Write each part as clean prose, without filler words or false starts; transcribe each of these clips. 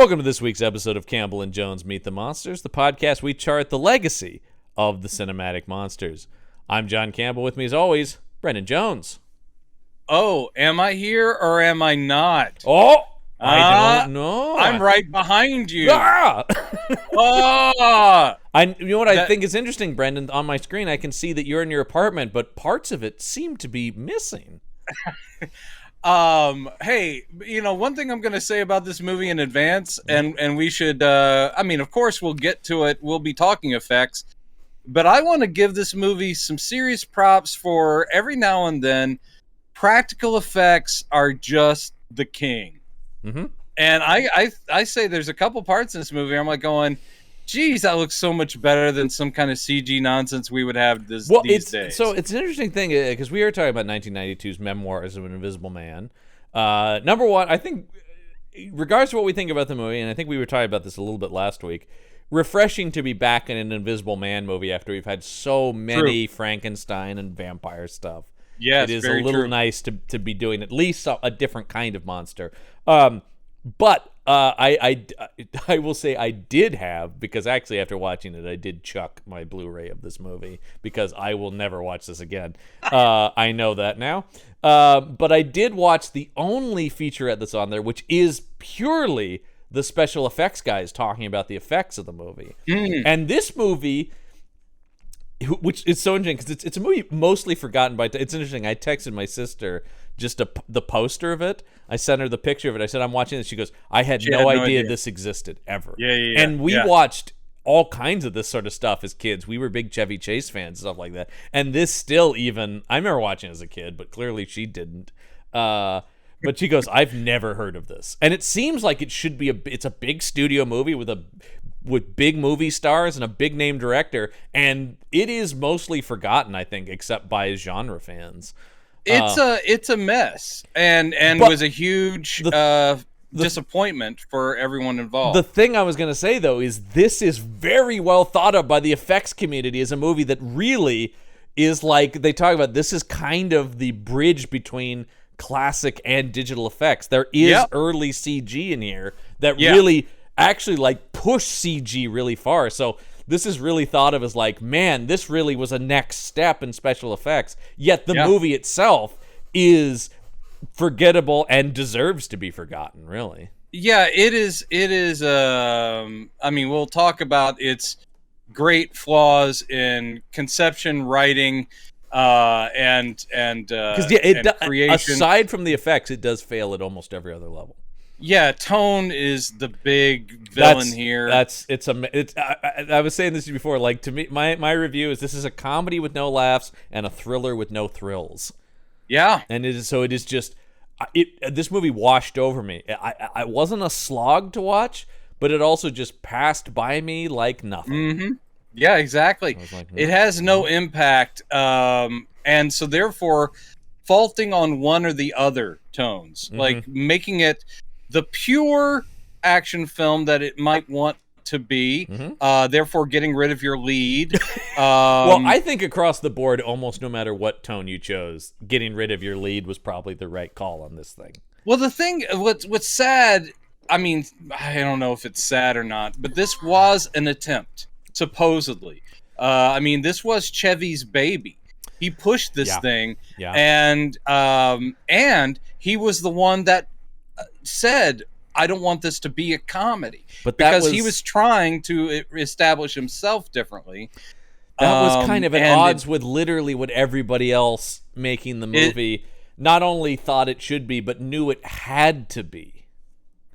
Welcome to this week's episode of Campbell and Jones Meet the Monsters, the podcast we chart the legacy of the cinematic monsters. I'm John Campbell. With me, as always, Brendan Jones. Oh, am I here or am I not? Oh, I don't know. I'm right behind you. Ah! You know what I That- think is interesting, Brendan? On my screen, I can see that you're in your apartment, but parts of it seem to be missing. Hey, one thing I'm going to say about this movie in advance, and we should, of course we'll get to it. We'll be talking effects, but I want to give this movie some serious props for every now and then. Practical effects are just the king. Mm-hmm. And I say there's a couple parts in this movie I'm like going, geez, that looks so much better than some kind of CG nonsense we would have these days. So it's an interesting thing because we are talking about 1992's Memoirs of an Invisible Man. Number one, I think, regardless of what we think about the movie, and I think we were talking about this a little bit last week, refreshing to be back in an Invisible Man movie after we've had so many Frankenstein and vampire stuff. Yes, it is very a little true. nice to be doing at least a different kind of monster. But I will say I did have, because actually after watching it, I did chuck my Blu-ray of this movie because I will never watch this again. I know that now. But I did watch the only featurette that's on there, which is purely the special effects guys talking about the effects of the movie. And this movie, which is so interesting because it's a movie mostly forgotten by. It's interesting. I texted my sister just the poster of it. I sent her the picture of it. I said, I'm watching this. She goes, I had no idea this existed ever. Yeah. And we watched all kinds of this sort of stuff as kids. We were big Chevy Chase fans, stuff like that. And this still even, I remember watching it as a kid, but clearly she didn't. But she goes, I've never heard of this. And it seems like it should be it's a big studio movie with big movie stars and a big name director. And it is mostly forgotten, I think, except by genre fans. It's a mess, and was a huge disappointment for everyone involved. The thing I was going to say, though, is this is very well thought of by the effects community as a movie that really is like, they talk about this is kind of the bridge between classic and digital effects. There is early CG in here that really actually like push CG really far. So this is really thought of as like, man, this really was a next step in special effects. Yet the movie itself is forgettable and deserves to be forgotten, really. Yeah, it is. We'll talk about its great flaws in conception, writing, and creation. Aside from the effects, it does fail at almost every other level. Yeah, tone is the big villain here. I was saying this before. Like, to me, my review is this is a comedy with no laughs and a thriller with no thrills. Yeah, and it is just this movie washed over me. I wasn't a slog to watch, but it also just passed by me like nothing. Mm-hmm. Yeah, exactly. Like, it has no impact, and so therefore, faulting on one or the other tones, like making it the pure action film that it might want to be, therefore getting rid of your lead. Well, I think across the board, almost no matter what tone you chose, getting rid of your lead was probably the right call on this thing. Well, the thing, what's sad, I don't know if it's sad or not, but this was an attempt, supposedly. This was Chevy's baby. He pushed this thing, and he was the one that said, I don't want this to be a comedy, because he was trying to establish himself differently. That was kind of at odds with literally what everybody else making the movie not only thought it should be, but knew it had to be.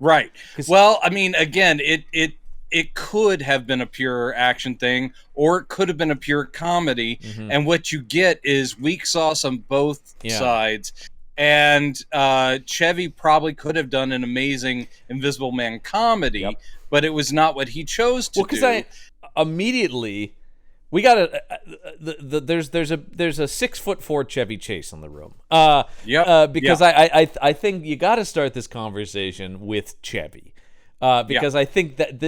Right. Well, again, it could have been a pure action thing, or it could have been a pure comedy, and what you get is weak sauce on both sides. And Chevy probably could have done an amazing Invisible Man comedy, but it was not what he chose to do. Because immediately we got there's a 6'4" Chevy Chase in the room. Because I think you got to start this conversation with Chevy, because I think that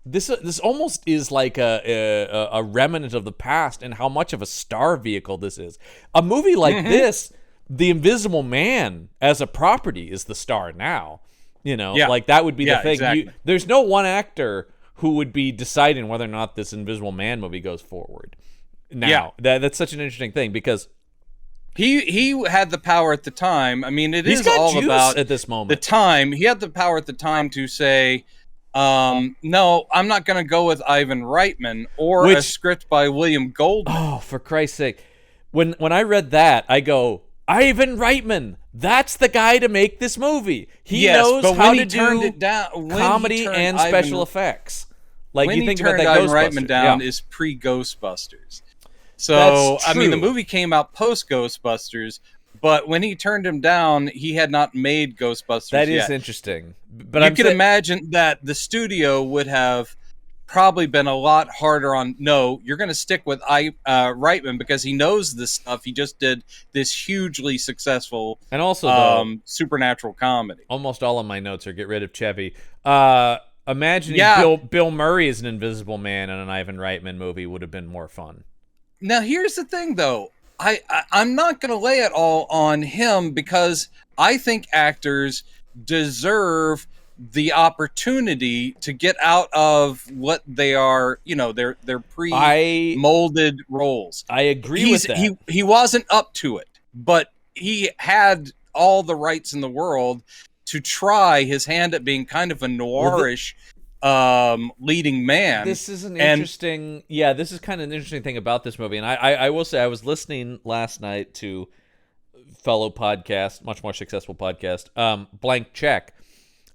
this almost is like a remnant of the past and how much of a star vehicle this is. A movie like this, The Invisible Man as a property is the star now. Yeah. Like that would be the Yeah, thing. exactly. There's no one actor who would be deciding whether or not this Invisible Man movie goes forward. Now, that's such an interesting thing because he had the power at the time. I mean, he's got all juice about at this moment. the time. He had the power at the time to say, no, I'm not going to go with Ivan Reitman or a script by William Goldman. Oh, for Christ's sake. When I read that, I go, Ivan Reitman, that's the guy to make this movie. He knows how to do comedy and special effects. Like when you think he turned about that Ivan Reitman down is pre-Ghostbusters. So, I mean, the movie came out post-Ghostbusters, but when he turned him down, he had not made Ghostbusters That yet. is interesting. But you can imagine that the studio would have probably been a lot harder on, no, you're going to stick with Reitman because he knows this stuff. He just did this hugely successful and also supernatural comedy. Almost all of my notes are get rid of Chevy. Imagining Bill Murray as an Invisible Man in an Ivan Reitman movie would have been more fun. Now, here's the thing, though. I'm not going to lay it all on him because I think actors deserve the opportunity to get out of what they are, their pre-molded roles. I agree with that. He wasn't up to it, but he had all the rights in the world to try his hand at being kind of a noirish leading man. This is an interesting... Yeah, this is kind of an interesting thing about this movie. And I will say, I was listening last night to fellow podcast, much more successful podcast, Blank Check,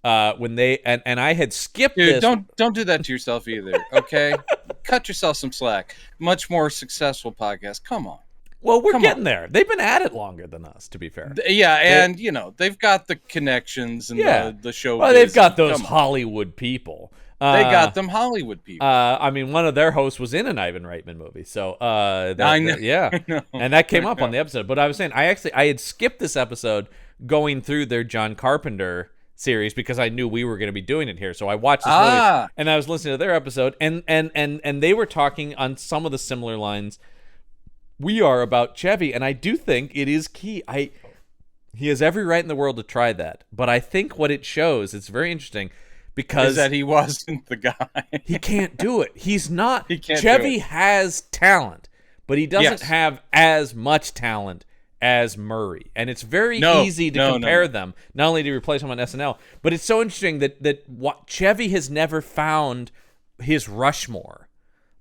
when they... And I had skipped this... Don't do that to yourself either, okay? Cut yourself some slack. Much more successful podcast. Come on. Well, we're getting there. They've been at it longer than us, to be fair. Yeah, and, they've got the connections and the show. Well, they've got those Hollywood people. They got them Hollywood people. I mean, one of their hosts was in an Ivan Reitman movie. So, I know. I know. And that came up on the episode. But I was saying, I had skipped this episode going through their John Carpenter series because I knew we were going to be doing it here. So I watched this movie, and I was listening to their episode, and they were talking on some of the similar lines we are about Chevy, and I do think it is key. He has every right in the world to try that, but I think what it shows, it's very interesting, because is that he wasn't the guy. He can't do it. He's not. He can't Chevy has talent, but he doesn't have as much talent as Murray, and it's very easy to compare them. Not only to replace him on SNL, but it's so interesting that what Chevy has never found his Rushmore.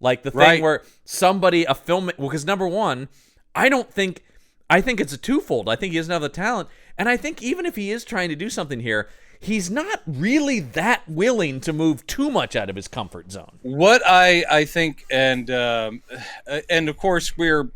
Like the thing where a film, because number one, I think it's a twofold. I think he doesn't have the talent, and I think even if he is trying to do something here, he's not really that willing to move too much out of his comfort zone. What I think, and of course we're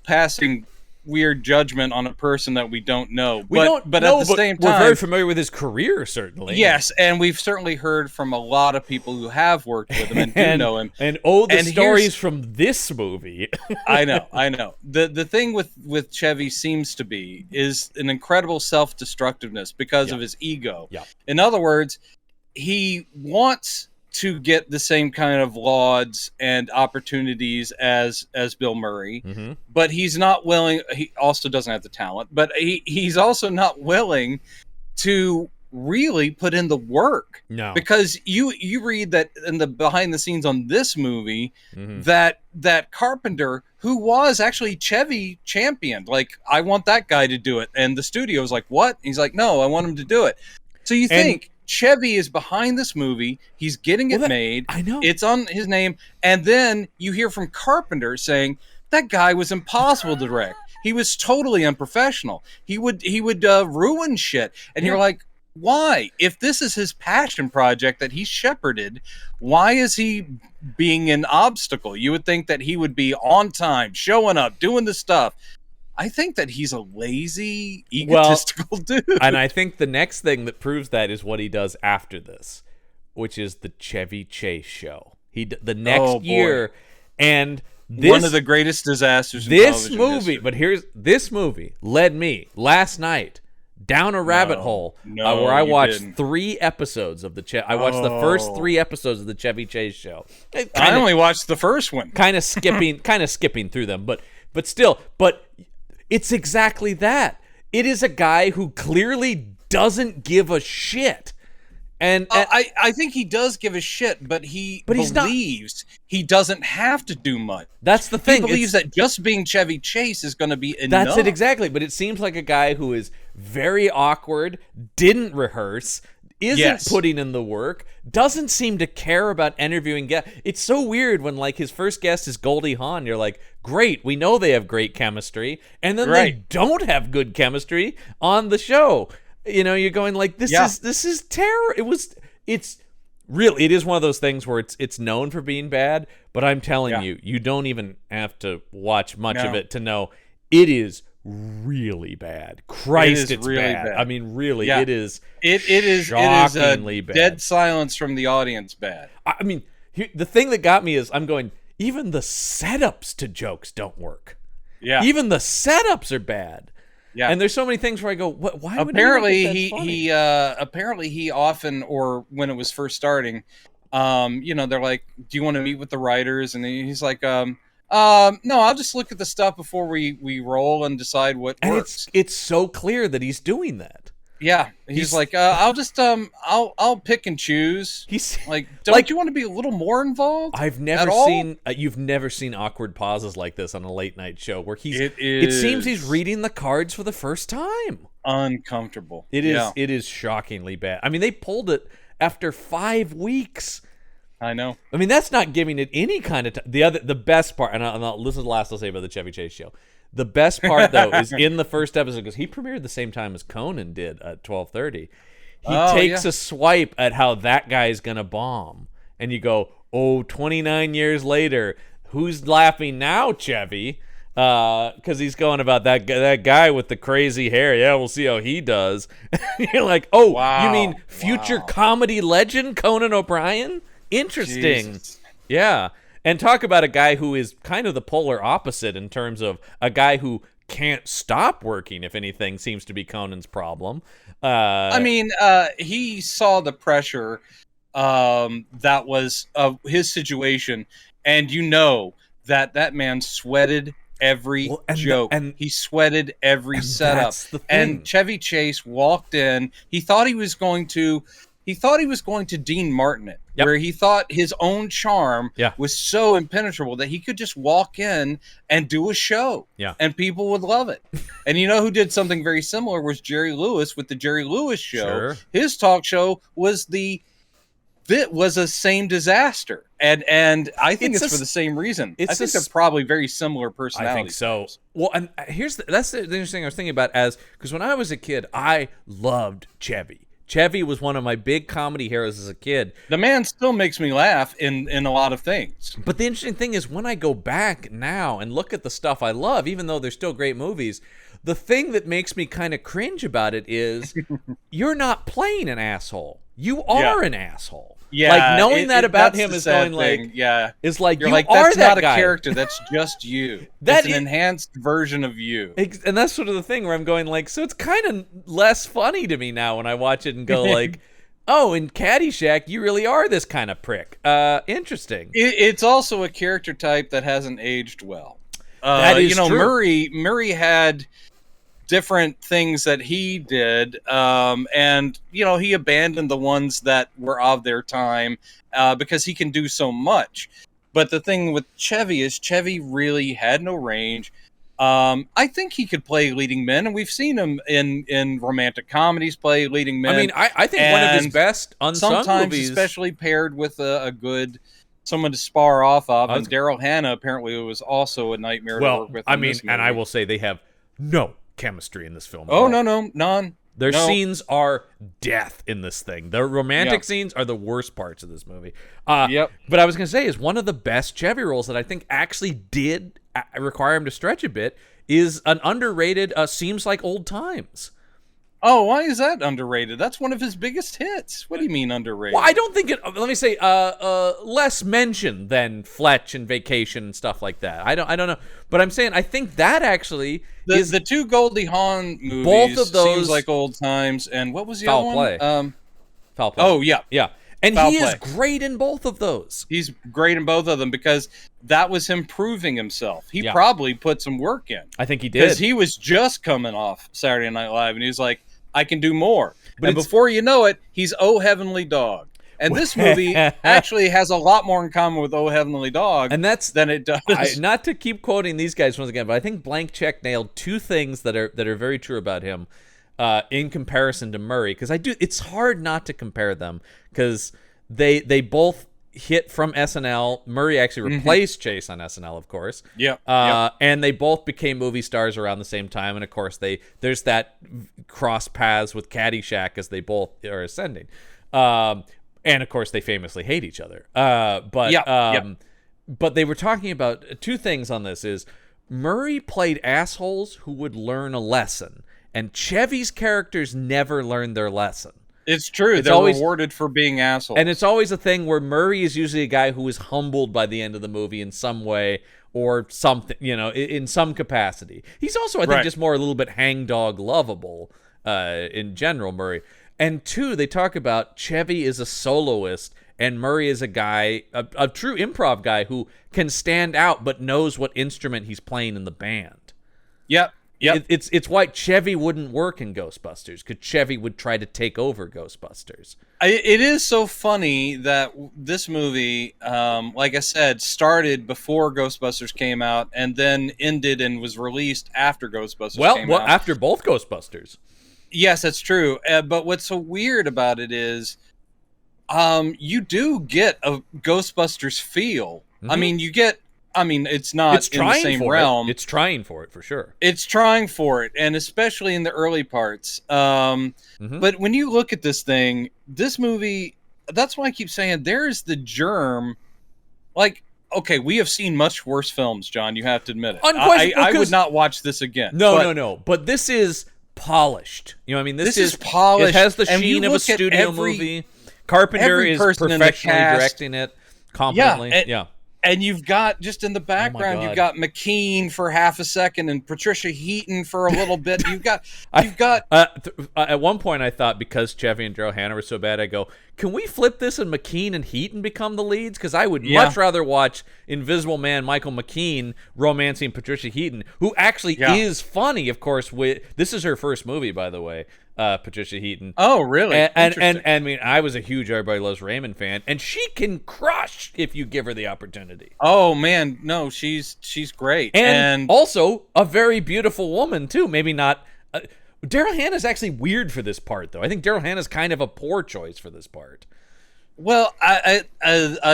passing weird judgment on a person that we don't know. But at the same time, we're very familiar with his career, certainly. Yes, and we've certainly heard from a lot of people who have worked with him and do know him. And the stories from this movie. I know. The thing with Chevy seems to be is an incredible self-destructiveness because of his ego. Yeah. In other words, he wants to get the same kind of lauds and opportunities as Bill Murray, but he's not willing. He also doesn't have the talent, but he's also not willing to really put in the work. No, because you read that in the behind the scenes on this movie that Carpenter, who was actually Chevy championed, like, I want that guy to do it, and the studio was like, what? He's like, no, I want him to do it. So you think Chevy is behind this movie. He's getting it made. I know. It's on his name. And then you hear from Carpenter saying, that guy was impossible to direct. He was totally unprofessional. He would ruin shit. And you're like, why? If this is his passion project that he shepherded, why is he being an obstacle? You would think that he would be on time, showing up, doing the stuff. I think that he's a lazy, egotistical dude. And I think the next thing that proves that is what he does after this, which is the Chevy Chase show. The next year, and one of the greatest disasters in television history. This movie led me last night down a rabbit hole where I watched 3 episodes of I watched the first 3 episodes of the Chevy Chase show. I only watched the first one. Kind of skipping through them, but still, it's exactly that. It is a guy who clearly doesn't give a shit And I think he does give a shit, but he believes he doesn't have to do much. That's the thing. He believes that just being Chevy Chase is going to be enough. That's it exactly. But it seems like a guy who is very awkward, didn't rehearse, isn't putting in the work, doesn't seem to care about interviewing guests. It's so weird when like his first guest is Goldie Hawn. You're like, great, we know they have great chemistry, and then they don't have good chemistry on the show. You know, you're going like, this is terror. It is one of those things where it's known for being bad, but I'm telling you, you don't even have to watch much of it to know it is really bad. Christ, it's really bad. I mean, really, it is. It is shockingly bad. Dead silence from the audience. Bad. I mean, the thing that got me is I'm going. Even the setups to jokes don't work. Yeah. Even the setups are bad. Yeah. And there's so many things where I go, why would he apparently he often, or when it was first starting, they're like, do you want to meet with the writers? And he's like, no, I'll just look at the stuff before we roll and decide what works. It's so clear that he's doing that. Yeah, he's like, I'll just I'll pick and choose. He's like, don't you want to be a little more involved? I've never seen you've never seen awkward pauses like this on a late night show where it seems he's reading the cards for the first time. Uncomfortable. It is shockingly bad. I mean, they pulled it after 5 weeks. I know. I mean, that's not giving it any kind of the best part, and this is the last I'll say about the Chevy Chase show. The best part, though, is in the first episode, because he premiered the same time as Conan did at 12:30. He takes a swipe at how that guy's going to bomb. And you go, 29 years later, who's laughing now, Chevy? Because he's going about that guy with the crazy hair. Yeah, we'll see how he does. You're like, you mean future comedy legend Conan O'Brien? Interesting. Jesus. Yeah. And talk about a guy who is kind of the polar opposite in terms of a guy who can't stop working, if anything, seems to be Conan's problem. He saw the pressure that was his situation, and that man sweated every joke. And he sweated every setup. And Chevy Chase walked in. He thought he was going to Dean Martin it, where he thought his own charm was so impenetrable that he could just walk in and do a show, and people would love it. And you know who did something very similar was Jerry Lewis with the Jerry Lewis Show. Sure. His talk show was a same disaster, and I think it's for the same reason. I think they're probably very similar personalities. I think so. Well, and that's the interesting thing I was thinking about, because when I was a kid, I loved Chevy. Chevy was one of my big comedy heroes as a kid. The man still makes me laugh in a lot of things. But the interesting thing is when I go back now and look at the stuff I love, even though they're still great movies, the thing that makes me kind of cringe about it is you're not playing an asshole. You are an asshole. Yeah, like knowing that about him is going like, is like you're you like, are that's that not guy. A character. That's just you. That's an enhanced version of you. And that's sort of the thing where I'm going like, so it's kind of less funny to me now when I watch it and go like, oh, in Caddyshack, you really are this kind of prick. Interesting. It's also a character type that hasn't aged well. That is true. Murray had different things that he did, and he abandoned the ones that were of their time because he can do so much. But the thing with Chevy is Chevy really had no range. I think he could play leading men, and we've seen him in romantic comedies play leading men. I mean, I think one of his best unsung sometimes movies, especially paired with a good someone to spar off of. And Daryl Hannah apparently was also a nightmare to work with. I mean, and I will say they have no chemistry in this film. Oh, no, none. Their scenes are death in this thing. The romantic scenes are the worst parts of this movie. But I was going to say is one of the best Chevy roles that I think actually did require him to stretch a bit is an underrated Seems Like Old Times. Oh, why is that underrated? That's one of his biggest hits. What do you mean underrated? Well, I don't think it. Let me say, less mentioned than Fletch and Vacation and stuff like that. I don't know, but I'm saying I think that actually the two Goldie Hawn movies. Both of those Seems Like Old Times, and what was the Foul other Play. one? Foul Play. Oh yeah. And Foul he Play. is great in both of those. He's great in both of them because that was him proving himself. He probably put some work in. I think he did. Because he was just coming off Saturday Night Live, and he was like, I can do more. But And before you know it, he's Oh Heavenly Dog. And this movie actually has a lot more in common with Oh Heavenly Dog than it does. Not to keep quoting these guys once again, but I think Blank Check nailed two things that are very true about him in comparison to Murray. Because it's hard not to compare them because they both hit from SNL. Murray actually replaced Chase on SNL, of course. Yep. And they both became movie stars around the same time. And of course, there's that cross paths with Caddyshack as they both are ascending. And of course, they famously hate each other. But they were talking about two things on this: is Murray played assholes who would learn a lesson, and Chevy's characters never learned their lesson. It's true. They're always rewarded for being assholes. And it's always a thing where Murray is usually a guy who is humbled by the end of the movie in some way or something, in some capacity. He's also, I think, just more a little bit hangdog lovable in general, Murray. And two, they talk about Chevy is a soloist and Murray is a guy, a true improv guy who can stand out but knows what instrument he's playing in the band. Yep. It's why Chevy wouldn't work in Ghostbusters, because Chevy would try to take over Ghostbusters. It is so funny that this movie, like I said, started before Ghostbusters came out and then ended and was released after Ghostbusters came out. After both Ghostbusters. Yes, that's true. But what's so weird about it is you do get a Ghostbusters feel. I mean, it's not in the same realm. It's trying for it, for sure. It's trying for it, and especially in the early parts. But when you look at this thing, this movie, that's why I keep saying there's the germ. Like, okay, we have seen much worse films, John. You have to admit it. I would not watch this again. No. But this is polished. This is polished. It has the sheen of a studio movie. Carpenter is professionally directing it competently. And you've got, just in the background, you've got McKean for half a second and Patricia Heaton for a little bit. You've got. At one point, I thought, because Chevy and Daryl Hannah were so bad, I go, can we flip this and McKean and Heaton become the leads? Because I would much rather watch Invisible Man Michael McKean romancing Patricia Heaton, who actually is funny, of course. This is her first movie, by the way. Patricia Heaton. Oh, really? And I mean, I was a huge Everybody Loves Raymond fan, and she can crush if you give her the opportunity. Oh man, no, she's great, and also a very beautiful woman too. Maybe not. Daryl Hannah's actually weird for this part, though. I think Daryl Hannah's kind of a poor choice for this part. Well, I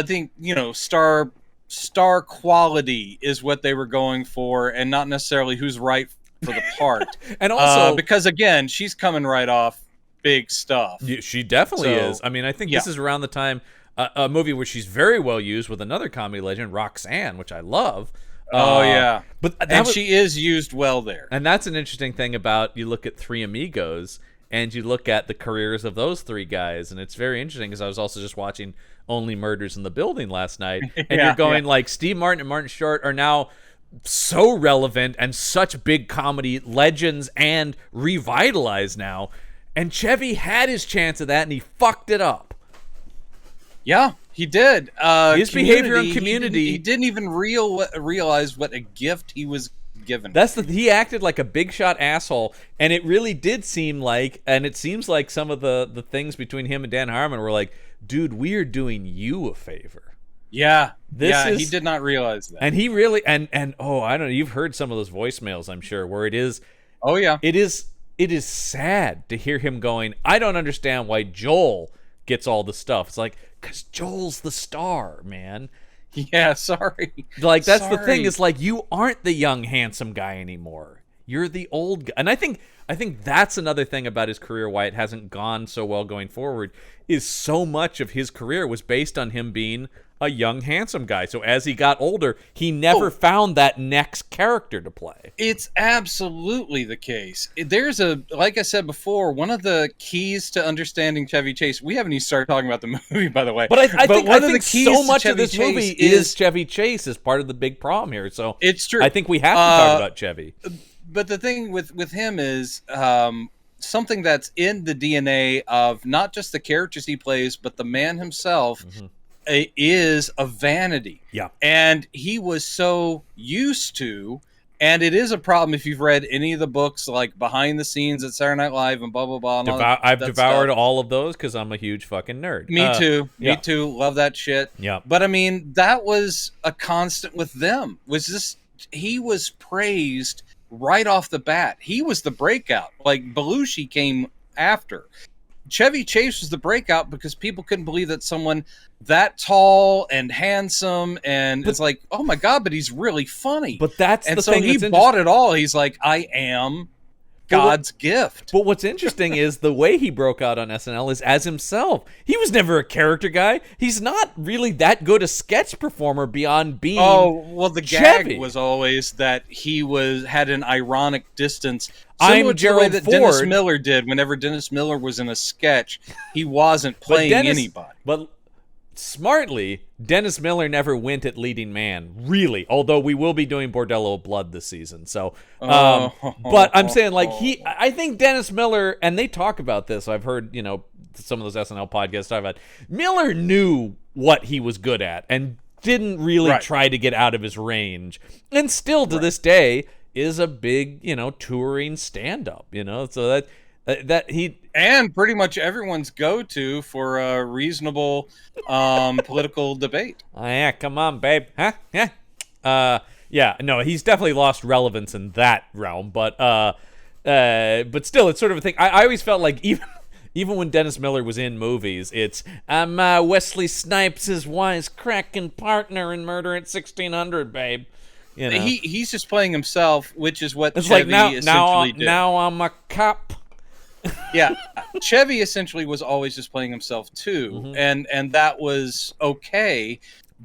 think star quality is what they were going for, and not necessarily who's right for the part. And also because again, she's coming right off big stuff. She definitely is. I mean, I think this is around the time a movie where she's very well used with another comedy legend, Roxanne, which I love. She is used well there. And that's an interesting thing about, you look at Three Amigos and you look at the careers of those three guys, and it's very interesting because I was also just watching Only Murders in the Building last night, and you're going like Steve Martin and Martin Short are now so relevant and such big comedy legends and revitalized now, and Chevy had his chance of that and he fucked it up. Yeah, he did. His behavior in Community, he didn't even realize what a gift he was given. He acted like a big shot asshole, and it really did seem like, and it seems like some of the things between him and Dan Harmon were like, dude, we're doing you a favor. Yeah, he did not realize that. And he really, and I don't know, you've heard some of those voicemails, I'm sure, where it is, it is sad to hear him going, I don't understand why Joel gets all the stuff. It's like, because Joel's the star, man. Yeah, sorry. Like, that's the thing, is like, you aren't the young, handsome guy anymore. You're the old guy. And I think that's another thing about his career, why it hasn't gone so well going forward, is so much of his career was based on him being a young, handsome guy. So as he got older, he never found that next character to play. It's absolutely the case. There's like I said before, one of the keys to understanding Chevy Chase, we haven't even started talking about the movie, by the way. But I think so much of this movie is Chevy Chase is part of the big problem here. So it's true. I think we have to talk about Chevy. But the thing with him is something that's in the DNA of not just the characters he plays, but the man himself. Is a vanity. Yeah. And he was so used to And it is a problem if you've read any of the books, like behind the scenes at Saturday Night Live and blah blah blah. And I've devoured stuff. all of those because I'm a huge fucking nerd. Me too. Yeah. Me too. Love that shit. Yeah. But I mean, that was a constant with them. He was praised right off the bat. He was the breakout. Like Belushi came after. Chevy Chase was the breakout because people couldn't believe that someone that tall and handsome it's like, oh my God, but he's really funny. But that's and the so thing. He bought it all. He's like, I am God's gift. But what's interesting is the way he broke out on SNL is as himself. He was never a character guy. He's not really that good a sketch performer beyond being. Oh well, the Chevy. gag was always that he had an ironic distance. I'm Similar to the way Gerald that Ford. Dennis Miller did. Whenever Dennis Miller was in a sketch, he wasn't playing anybody. But smartly, Dennis Miller never went at leading man, really. Although we will be doing Bordello of Blood this season, so. But I'm saying, like, I think Dennis Miller, and they talk about this. I've heard, some of those SNL podcasts talk about. Miller knew what he was good at and didn't really try to get out of his range, and still to this day is a big, touring stand-up. So that he. And pretty much everyone's go-to for a reasonable political debate. Oh, yeah, come on, babe. Huh? Yeah. Yeah, no, he's definitely lost relevance in that realm, but still, it's sort of a thing. I always felt like even when Dennis Miller was in movies, it's I'm Wesley Snipes' wise-cracking partner in Murder at 1600, babe. He's just playing himself, which is what it's Chevy like essentially did. Now I'm a cop. Yeah, Chevy essentially was always just playing himself too, and that was okay,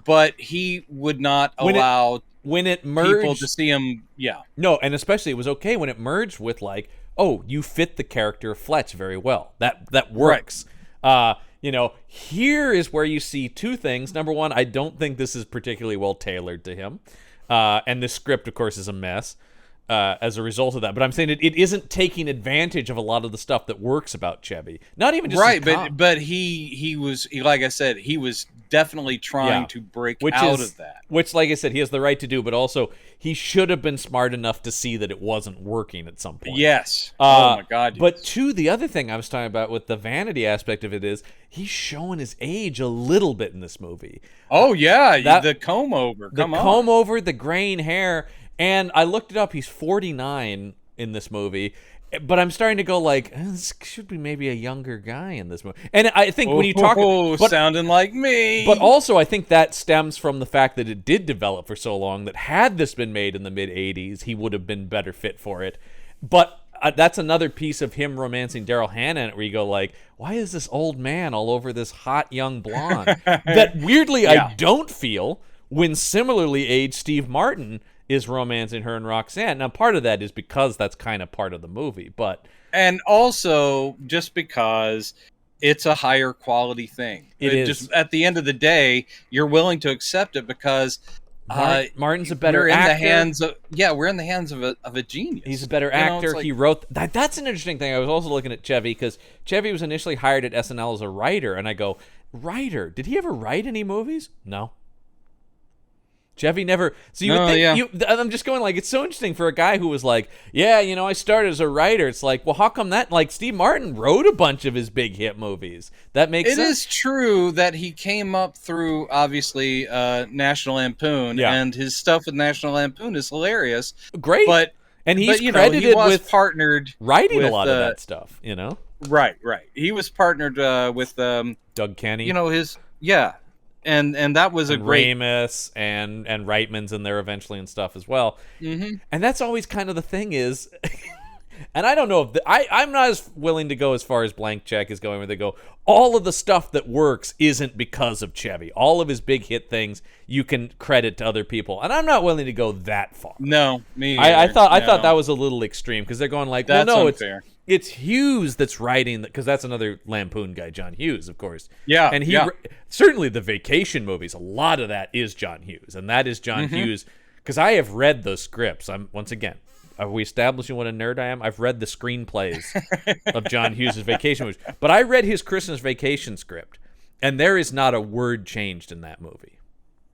but he would not allow when it merged people to see him. Yeah, no, and especially it was okay when it merged with like, oh, you fit the character of Fletch very well. That works. Right. Here is where you see two things. Number one, I don't think this is particularly well tailored to him, and the script, of course, is a mess. As a result of that, but I'm saying it isn't taking advantage of a lot of the stuff that works about Chevy. Not even just but he was like I said, he was definitely trying to break out of that. Which, like I said, he has the right to do, but also he should have been smart enough to see that it wasn't working at some point. Yes. Oh my God. Yes. But the other thing I was talking about with the vanity aspect of it is he's showing his age a little bit in this movie. Oh yeah, the comb over. Comb over, the graying hair. And I looked it up. He's 49 in this movie, but I'm starting to go like, this should be maybe a younger guy in this movie. And I think when you talk, sounding like me. But also, I think that stems from the fact that it did develop for so long. That had this been made in the mid '80s, he would have been better fit for it. But that's another piece of him romancing Daryl Hannah in it, where you go like, why is this old man all over this hot young blonde? That weirdly I don't feel when similarly aged Steve Martin is romancing her and Roxanne. Now, part of that is because that's kind of part of the movie, and also just because it's a higher quality thing. It is. Just at the end of the day, you're willing to accept it because Martin's a better actor. We're in the hands of a genius. He's a better actor. He wrote that. That's an interesting thing. I was also looking at Chevy because Chevy was initially hired at SNL as a writer, and I go, writer? Did he ever write any movies? No. Chevy never. So you would think I'm just going like, it's so interesting for a guy who was like, I started as a writer. It's like, well, how come that? Like, Steve Martin wrote a bunch of his big hit movies. That makes sense. It is true that he came up through obviously National Lampoon, and his stuff with National Lampoon is hilarious. Great, and he's credited with partnered writing a lot of that stuff. Right. He was partnered with Doug Kenny. And that was a great Ramis and Reitman's in there eventually and stuff as well. Mm-hmm. And that's always kind of the thing is, and I don't know if I'm not as willing to go as far as Blank Check is going, where they go, all of the stuff that works isn't because of Chevy. All of his big hit things you can credit to other people, and I'm not willing to go that far. No, me either. I thought that was a little extreme because they're going like, that's well, no, unfair. It's Hughes that's writing that, because that's another Lampoon guy, John Hughes, of course. Yeah, and certainly the Vacation movies, a lot of that is John Hughes, and that is John Hughes because I have read those scripts. Are we establishing what a nerd I am? I've read the screenplays of John Hughes' Vacation movies, but I read his Christmas Vacation script, and there is not a word changed in that movie.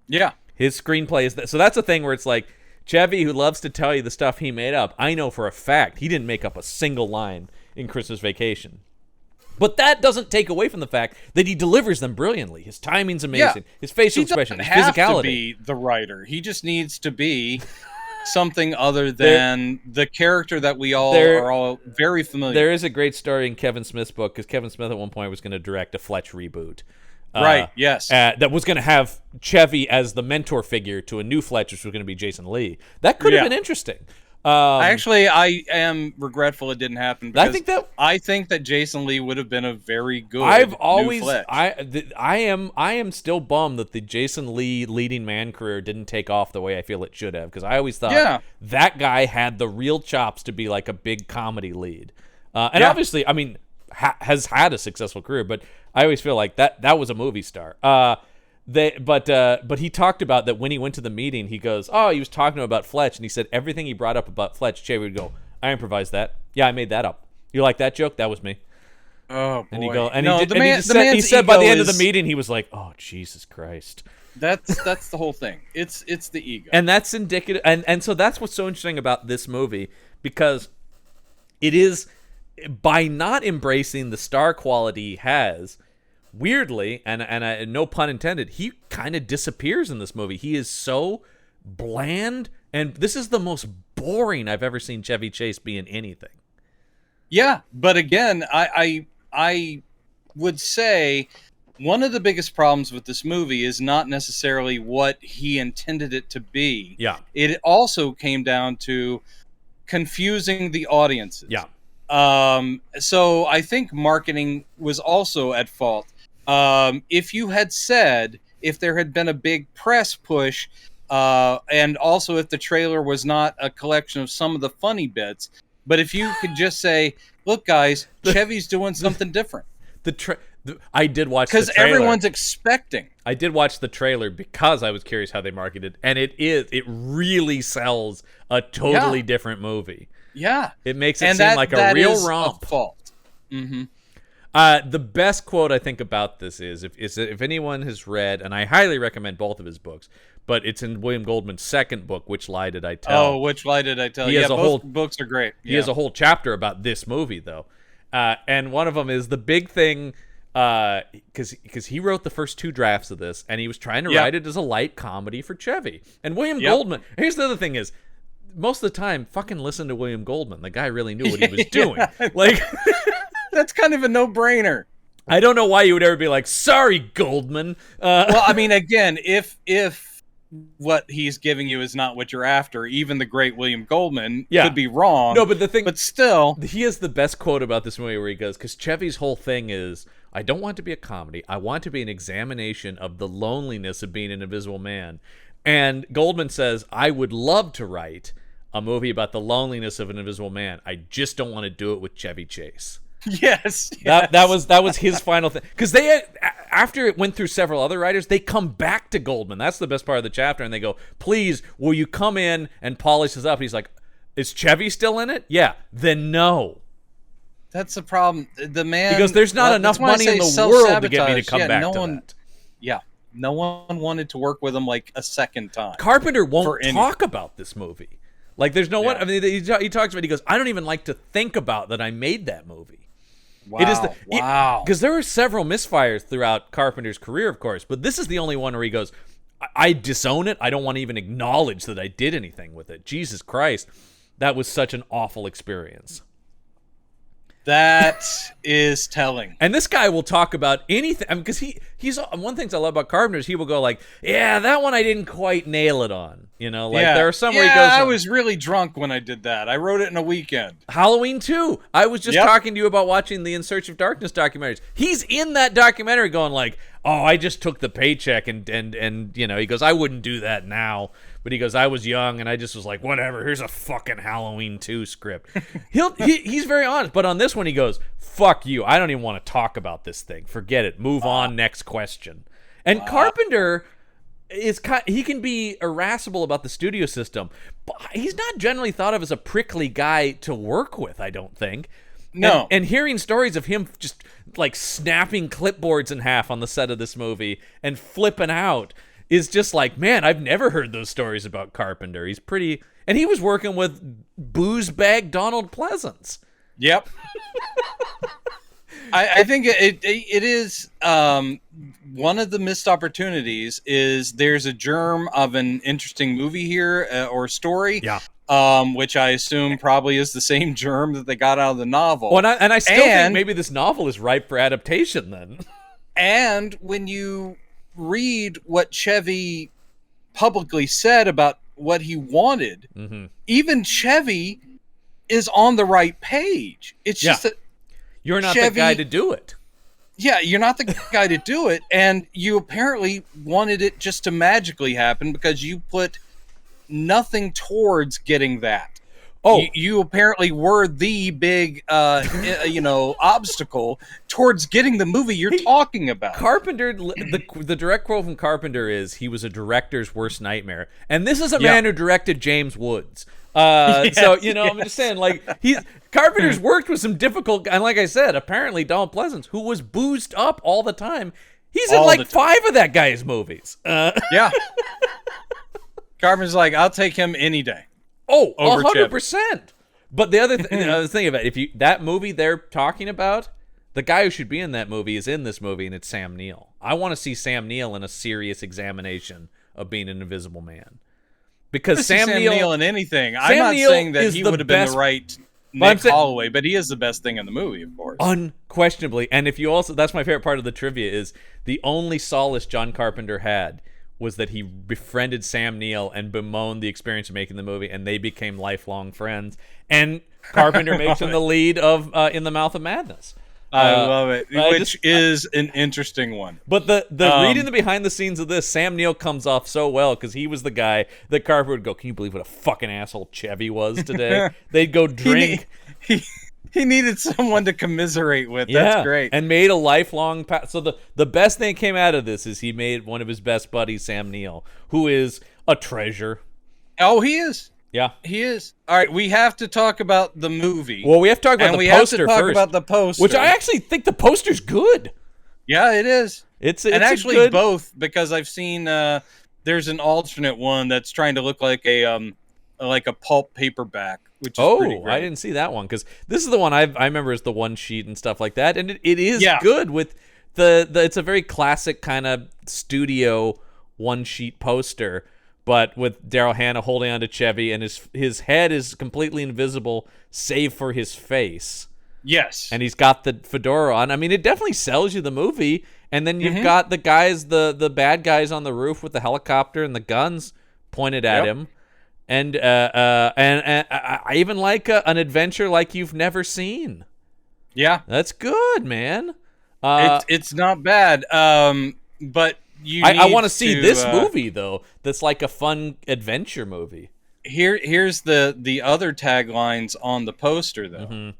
Yeah, his screenplay is that. So that's a thing where it's like, Chevy, who loves to tell you the stuff he made up, I know for a fact he didn't make up a single line in Christmas Vacation. But that doesn't take away from the fact that he delivers them brilliantly. His timing's amazing. His facial expression, his physicality. He doesn't have to be the writer. He just needs to be something other than the character that we all are all very familiar with. There is a great story in Kevin Smith's book, because Kevin Smith at one point was going to direct a Fletch reboot. Right, yes. That was going to have Chevy as the mentor figure to a new Fletch, which was going to be Jason Lee. That could have been interesting. I am regretful it didn't happen, because I think that Jason Lee would have been a very good new Fletch. I am still bummed that the Jason Lee leading man career didn't take off the way I feel it should have, because I always thought that guy had the real chops to be like a big comedy lead. And obviously, I mean, has had a successful career, but I always feel like that was a movie star. But he talked about that when he went to the meeting. He goes, he was talking about Fletch, and he said everything he brought up about Fletch, Chevy would go, I improvised that. Yeah, I made that up. You like that joke? That was me. Oh boy. And he go, he said by the end of the meeting, he was like, oh Jesus Christ. That's the whole thing. It's the ego, and that's indicative. And so that's what's so interesting about this movie, because it is, by not embracing the star quality he has, weirdly, and no pun intended, he kind of disappears in this movie. He is so bland, and this is the most boring I've ever seen Chevy Chase be in anything. Yeah, but again, I would say one of the biggest problems with this movie is not necessarily what he intended it to be. Yeah. It also came down to confusing the audiences. Yeah. So I think marketing was also at fault. If you had said, if there had been a big press push, and also if the trailer was not a collection of some of the funny bits, but if you could just say, look guys, Chevy's doing something different. I did watch the trailer. Because everyone's expecting. I did watch the trailer because I was curious how they marketed, and it really sells a totally different movie. Yeah. It makes it seem like a real romp. Fault. Mm-hmm. The best quote I think about this is if anyone has read, and I highly recommend both of his books, but it's in William Goldman's second book, Which Lie Did I Tell? Oh, Which Lie Did I Tell? Both books are great. He has a whole chapter about this movie, though. And one of them is the big thing, because he wrote the first two drafts of this, and he was trying to write it as a light comedy for Chevy. And William Goldman, here's the other thing is, most of the time, fucking listen to William Goldman. The guy really knew what he was doing. Like, that's kind of a no-brainer. I don't know why you would ever be like, sorry, Goldman. Well, I mean, again, if what he's giving you is not what you're after, even the great William Goldman could be wrong. No, but but still, he has the best quote about this movie where he goes, because Chevy's whole thing is, I don't want to be a comedy. I want to be an examination of the loneliness of being an invisible man. And Goldman says, I would love to write a movie about the loneliness of an invisible man. I just don't want to do it with Chevy Chase. Yes. That was his final thing. Because after it went through several other writers, they come back to Goldman. That's the best part of the chapter. And they go, please, will you come in and polish this up? And he's like, is Chevy still in it? Yeah. Then no. That's the problem. The man... Because there's not enough money in the world to get me to come back to that. Yeah. No one wanted to work with him like a second time. Carpenter won't talk about this movie. Like, there's no one... I mean, he talks about it. He goes, I don't even like to think about that I made that movie. Wow. Wow. Because there were several misfires throughout Carpenter's career, of course, but this is the only one where he goes, I disown it. I don't want to even acknowledge that I did anything with it. Jesus Christ. That was such an awful experience. That is telling. And this guy will talk about anything. I mean, because he's one thing I love about Carpenter is he will go like, yeah, that one I didn't quite nail it on. You know, like there are some where he goes, I was really drunk when I did that. I wrote it in a weekend. Halloween 2. I was just talking to you about watching the In Search of Darkness documentaries. He's in that documentary going like, oh, I just took the paycheck and you know, he goes, I wouldn't do that now. But he goes, I was young and I just was like, whatever, here's a fucking Halloween 2 script. He's very honest. But on this one, he goes, fuck you. I don't even want to talk about this thing. Forget it. Move on. Next question. And Carpenter he can be irascible about the studio system, but he's not generally thought of as a prickly guy to work with, I don't think. No. And hearing stories of him just like snapping clipboards in half on the set of this movie and flipping out, is just like, man, I've never heard those stories about Carpenter. He's pretty, and he was working with booze bag Donald Pleasance. Yep. I think it is one of the missed opportunities is there's a germ of an interesting movie here or story. Yeah. Which I assume probably is the same germ that they got out of the novel. Well, and I still think maybe this novel is ripe for adaptation then. And when you read what Chevy publicly said about what he wanted, even Chevy is on the right page. It's just that you're not the guy to do it. Yeah, you're not the guy to do it, and you apparently wanted it just to magically happen because you put nothing towards getting that. Oh, you apparently were the big, obstacle towards getting the movie you're talking about. Carpenter, the direct quote from Carpenter is, he was a director's worst nightmare. And this is a man who directed James Woods. I'm just saying, like, Carpenter's worked with some difficult, and like I said, apparently Donald Pleasance, who was boozed up all the time, he's in like 5 of that guy's movies. Yeah. Carpenter's like, I'll take him any day. Oh, 100%. But the other thing about it, that movie they're talking about, the guy who should be in that movie is in this movie, and it's Sam Neill. I want to see Sam Neill in a serious exammination of being an Invisible Man. Because Sam Neill in anything. I'm not saying that he would have been the right Nick Holloway, but he is the best thing in the movie, of course. Unquestionably. And if you also, that's my favorite part of the trivia, is the only solace John Carpenter had was that he befriended Sam Neill and bemoaned the experience of making the movie, and they became lifelong friends. And Carpenter makes him the lead of In the Mouth of Madness. I love it, which is an interesting one. But the reading the behind the scenes of this, Sam Neill comes off so well because he was the guy that Carpenter would go, can you believe what a fucking asshole Chevy was today? They'd go drink. He needed someone to commiserate with. That's great. And made a lifelong so the best thing that came out of this is he made one of his best buddies, Sam Neill, who is a treasure. Oh, he is. Yeah, he is. All right, we have to talk about the movie. Well, we have to talk about the poster first. About the poster, which I actually think the poster's good. Yeah, it is. It's actually good... both, because I've seen there's an alternate one that's trying to look like a pulp paperback, which is pretty great. I didn't see that one, because this is the one I remember as the one sheet and stuff like that, and it is good with the it's a very classic kind of studio one sheet poster. But with Daryl Hannah holding on to Chevy, and his head is completely invisible, save for his face. Yes. And he's got the fedora on. I mean, it definitely sells you the movie. And then you've got the guys, the bad guys on the roof with the helicopter and the guns pointed at him. And I even like an adventure like you've never seen. Yeah. That's good, man. It's not bad. But... I want to see this movie, though, that's like a fun adventure movie. Here's the other taglines on the poster, though.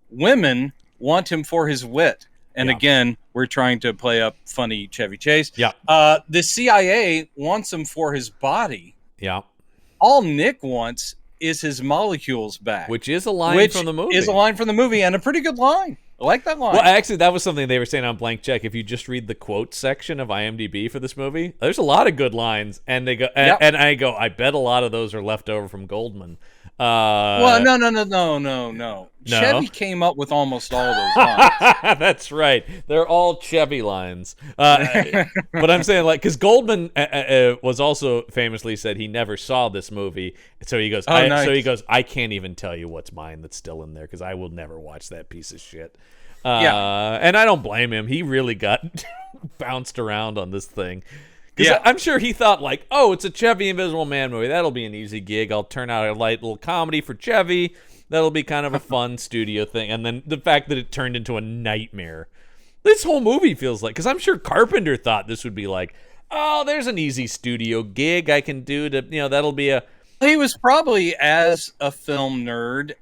Women want him for his wit. And again, we're trying to play up funny Chevy Chase. Yeah. The CIA wants him for his body. Yeah. All Nick wants is his molecules back. Which is a line from the movie. Is a line from the movie, and a pretty good line. I like that line. Well, actually, that was something they were saying on Blank Check. If you just read the quotes section of IMDb for this movie, there's a lot of good lines, and they go, and I go, I bet a lot of those are left over from Goldman. Well, no. Chevy came up with almost all those lines. That's right. They're all Chevy lines. But I'm saying, like, because Goldman was also famously said he never saw this movie, so he goes, I can't even tell you what's mine that's still in there because I will never watch that piece of shit. And I don't blame him. He really got bounced around on this thing. Because I'm sure he thought, like, oh, it's a Chevy Invisible Man movie. That'll be an easy gig. I'll turn out a light little comedy for Chevy. That'll be kind of a fun studio thing. And then the fact that it turned into a nightmare. This whole movie feels like, because I'm sure Carpenter thought this would be like, oh, there's an easy studio gig I can do to, that'll be a... He was probably, as a film nerd,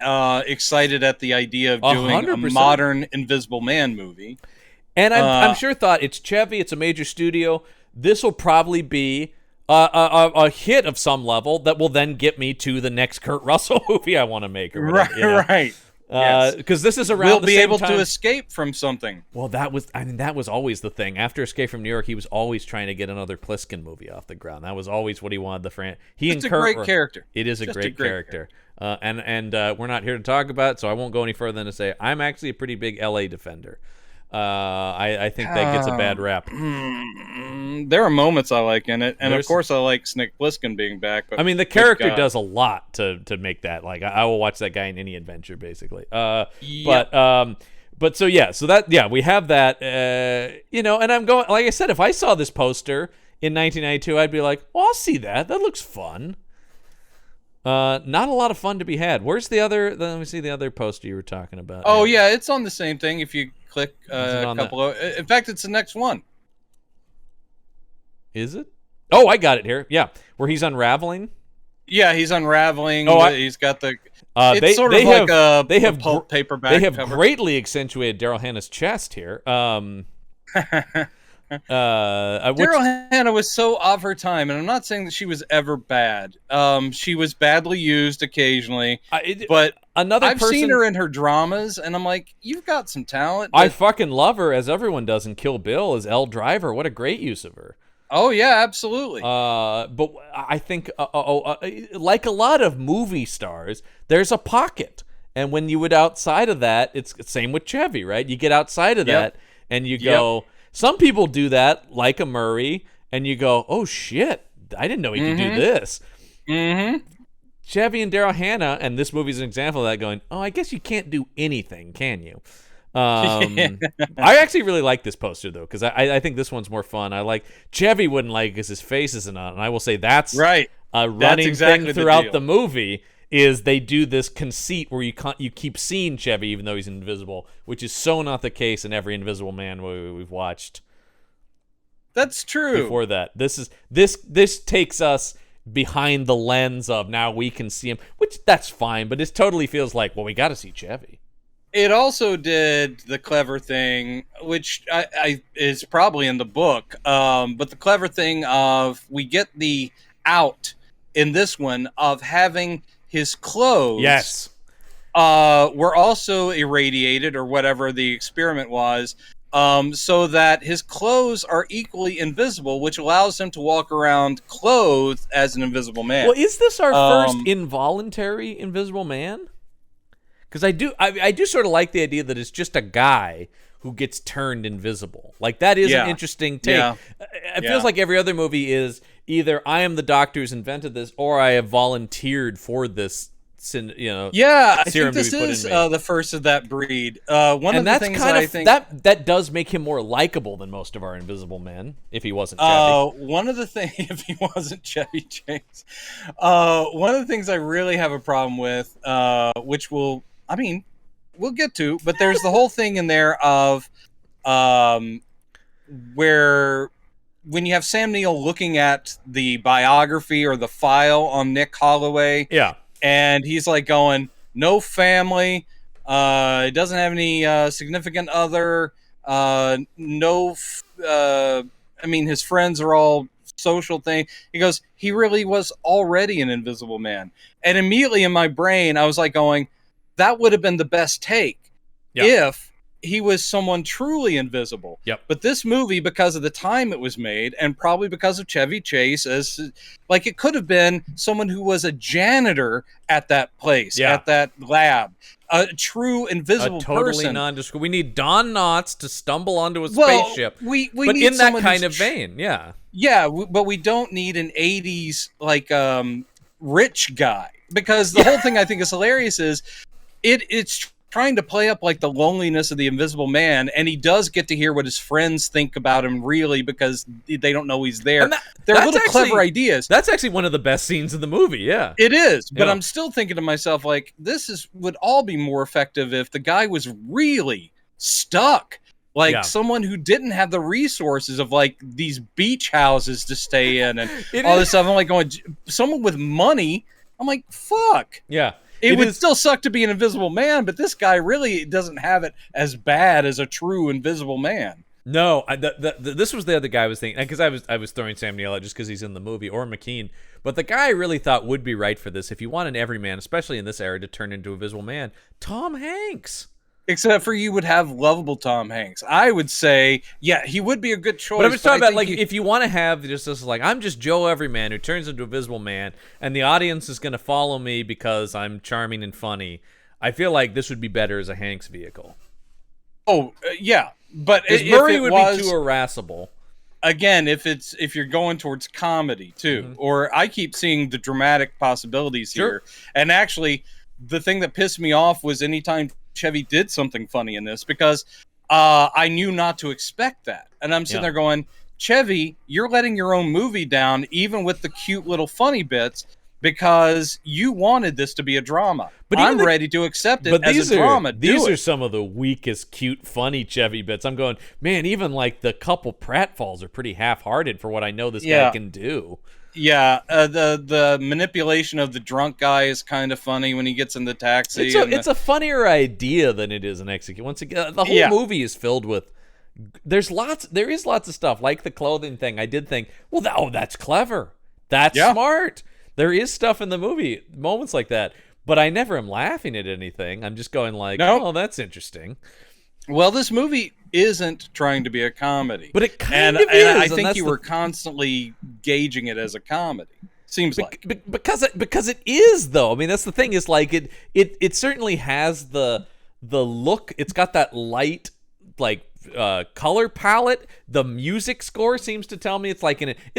excited at the idea of doing 100%. A modern Invisible Man movie. And I'm sure thought, it's Chevy, it's a major studio. This will probably be a hit of some level that will then get me to the next Kurt Russell movie I want to make. Or whatever, right. Yes. Because this is around We'll the be same able time. to escape from something. Well, that was always the thing. After Escape from New York, he was always trying to get another Pliskin movie off the ground. That was always what he wanted. It's a great character. It is a great character. And we're not here to talk about it, so I won't go any further than to say I'm actually a pretty big L.A. defender. I think that gets a bad rap. There are moments I like in it, and of course I like Snake Plissken being back. But I mean, the character does a lot to make that. Like, I will watch that guy in any adventure, basically. But so yeah, we have that. And I'm going. Like I said, if I saw this poster in 1992, I'd be like, well, I'll see that. That looks fun. Not a lot of fun to be had. Where's the other? Let me see the other poster you were talking about. Oh yeah, it's on the same thing. If you click a couple in fact, it's the next one. Is it? Oh, I got it here. Yeah, where he's unraveling. Yeah, he's unraveling. He's got the. It's they have pulp paperback. They have cover. greatly accentuated Daryl Hannah's chest here. Daryl Hannah was so of her time, and I'm not saying that she was ever bad. She was badly used occasionally, but I've seen her in her dramas, and I'm like, you've got some talent. I fucking love her, as everyone does in Kill Bill, as Elle Driver. What a great use of her. Oh yeah, absolutely. But I think, like a lot of movie stars, there's a pocket, and when you get outside of that, it's the same with Chevy, right? You get outside of that, and you go. Some people do that, like a Murray, and you go, "Oh shit, I didn't know he could do this." Mm-hmm. Chevy and Daryl Hannah, and this movie's an example of that. Going, "Oh, I guess you can't do anything, can you?" I actually really like this poster though, because I think this one's more fun. I like Chevy wouldn't like because his face isn't on, and I will say that's right. A running thing throughout the movie. Is they do this conceit where you keep seeing Chevy even though he's invisible, which is so not the case in every Invisible Man movie we've watched. That's true. Before that, this takes us behind the lens of now we can see him, which that's fine, but it totally feels like, well, we got to see Chevy. It also did the clever thing, which I is probably in the book, but the clever thing of we get the out in this one of having his clothes were also irradiated or whatever the experiment was, so that his clothes are equally invisible, which allows him to walk around clothed as an invisible man. Well, is this our first involuntary Invisible Man? Because I do sort of like the idea that it's just a guy who gets turned invisible. Like, that is an interesting take. Yeah. It feels like every other movie is either I am the doctor who's invented this, or I have volunteered for this. I think this is the first of that breed. One of the things that I think that does make him more likable than most of our Invisible Men. If he wasn't Chevy. One of the things, if he wasn't Chevy Chase, one of the things I really have a problem with, which we'll get to, but there's the whole thing in there of where when you have Sam Neill looking at the biography or the file on Nick Holloway, and he's like going, no family, doesn't have any significant other, his friends are all social thing. He goes, he really was already an Invisible Man. And immediately in my brain, I was like going, that would have been the best take if he was someone truly invisible. But this movie, because of the time it was made, and probably because of Chevy Chase, it could have been someone who was a janitor at that place, at that lab. A true invisible totally person. Nondescript. We need Don Knotts to stumble onto a spaceship. We but need in that kind of vein, but we don't need an 80s rich guy, because the whole thing I think is hilarious is it's trying to play up like the loneliness of the Invisible Man, and he does get to hear what his friends think about him, really, because they don't know he's there. They're little clever ideas. That's actually one of the best scenes in the movie. It is. But I'm still thinking to myself, like, would all be more effective if the guy was really stuck. Someone who didn't have the resources of like these beach houses to stay in and all this stuff. I'm like going, someone with money. I'm like, fuck. It would still suck to be an Invisible Man, but this guy really doesn't have it as bad as a true Invisible Man. No, this was the other guy I was thinking, because I was throwing Sam Neill out just because he's in the movie, or McKean. But the guy I really thought would be right for this, if you want an everyman, especially in this era, to turn into a Invisible Man, Tom Hanks. Except for you would have lovable Tom Hanks. I would say, yeah, he would be a good choice. But I was talking about, like, if you want to have just this, like, I'm just Joe Everyman who turns into a Invisible Man, and the audience is going to follow me because I'm charming and funny, I feel like this would be better as a Hanks vehicle. Oh, yeah. But if Murray it would was, be too irascible. Again, if you're going towards comedy, too. Or I keep seeing the dramatic possibilities here. And actually, the thing that pissed me off was anytime Chevy did something funny in this, because I knew not to expect that. And I'm sitting there going, Chevy, you're letting your own movie down, even with the cute little funny bits, because you wanted this to be a drama. But I'm ready to accept it as a drama. These are some of the weakest, cute, funny Chevy bits. I'm going, man, even like the couple pratfalls are pretty half-hearted for what I know this guy can do. Yeah, the manipulation of the drunk guy is kind of funny when he gets in the taxi. It's a funnier idea than it is an execution. Once again, the whole movie is filled with. There is lots of stuff like the clothing thing. I did think, well, that's clever. That's smart. There is stuff in the movie, moments like that, but I never am laughing at anything. I'm just going like, oh, that's interesting. Well, this movie isn't trying to be a comedy. But it kind of is. And I think you were constantly gauging it as a comedy. Seems like. Because it is, though. I mean, that's the thing, is like it certainly has the look. It's got that light, like, color palette. The music score seems to tell me it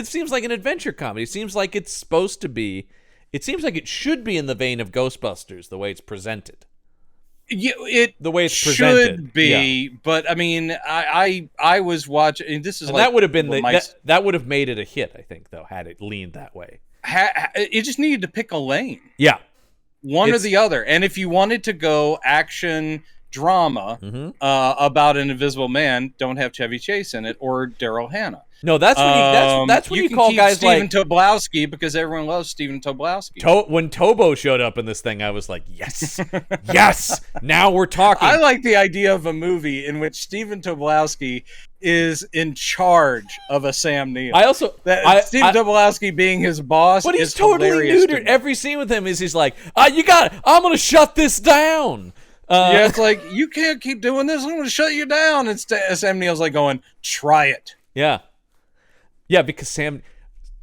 seems like an adventure comedy. It seems like it's supposed to be. It seems like it should be in the vein of Ghostbusters, the way it's presented. Yeah, the way it's presented should be, but I mean, I was watching. This is that would have been that would have made it a hit, I think, though, had it leaned that way. It just needed to pick a lane, one or the other. And if you wanted to go action drama about an Invisible Man, don't have Chevy Chase in it or Daryl Hannah. No, that's when you call guys Stephen like Tobolowsky, because everyone loves Stephen Tobolowsky. When Tobo showed up in this thing, I was like, yes, yes, now we're talking. I like the idea of a movie in which Stephen Tobolowsky is in charge of a Sam Neill. I also Stephen Tobolowsky being his boss, but he's totally neutered. Every scene with him is he's like, you got it. I'm gonna shut this down. It's like, you can't keep doing this. I'm going to shut you down. And Sam Neill's like going, try it. Yeah, because Sam,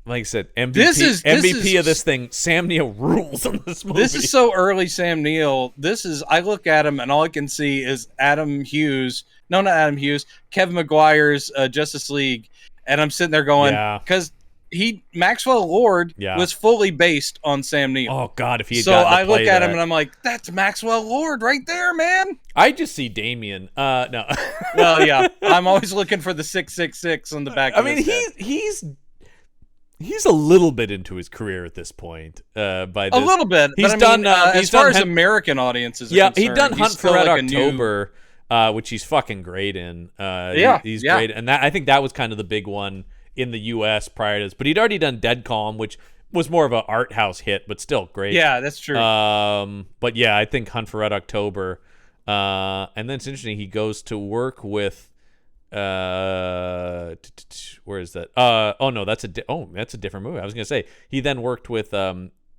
like I said, MVP of this thing, Sam Neill rules in this movie. This is so early Sam Neill. I look at him and all I can see is Kevin Maguire's Justice League. And I'm sitting there going, because Maxwell Lord was fully based on Sam Neill. Oh God, if he had I look at him and I'm like, that's Maxwell Lord right there, man. I just see Damien. No. Well, yeah, I'm always looking for the 666 on the back. I mean, he's a little bit into his career at this point. By this. A little bit. He's done as far as American audiences. He'd done Hunt for Red October, which he's fucking great in. He's great, and I think that was kind of the big one in the U.S. prior to this, but he'd already done Dead Calm, which was more of an art house hit, but still great. Yeah, that's true. But yeah, I think Hunt for Red October, and then it's interesting. He goes to work with, where is that? That's a different movie. I was gonna say he then worked with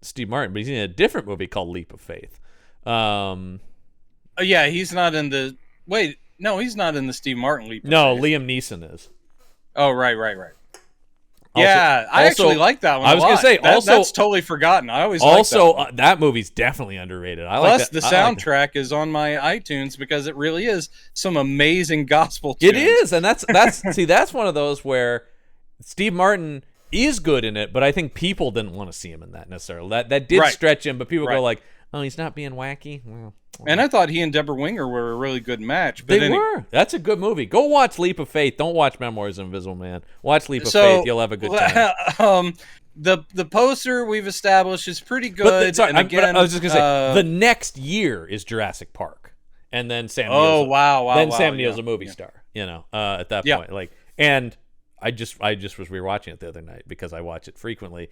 Steve Martin, but he's in a different movie called Leap of Faith. Yeah, he's not in the. Wait, no, he's not in the Steve Martin Leap of Faith. Liam Neeson is. Oh, right. Yeah, I actually like that one. I was going to say, that's totally forgotten. I always that movie's definitely underrated. Plus, the soundtrack is on my iTunes because it really is some amazing gospel tunes. It is, and that's that's one of those where Steve Martin is good in it, but I think people didn't want to see him in that necessarily. That did stretch him, but people go like, "Oh, he's not being wacky." Well, and I thought he and Deborah Winger were a really good match. But they were. That's a good movie. Go watch Leap of Faith. Don't watch Memoirs of Invisible Man. Watch Leap of Faith. You'll have a good time. The poster we've established is pretty good. But I was just gonna say the next year is Jurassic Park, and then Sam. Sam Neill's a movie star. At that point, and I just was rewatching it the other night because I watch it frequently,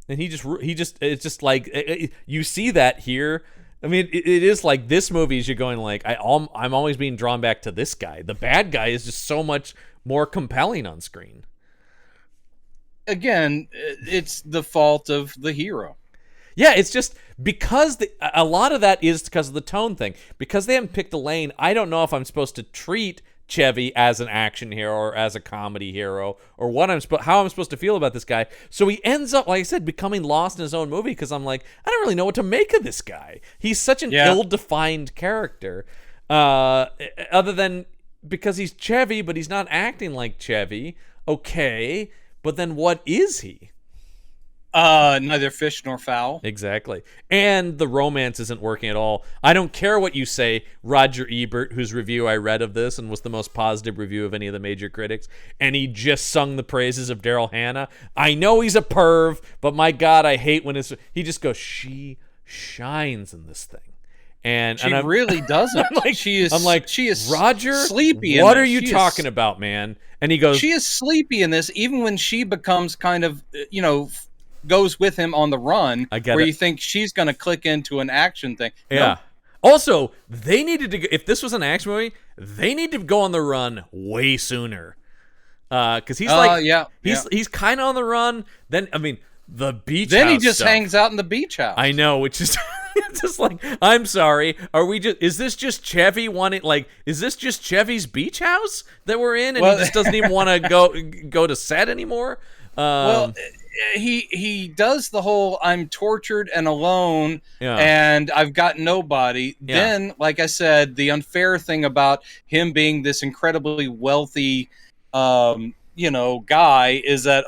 and it's just like you see that here. I mean, it is like this movie is you're going like I'm always being drawn back to this guy. The bad guy is just so much more compelling on screen. Again, it's the fault of the hero. Yeah, it's just because a lot of that is because of the tone thing. Because they haven't picked a lane, I don't know if I'm supposed to treat Chevy as an action hero or as a comedy hero or how I'm supposed to feel about this guy. So he ends up, like I said, becoming lost in his own movie because I'm like, I don't really know what to make of this guy. He's such an ill-defined character. Other than because he's Chevy, but he's not acting like Chevy. Okay, but then what is he? Neither fish nor fowl. Exactly. And the romance isn't working at all. I don't care what you say, Roger Ebert, whose review I read of this and was the most positive review of any of the major critics, and he just sung the praises of Daryl Hannah. I know he's a perv, but my God, I hate when he just goes, she shines in this thing. And she I'm, really doesn't. She is Roger, sleepy. What are you talking about, man? And he goes, she is sleepy in this, even when she becomes kind of, goes with him on the run, you think she's going to click into an action thing. Yeah. Nope. Also, they needed to. If this was an action movie, they need to go on the run way sooner. Because he's he's kind of on the run. Then the beach. Then house he just stuff. Hangs out in the beach house. I know, which is just like, I'm sorry. Is this just Chevy wanting? Like, is this just Chevy's beach house that we're in, and he just doesn't even want to go to set anymore? He does the whole I'm tortured and alone and I've got nobody. Yeah. Then, like I said, the unfair thing about him being this incredibly wealthy guy is that,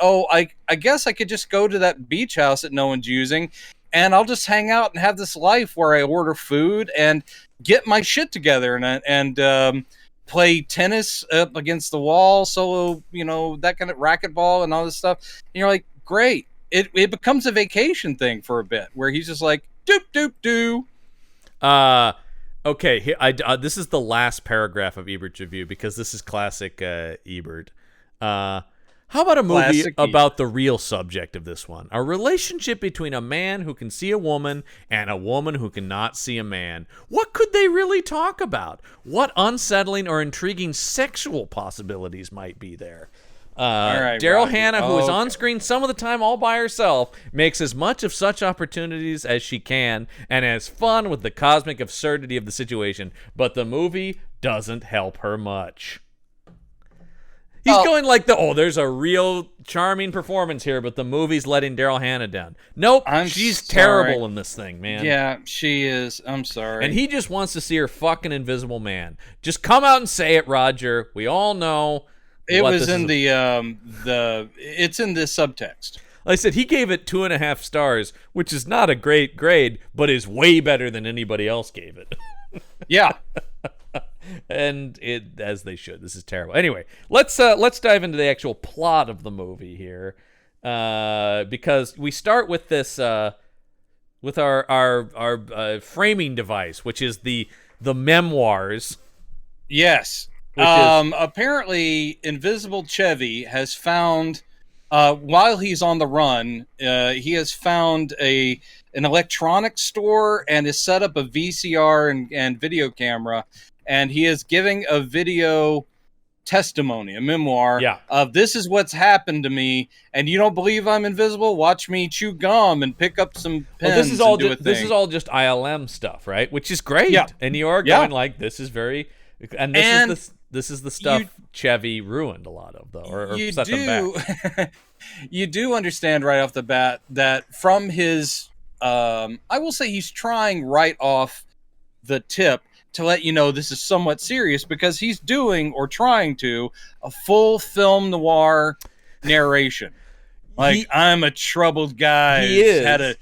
I guess I could just go to that beach house that no one's using and I'll just hang out and have this life where I order food and get my shit together and play tennis up against the wall, solo, that kind of racquetball and all this stuff. And you're like, great. It becomes a vacation thing for a bit where he's just like, doop, doop, doo. Okay, here, this is the last paragraph of Ebert's review because this is classic Ebert. How about a movie about the real subject of this one? A relationship between a man who can see a woman and a woman who cannot see a man. What could they really talk about? What unsettling or intriguing sexual possibilities might be there? Daryl Hannah, who is on screen some of the time all by herself, makes as much of such opportunities as she can and has fun with the cosmic absurdity of the situation, but the movie doesn't help her much. He's going like there's a real charming performance here, but the movie's letting Daryl Hannah down. Nope, she's terrible in this thing, man. Yeah, she is. I'm sorry. And he just wants to see her fucking Invisible Man. Just come out and say it, Roger. We all know. It was in it's in the subtext. Like I said, he gave it 2.5 stars, which is not a great grade, but is way better than anybody else gave it. Yeah. And as they should. This is terrible. Anyway, let's dive into the actual plot of the movie here, because we start with this with our framing device, which is the Memoirs. Yes. Apparently, Invisible Chevy has found, while he's on the run, he has found an electronics store and has set up a VCR and video camera, and he is giving a video testimony, a memoir of this is what's happened to me, and you don't believe I'm invisible? Watch me chew gum and pick up some pens. This is all just ILM stuff, right? Which is great. Yeah. And you are going like, this is very, this is the stuff Chevy ruined a lot of, though, or set them back. You do understand right off the bat that from his, I will say he's trying right off the tip to let you know this is somewhat serious because he's doing or trying to a full film noir narration. I'm a troubled guy. He is.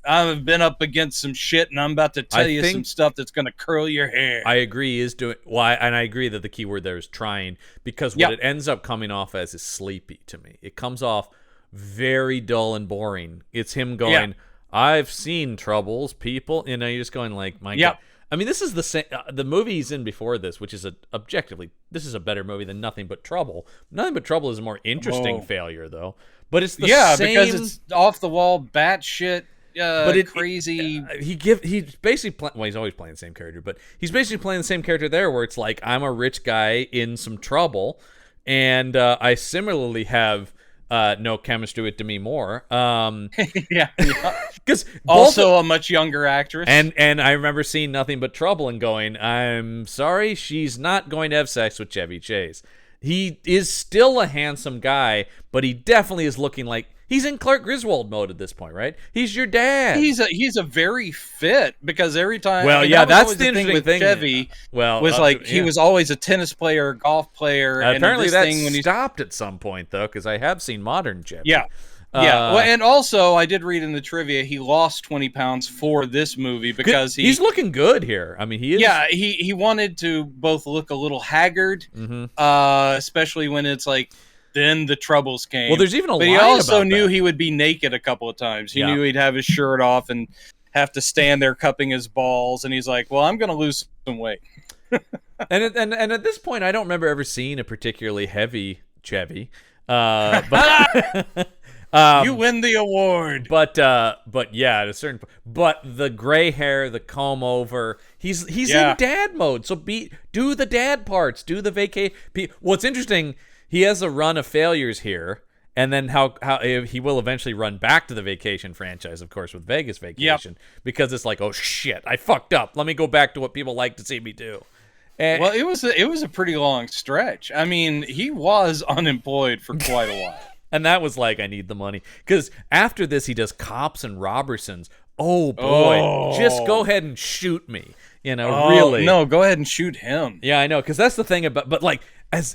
I've been up against some shit, and I'm about to tell you some stuff that's going to curl your hair. I agree. He is doing and I agree that the key word there is trying, because what it ends up coming off as is sleepy to me. It comes off very dull and boring. It's him going, I've seen troubles, people. You're just going like, my God. I mean, this is the same. The movie he's in before this, which is objectively, this is a better movie than Nothing But Trouble. Nothing But Trouble is a more interesting failure, though. But it's the same. Because it's off the wall, batshit. Crazy. He's basically he's always playing the same character, but he's basically playing the same character there, where it's like, I'm a rich guy in some trouble, And I similarly have no chemistry with Demi Moore. Yeah. Because Also a much younger actress. And I remember seeing Nothing But Trouble and going, I'm sorry, she's not going to have sex with Chevy Chase. He is still a handsome guy, but he definitely is looking like he's in Clark Griswold mode at this point, right? He's your dad. He's a very fit, because every time. Well, yeah, that's the interesting with thing. Chevy. Well, was he was always a tennis player, a golf player. And apparently that when stopped at some point though, because I have seen modern Chevy. Yeah. Yeah, well, and also I did read in the trivia he lost 20 pounds for this movie because he's looking good here. I mean, he is. Yeah, he wanted to both look a little haggard, especially when it's like then the troubles came. Well, there's even a line But he also about knew that. he would be naked a couple of times. He knew he'd have his shirt off and have to stand there cupping his balls, and he's like, "Well, I'm going to lose some weight." and at this point, I don't remember ever seeing a particularly heavy Chevy. But you win the award. But yeah, at a certain point. But the gray hair, the comb over, he's in dad mode. So do the dad parts, do the vacay. What's interesting, he has a run of failures here, and then how he will eventually run back to the Vacation franchise, of course, with Vegas Vacation, because it's like, oh shit, I fucked up. Let me go back to what people like to see me do. And, well, it was a pretty long stretch. I mean, he was unemployed for quite a while. And that was like, I need the money. Because after this, he does Cops and Robertsons. Oh, boy. Just go ahead and shoot me. Really. No, go ahead and shoot him. Yeah, I know. Because that's the thing about... But, like, as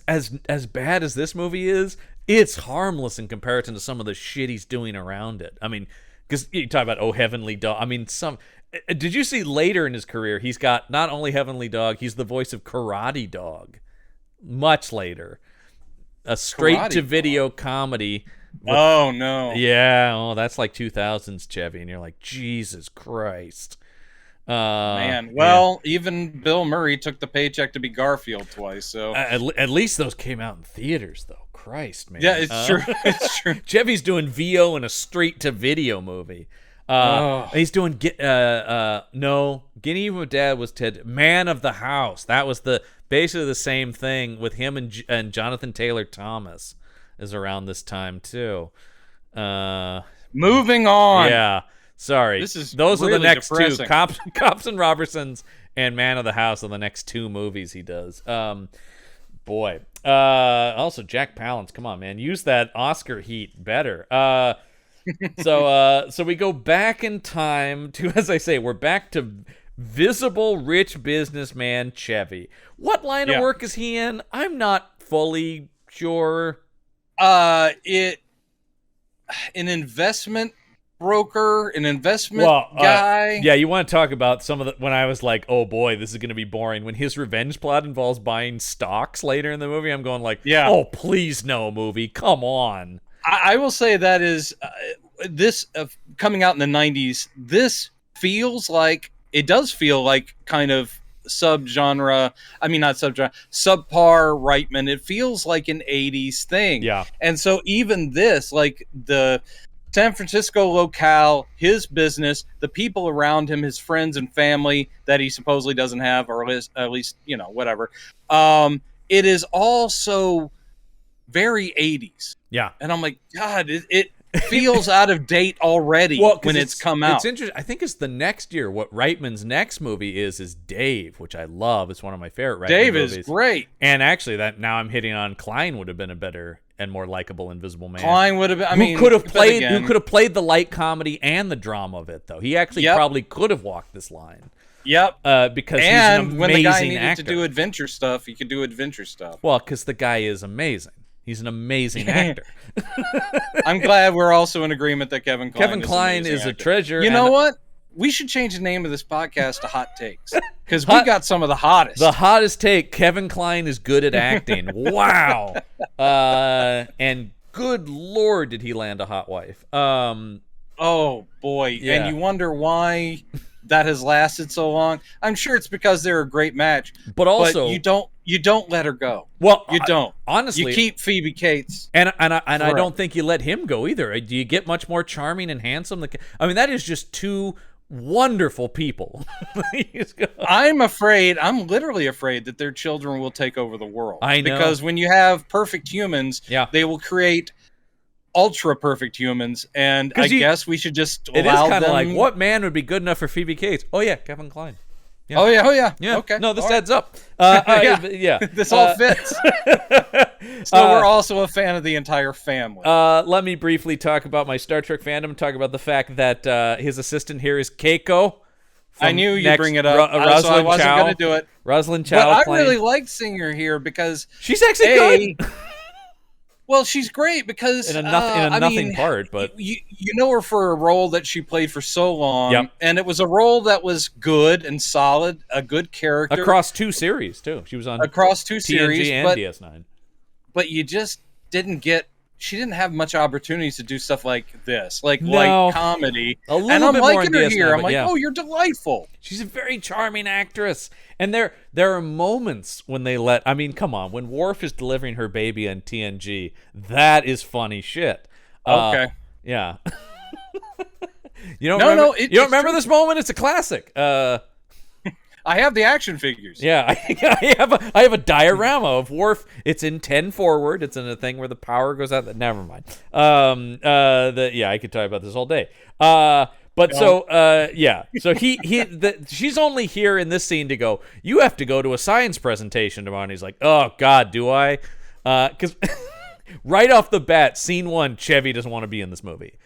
bad as this movie is, it's harmless in comparison to some of the shit he's doing around it. I mean, because you talk about, oh, Heavenly Dog. I mean, did you see later in his career, he's got not only Heavenly Dog, he's the voice of Karate Dog. Much later. A straight-to-video comedy. Oh, no. Yeah, that's like 2000s Chevy, and you're like, Jesus Christ. Man, well, even Bill Murray took the paycheck to be Garfield twice, so... At least those came out in theaters, though. Christ, man. Yeah, it's true. It's true. Chevy's doing VO in a straight-to-video movie. He's doing Getting Even with Dad was Ted Man of the House. That was basically the same thing with him and Jonathan Taylor Thomas is around this time too. Moving on. Yeah, sorry. Those really are the next depressing. two. Cops and Robertsons and Man of the House are the next two movies he does. Boy. Also Jack Palance. Come on, man. Use that Oscar heat better. So we go back in time to, as I say, we're back to visible rich businessman Chevy. What line of work is he in? I'm not fully sure. An investment broker, an investment guy. Yeah, you want to talk about some of the, when I was like, oh boy, this is going to be boring. When his revenge plot involves buying stocks later in the movie, I'm going like, oh, please no, movie. Come on. I will say that is this coming out in the 90s. This feels like it does feel like kind of subpar Reitman. It feels like an 80s thing. Yeah. And so even this, like the San Francisco locale, his business, the people around him, his friends and family that he supposedly doesn't have, or at least, whatever. It is also very 80s. Yeah. And I'm like, God, it feels out of date already when it's come out. It's interesting. I think it's the next year. What Reitman's next movie is Dave, which I love. It's one of my favorite Reitman movies. Dave is great. And actually, that now I'm hitting on Klein would have been a better and more likable Invisible Man. Klein would have been. Who could have played the light comedy and the drama of it, though. He actually probably could have walked this line. Yep. Because he's an amazing when the guy needed actor. to do adventure stuff, he could do adventure stuff. Well, because the guy is amazing. He's an amazing actor. I'm glad we're also in agreement that Kevin Klein is a treasure. You know what? We should change the name of this podcast to Hot Takes, because we got some of the hottest. The hottest take: Kevin Klein is good at acting. Wow. And good Lord, did he land a hot wife? Oh boy! Yeah. And you wonder why that has lasted so long. I'm sure it's because they're a great match. But also, you don't let her go. Well, you don't. Honestly, you keep Phoebe Cates, and I don't think you let him go either. Do you get much more charming and handsome? I mean, that is just two wonderful people. I'm literally afraid that their children will take over the world. I know. Because when you have perfect humans, Yeah. they will create ultra perfect humans, and I guess we should just allow them. It is kind of like, what man would be good enough for Phoebe Cates? Oh yeah, Kevin Kline. Yeah. Oh yeah. Yeah. Okay. No, this all adds up. Yeah. This all fits. So we're also a fan of the entire family. Let me briefly talk about my Star Trek fandom. Talk about the fact that his assistant here is Keiko. I knew you'd bring it up, so I wasn't going to do it. Rosalind Chow. But I really liked seeing her here because she's actually good. Well, she's great because in a nothing part, but you know her for a role that she played for so long, yep. And it was a role that was good and solid, a good character across 2 series too. She was on across 2 TNG series and DS9. But you just didn't get. She didn't have much opportunities to do stuff like this, like No. light comedy. A little and I'm bit more liking in her DS9, here. I'm but like, yeah. oh, you're delightful. She's a very charming actress. And there are moments when they let... I mean, come on. When Worf is delivering her baby on TNG, that is funny shit. Okay. Yeah. You don't remember, you don't remember this moment? It's a classic. I have the action figures. Yeah, I have a diorama of Worf. It's in 10 forward. It's in a thing where the power goes out. Never mind. I could talk about this all day. So she's only here in this scene to go, you have to go to a science presentation tomorrow. And he's like, oh God, do I? Because right off the bat, scene 1, Chevy doesn't want to be in this movie.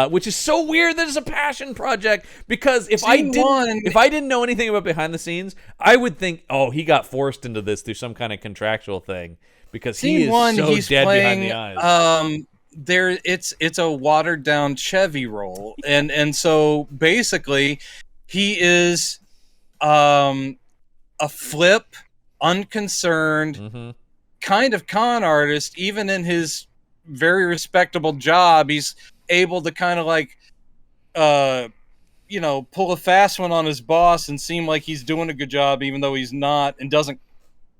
Which is so weird that it's a passion project, because if I didn't know anything about behind the scenes, I would think, oh, he got forced into this through some kind of contractual thing, because he is so dead behind the eyes. It's a watered down Chevy role, and so basically he is a flip, unconcerned kind of con artist. Even in his very respectable job, he's able to kind of like pull a fast one on his boss and seem like he's doing a good job, even though he's not, and doesn't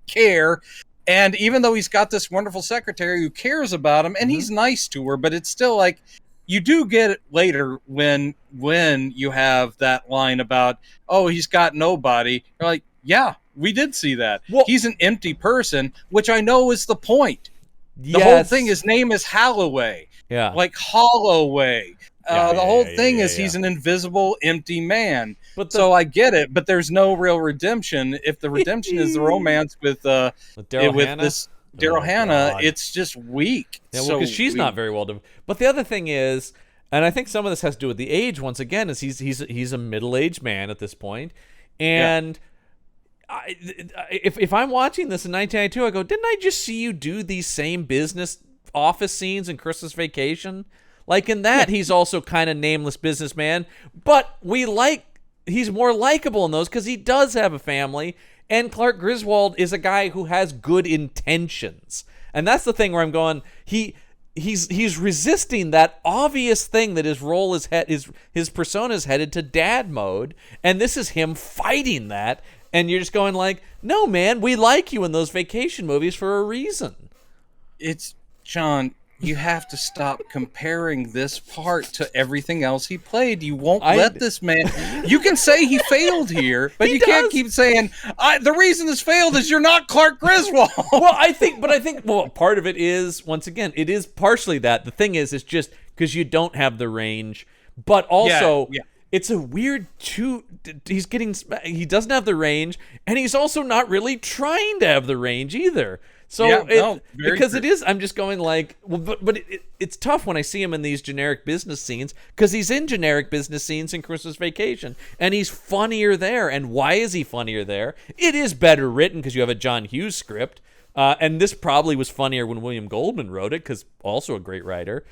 care. And even though he's got this wonderful secretary who cares about him, and he's nice to her, but it's still like, you do get it later when you have that line about, oh, he's got nobody. You're like, yeah, we did see that. Well, he's an empty person, which I know is the point. The whole thing, his name is Holloway. Yeah. Like Holloway. The whole thing is he's an invisible, empty man. So I get it, but there's no real redemption. If the redemption is the romance with Daryl Hannah, it's just weak. Yeah, well, because she's not very well done. But the other thing is, and I think some of this has to do with the age once again, is he's a middle-aged man at this point. And if I'm watching this in 1992, I go, didn't I just see you do these same business office scenes in Christmas Vacation? Like in that, he's also kind of nameless businessman, but he's more likable in those because he does have a family, and Clark Griswold is a guy who has good intentions. And that's the thing where I'm going, he's resisting that obvious thing that his role is his persona is headed to dad mode, and this is him fighting that. And you're just going like, no, man, we like you in those vacation movies for a reason. It's, John, you have to stop comparing this part to everything else he played. You won't let this man... You can say he failed here, but you can't keep saying, the reason this failed is you're not Clark Griswold. Well, I think part of it is, once again, it is partially that. The thing is, it's just because you don't have the range, but also... Yeah. It's a weird he doesn't have the range, and he's also not really trying to have the range either. So because it is, I'm just going like, well, but it's tough when I see him in these generic business scenes, because he's in generic business scenes in Christmas Vacation, and he's funnier there. And why is he funnier there? It is better written because you have a John Hughes script, and this probably was funnier when William Goldman wrote it, because also a great writer.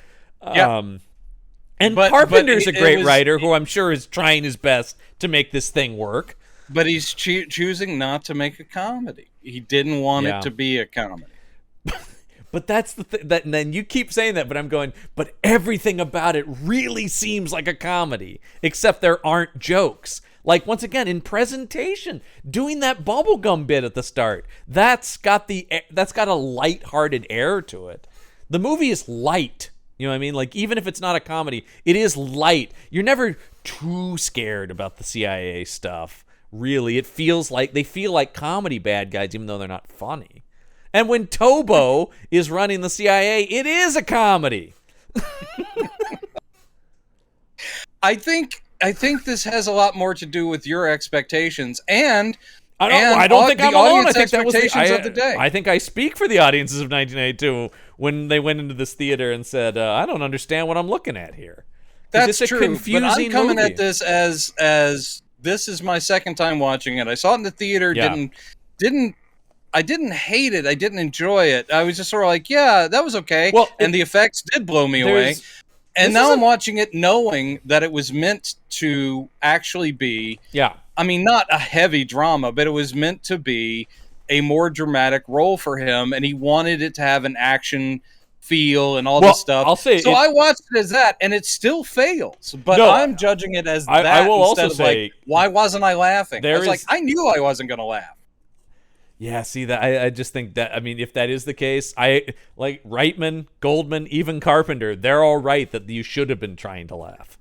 And Carpenter's a great writer who I'm sure is trying his best to make this thing work. But he's choosing not to make a comedy. He didn't want it to be a comedy. But that's the thing. And then you keep saying that, but I'm going, but everything about it really seems like a comedy, except there aren't jokes. Like, once again, in Presentation, doing that bubblegum bit at the start, that's got a lighthearted air to it. The movie is light. You know what I mean? Like, even if it's not a comedy, it is light. You're never too scared about the CIA stuff. Really, it feels like they feel like comedy bad guys, even though they're not funny. And when Tobo is running the CIA, it is a comedy. I think this has a lot more to do with your expectations and I don't think I'm alone. I think that was of the day. I think I speak for the audiences of 1982 when they went into this theater and said, "I don't understand what I'm looking at here." That's true. But I'm coming movie. at this as this is my second time watching it. I saw it in the theater. Yeah. I didn't hate it. I didn't enjoy it. I was just sort of like, yeah, that was okay. Well, and the effects did blow me away. And now I'm watching it knowing that it was meant to actually be, I mean, not a heavy drama, but it was meant to be a more dramatic role for him. And he wanted it to have an action feel and all this stuff. I'll say so I watched it as that, and it still fails. But I'm judging it as that I will instead also of say, like, why wasn't I laughing? I was like, I knew I wasn't going to laugh. Yeah, see that I just think that, I mean, if that is the case, I like Reitman, Goldman, even Carpenter, they're all right that you should have been trying to laugh.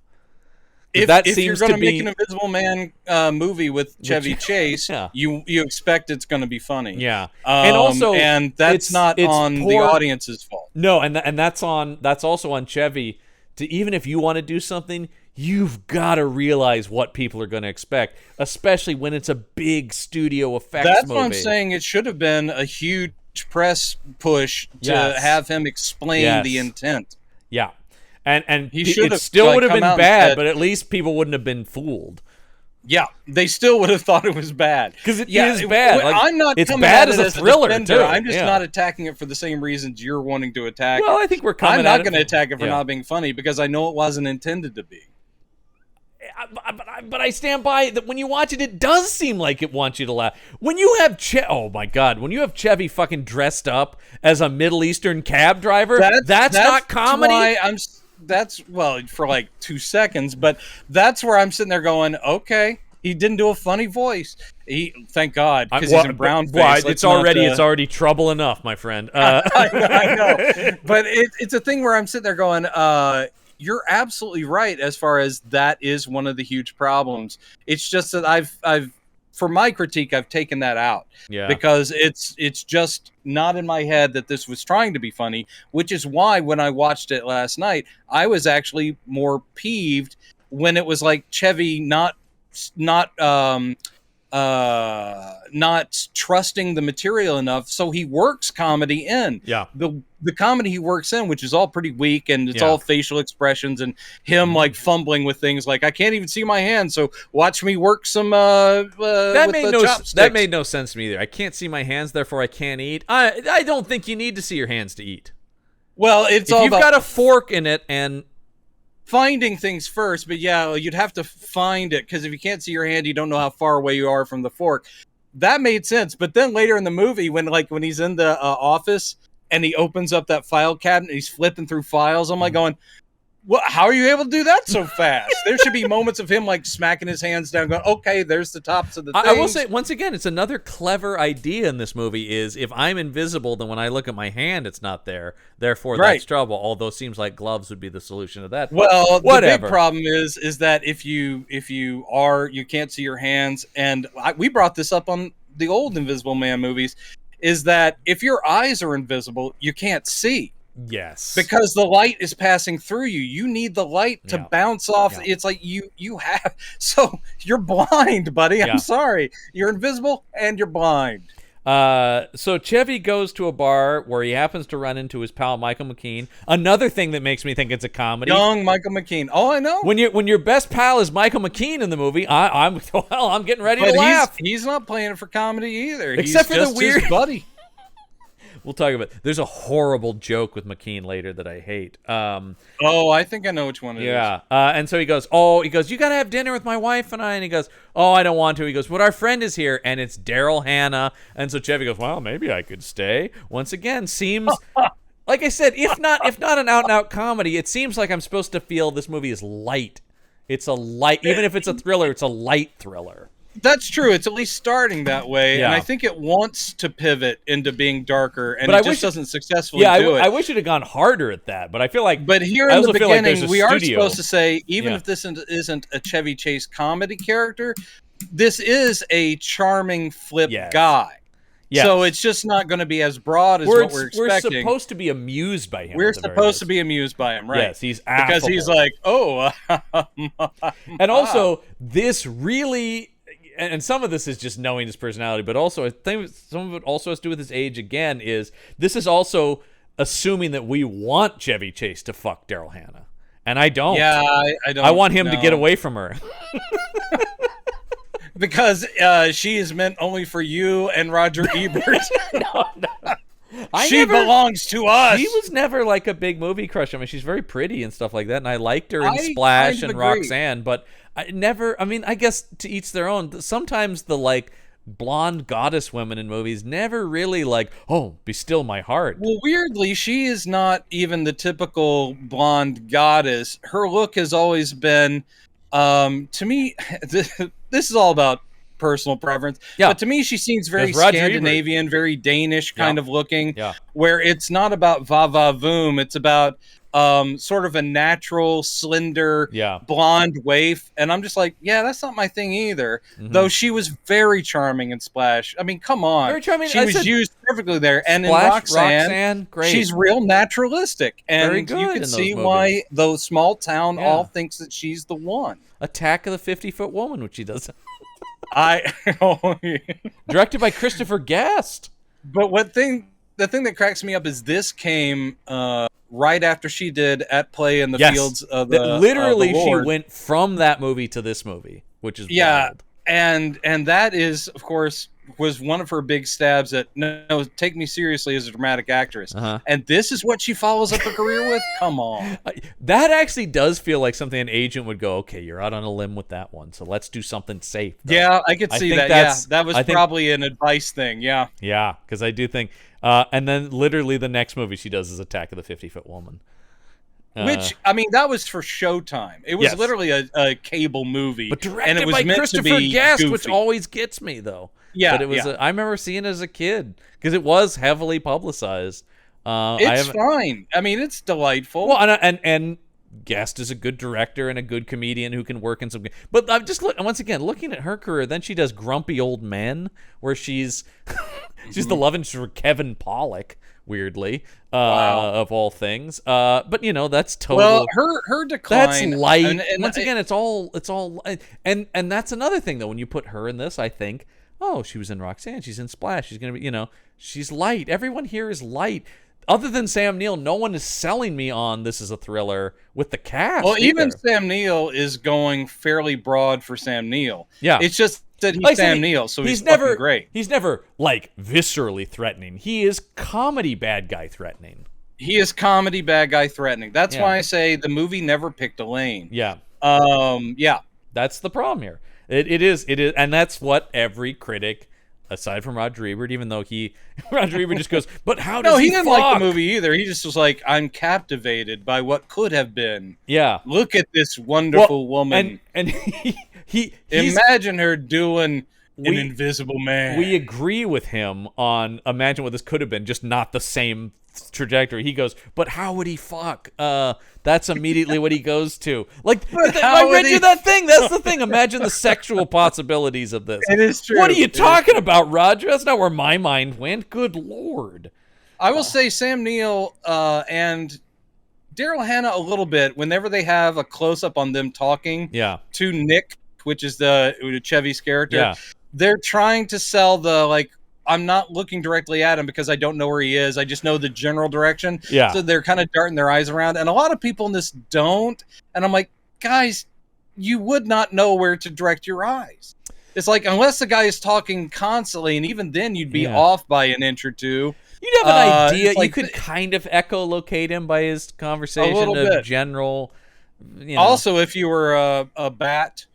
If you're going to make an Invisible Man movie with Chevy Chase, you expect it's going to be funny. Yeah, and that's not on the audience's fault. No, and that's also on Chevy. To even if you want to do something, you've got to realize what people are going to expect, especially when it's a big studio effects movie. That's what I'm saying. It should have been a huge press push to have him explain the intent. Yeah. And he should have still would have been bad, but at least people wouldn't have been fooled. Yeah, they still would have thought it was bad. Because it is bad. Like, I'm not it's coming bad at as it a as thriller, defender. too. I'm just not attacking it for the same reasons you're wanting to attack Well, it. I think we're coming I'm not at going to attack it for not being funny because I know it wasn't intended to be. But I stand by that when you watch it, it does seem like it wants you to laugh. When you have oh my God, when you have Chevy fucking dressed up as a Middle Eastern cab driver, that's not comedy. That's for like 2 seconds, but that's where I'm sitting there going, okay, he didn't do a funny voice. Thank God, because he's in brown face. It's already trouble enough, my friend. I know. But it's a thing where I'm sitting there going, you're absolutely right as far as that is one of the huge problems. It's just that I've for my critique, I've taken that out because it's just not in my head that this was trying to be funny, which is why when I watched it last night, I was actually more peeved when it was like Chevy not trusting the material enough, so he works comedy in. The comedy he works in, which is all pretty weak, and it's all facial expressions and him like fumbling with things like, I can't even see my hands, so watch me work some that made no sense to me either. I can't see my hands, therefore I can't eat. I don't think you need to see your hands to eat. Well, if you've got a fork in it and finding things first, but you'd have to find it, because if you can't see your hand, you don't know how far away you are from the fork. That made sense. But then later in the movie, when he's in the office and he opens up that file cabinet, he's flipping through files, I'm like going, well, how are you able to do that so fast? There should be moments of him like smacking his hands down, going, okay, there's the tops of the things. I will say, once again, it's another clever idea in this movie is if I'm invisible, then when I look at my hand, it's not there. Therefore, that's trouble. Although it seems like gloves would be the solution to that. Well, whatever. The big problem is that if you can't see your hands, and we brought this up on the old Invisible Man movies, is that if your eyes are invisible, you can't see. Yes. Because the light is passing through you. You need the light to bounce off. Yeah. It's like you have... So you're blind, buddy. I'm sorry. You're invisible and you're blind. So Chevy goes to a bar where he happens to run into his pal Michael McKean. Another thing that makes me think it's a comedy. Young Michael McKean. Oh, I know. When your best pal is Michael McKean in the movie, I'm getting ready to laugh. He's not playing it for comedy either. Except he's for just the weird his buddy. We'll talk about. There's a horrible joke with McKean later that I hate. I think I know which one it is. And so he goes, you got to have dinner with my wife and I. And he goes, oh, I don't want to. He goes, but our friend is here, and it's Daryl Hannah. And so Chevy goes, well, maybe I could stay. Once again, seems like I said, if not an out and out comedy, it seems like I'm supposed to feel this movie is light. It's a light, even if it's a thriller, it's a light thriller. That's true. It's at least starting that way, Yeah. and I think it wants to pivot into being darker, and But I it just wish doesn't successfully do it. I wish it had gone harder at that, but I feel like. But here I in the also feel like there's beginning, a we are studio. supposed to say, even Yeah. if this isn't a Chevy Chase comedy character, this is a charming flip Yes. guy. Yes. So it's just not going to be as broad as what we're expecting. We're supposed to be amused by him. We're at the very supposed to least. be amused by him, right? Yes, he's because affable. he's like, oh, and also this really, and some of this is just knowing his personality, but also I think some of it also has to do with his age. Again, is this is also assuming that we want Chevy Chase to fuck Daryl Hannah, and I don't. Yeah, I don't. I want him to know. get away from her. Because she is meant only for you and Roger Ebert. No. She belongs to us. She was never like a big movie crush. I mean, she's very pretty and stuff like that, and I liked her in I Splash kind of and agree. Roxanne, but I never. I mean, I guess to each their own. Sometimes the like blonde goddess women in movies never really like, oh, be still my heart. Well, weirdly, she is not even the typical blonde goddess. Her look has always been, to me, this is all about personal preference. Yeah. But to me, she seems very There's Roger Scandinavian, very Danish kind Yeah. of looking. Yeah. Where it's not about va-va-voom. It's about sort of a natural, slender, Yeah. blonde waif. And I'm just like, yeah, that's not my thing either. Mhm. Though she was very charming in Splash. I mean, come on. Very charming. She I was said used perfectly there. And in Splash, Roxanne, great. she's real naturalistic. And Very you good can in those see movies. why the small town Yeah. all thinks that she's the one. Attack of the 50-Foot Woman, which she does. Directed by Christopher Guest. But the thing that cracks me up is this came right after she did At Play in the Yes. Fields of That the literally, the she Lord. went from that movie to this movie, which is Yeah, wild. and that is, of course, was one of her big stabs at no, take me seriously as a dramatic actress. Uh-huh. And this is what she follows up her career with? Come on. That actually does feel like something an agent would go, okay, you're out on a limb with that one, so let's do something safe. though." Yeah, I could I see think that. Yeah, that's- that was I think- probably an advice thing. Yeah. Yeah, because I do think, and then literally the next movie she does is Attack of the 50-Foot Woman. Which, I mean, that was for Showtime. It was Yes. literally a cable movie. But and directed it was by meant Christopher to be Guest, goofy. which always gets me, though. Yeah, But it was. yeah. I remember seeing it as a kid, because it was heavily publicized. It's fine. I mean, it's delightful. Well, and Guest is a good director and a good comedian who can work in some. But I'm just once again looking at her career. Then she does Grumpy Old Men, where she's the love interest for Kevin Pollak. Weirdly, Wow. of all things. But you know that's total. Well, her decline. That's light. and Once again, it's all, and that's another thing though. When you put her in this, I think, oh, she was in Roxanne, she's in Splash, she's gonna be, she's light. Everyone here is light. Other than Sam Neill, no one is selling me on this is a thriller with the cast. well, even either. Sam Neill is going fairly broad for Sam Neill. Yeah. It's just that he's Like I said, Sam Neill, so he's never fucking great. He's never like viscerally threatening. He is comedy bad guy threatening. He is comedy bad guy threatening. That's Yeah. why I say the movie never picked a lane. Yeah. Yeah. That's the problem here. It is, and that's what every critic, aside from Roger Ebert, even though Roger Ebert just goes, but how does No, he he didn't fuck? like the movie either. He just was like, I'm captivated by what could have been. Yeah. Look at this wonderful woman. And he's, Imagine her doing an We- invisible man. we agree with him on imagine what this could have been, just not the same trajectory. He goes, but how would he fuck? That's immediately what he goes to. Like, But I how read would you he- that thing. That's the thing. Imagine the sexual possibilities of this. It is true. What are you It is talking about, Roger? That's not where my mind went. Good Lord. I will say Sam Neill and Daryl Hannah a little bit whenever they have a close up on them talking Yeah. to Nick, which is the Chevy's character. Yeah. They're trying to sell the like I'm not looking directly at him because I don't know where he is. I just know the general direction. Yeah. So they're kind of darting their eyes around. And a lot of people in this don't. And I'm like, guys, you would not know where to direct your eyes. It's like, unless the guy is talking constantly, and even then you'd be Yeah. off by an inch or two. You'd have an idea. it's like you could kind of echolocate him by his conversation little of bit. general. You know. Also, if you were a bat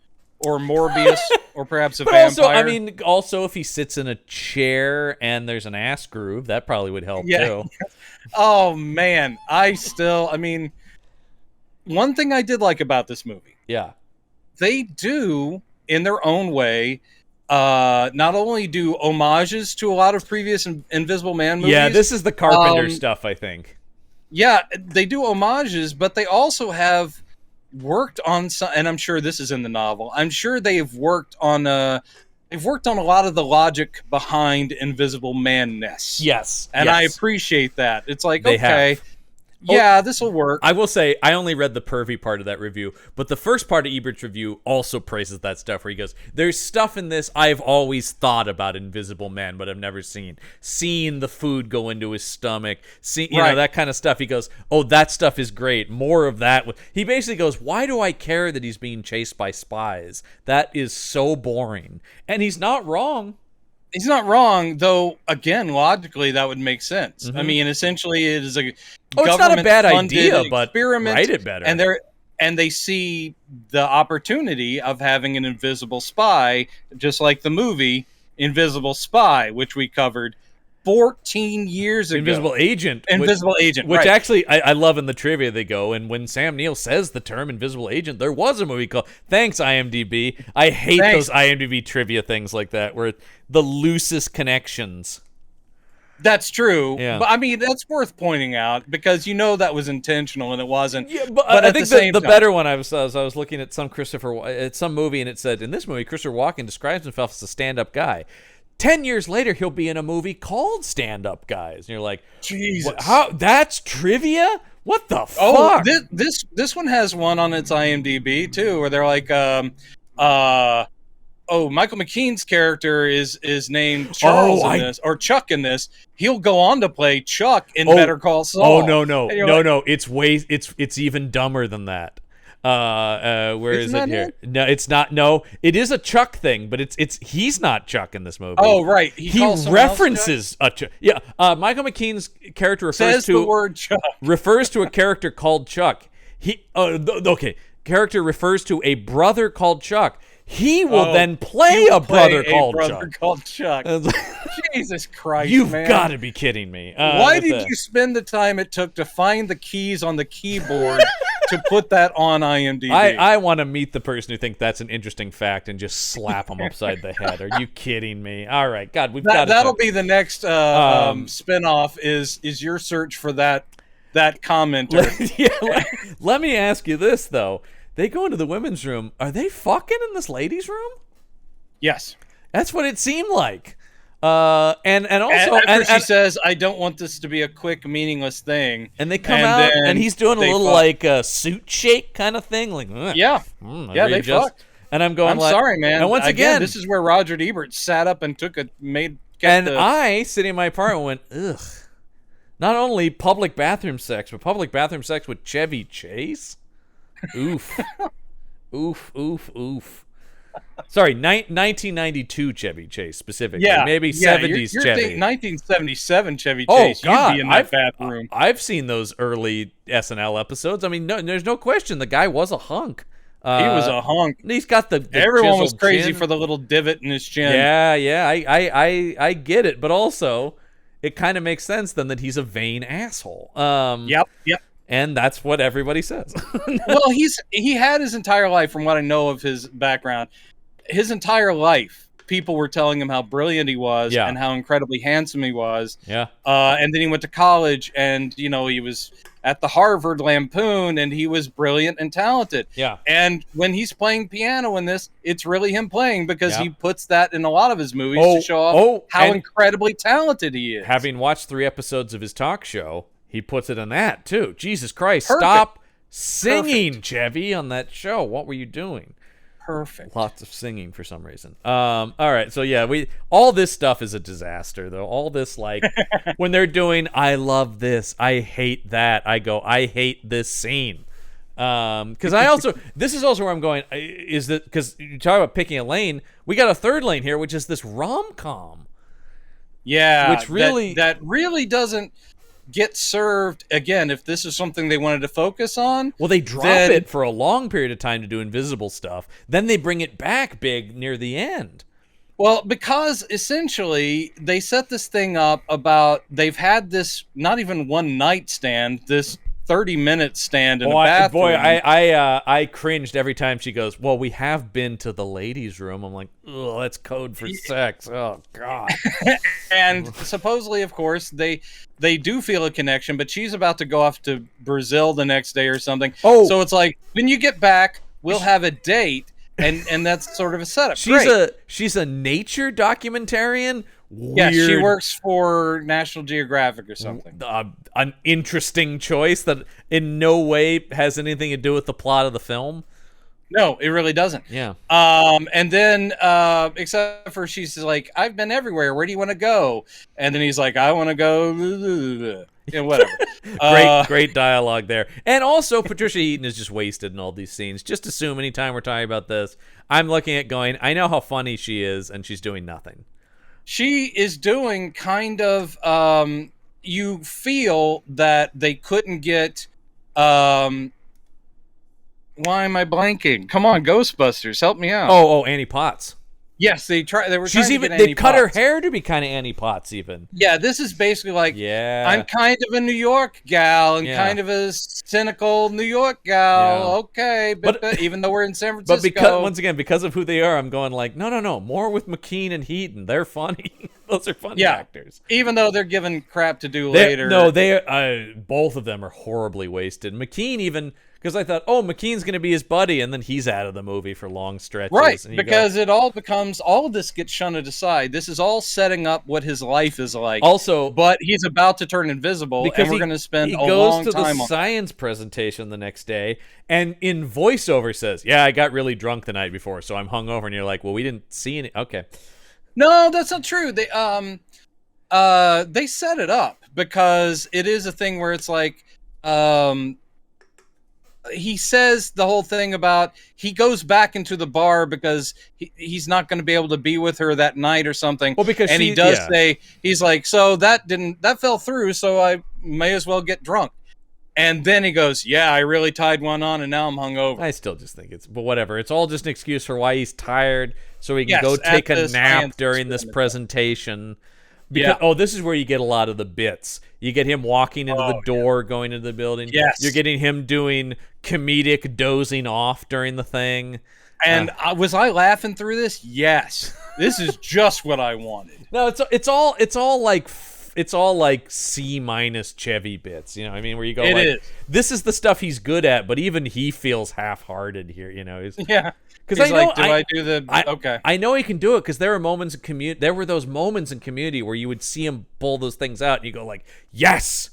or Morbius or perhaps a But vampire. also, I mean, also if he sits in a chair and there's an ass groove, that probably would help Yeah. too. Oh, man. I mean, one thing I did like about this movie, Yeah. they do, in their own way, not only do homages to a lot of previous Invisible Man movies. Yeah, this is the Carpenter stuff, I think. Yeah, they do homages, but they also have worked on some, and I'm sure this is in the novel. I'm sure they've worked on a lot of the logic behind Invisible Man-ness. Yes, and yes. I appreciate that. It's like, They okay, have. yeah, this will work. I will say, I only read the pervy part of that review, but the first part of Ebert's review also praises that stuff where he goes, there's stuff in this I've always thought about Invisible Man, but I've never seen. Seeing the food go into his stomach, you know, that kind of stuff. He goes, oh, that stuff is great. More of that. He basically goes, why do I care that he's being chased by spies? That is so boring. And he's not wrong. He's not wrong, though. Again, logically, that would make sense. I mean, essentially, it is a it's not a bad idea, but experiment, write it better. And they see the opportunity of having an invisible spy, just like the movie Invisible Spy, which we covered 14 years ago. Invisible Agent. Which actually, I love in the trivia they go, and when Sam Neill says the term Invisible Agent, there was a movie called, thanks IMDb. I hate those IMDb trivia things like that, where the loosest connections. That's true. Yeah. But I mean, that's worth pointing out because you know that was intentional and it wasn't. Yeah, but I think the better one I was looking at some movie and it said, in this movie, Christopher Walken describes himself as a stand-up guy. 10 years later, he'll be in a movie called Stand-Up Guys. And you're like, Jesus. How? That's trivia? What the fuck? Oh, this one has one on its IMDb, too, where they're like, Michael McKean's character is named Charles in this, or Chuck in this. He'll go on to play Chuck in Better Call Saul. Oh, no. It's even dumber than that. Where is it here? No, it's not. No, it is a Chuck thing, but he's not Chuck in this movie. Oh, right. He references a Chuck. Yeah. Michael McKean's character refers the word Chuck. Refers to a character called Chuck. Character refers to a brother called Chuck. He will then play a brother called Chuck. Jesus Christ, You've got to be kidding me. Why did you spend the time it took to find the keys on the keyboard to put that on IMDb? I want to meet the person who thinks that's an interesting fact and just slap them upside the head. Are you kidding me? All right, God, that'll be the next spinoff is your search for that commenter. Let me ask you this, though. They go into the women's room. Are they fucking in this ladies' room? Yes. That's what it seemed like. And also, she says, "I don't want this to be a quick, meaningless thing." And they come out, and he's doing a little like suit shake kind of thing, like they fucked. And I'm going, I'm sorry, man. And once again, this is where Roger Ebert sat up and I sitting in my apartment went, ugh. Not only public bathroom sex, but public bathroom sex with Chevy Chase. Oof. Oof. Sorry, 1992 Chevy Chase specifically. Yeah, maybe 70s Chevy. 1977 Chevy Chase. Oh, God. You'd be in that bathroom. I've seen those early SNL episodes. I mean, there's no question the guy was a hunk. He was a hunk. He's got the everyone was crazy chin. For the little divot in his chin. Yeah. I get it, but also it kind of makes sense then that he's a vain asshole. Yep. And that's what everybody says. Well, he had his entire life, from what I know of his background, his entire life, people were telling him how brilliant he was and how incredibly handsome he was. Yeah. And then he went to college, and he was at the Harvard Lampoon, and he was brilliant and talented. Yeah. And when he's playing piano in this, it's really him playing because he puts that in a lot of his movies to show off how incredibly talented he is. Having watched 3 episodes of his talk show, he puts it in that, too. Jesus Christ, Perfect. Stop singing, Chevy, on that show. What were you doing? Perfect. Lots of singing for some reason. All right, so yeah, all this stuff is a disaster, though. All this, like, when they're doing, I love this, I hate that, I go, I hate this scene. Because this is also where I'm going, is that, because you talk about picking a lane, we got a third lane here, which is this rom-com. Yeah, which really... That really doesn't get served again if this is something they wanted to focus on. Well, they drop it for a long period of time to do invisible stuff. Then they bring it back big near the end. Well, because essentially they set this thing up about they've had this not even one night stand, this 30-minute stand in a bathroom. Boy, I cringed every time she goes, well, we have been to the ladies' room. I'm like, oh, that's code for sex. Oh, God. And supposedly, of course, they do feel a connection, but she's about to go off to Brazil the next day or something. Oh. So it's like, when you get back, we'll have a date, and that's sort of a setup. She's a nature documentarian. Weird. Yeah, she works for National Geographic or something. An interesting choice that in no way has anything to do with the plot of the film. No, it really doesn't. Yeah. And then, except for she's like, I've been everywhere. Where do you want to go? And then he's like, I want to go. Whatever. Great dialogue there. And also, Patricia Eaton is just wasted in all these scenes. Just assume anytime we're talking about this, I'm looking at going, I know how funny she is, and she's doing nothing. She is doing kind of, you feel that they couldn't get, why am I blanking? Come on, Ghostbusters, help me out. Oh, Annie Potts. Yes, they were trying to get They Annie cut her Potts. hair to be kind of Annie Potts even. Yeah, this is basically like, Yeah. I'm kind of a New York gal and Yeah. kind of a cynical New York gal. Yeah. Okay, but even though we're in San Francisco. But because of who they are, I'm going like, no, more with McKean and Heaton. They're funny. Those are funny actors. Even though they're given crap to do later. No, both of them are horribly wasted. McKean even, because I thought, McKean's going to be his buddy, and then he's out of the movie for long stretches. Right, and because it all becomes, all of this gets shunted aside. This is all setting up what his life is like. Also, but he's about to turn invisible, and we're going to spend a long time on He goes to the science presentation the next day, and in voiceover says, yeah, I got really drunk the night before, so I'm hungover, and you're like, well, we didn't see any. Okay. No, that's not true. They set it up because it is a thing where it's like, he says the whole thing about he goes back into the bar because he's not going to be able to be with her that night or something. Well, because he does say, he's like, so that fell through, so I may as well get drunk. And then he goes, yeah, I really tied one on and now I'm hungover. I still just think but whatever. It's all just an excuse for why he's tired so he can go take a nap during this presentation. Because, this is where you get a lot of the bits. You get him walking into the door, going into the building. Yes. You're getting him doing comedic dozing off during the thing. And was I laughing through this? Yes. This is just what I wanted. No, it's all like C- Chevy bits, you know what I mean? Where you go, this is the stuff he's good at, but even he feels half-hearted here, you know? Because I know he can do it because there are moments in Community. There were those moments in Community where you would see him pull those things out, and you go like, yes,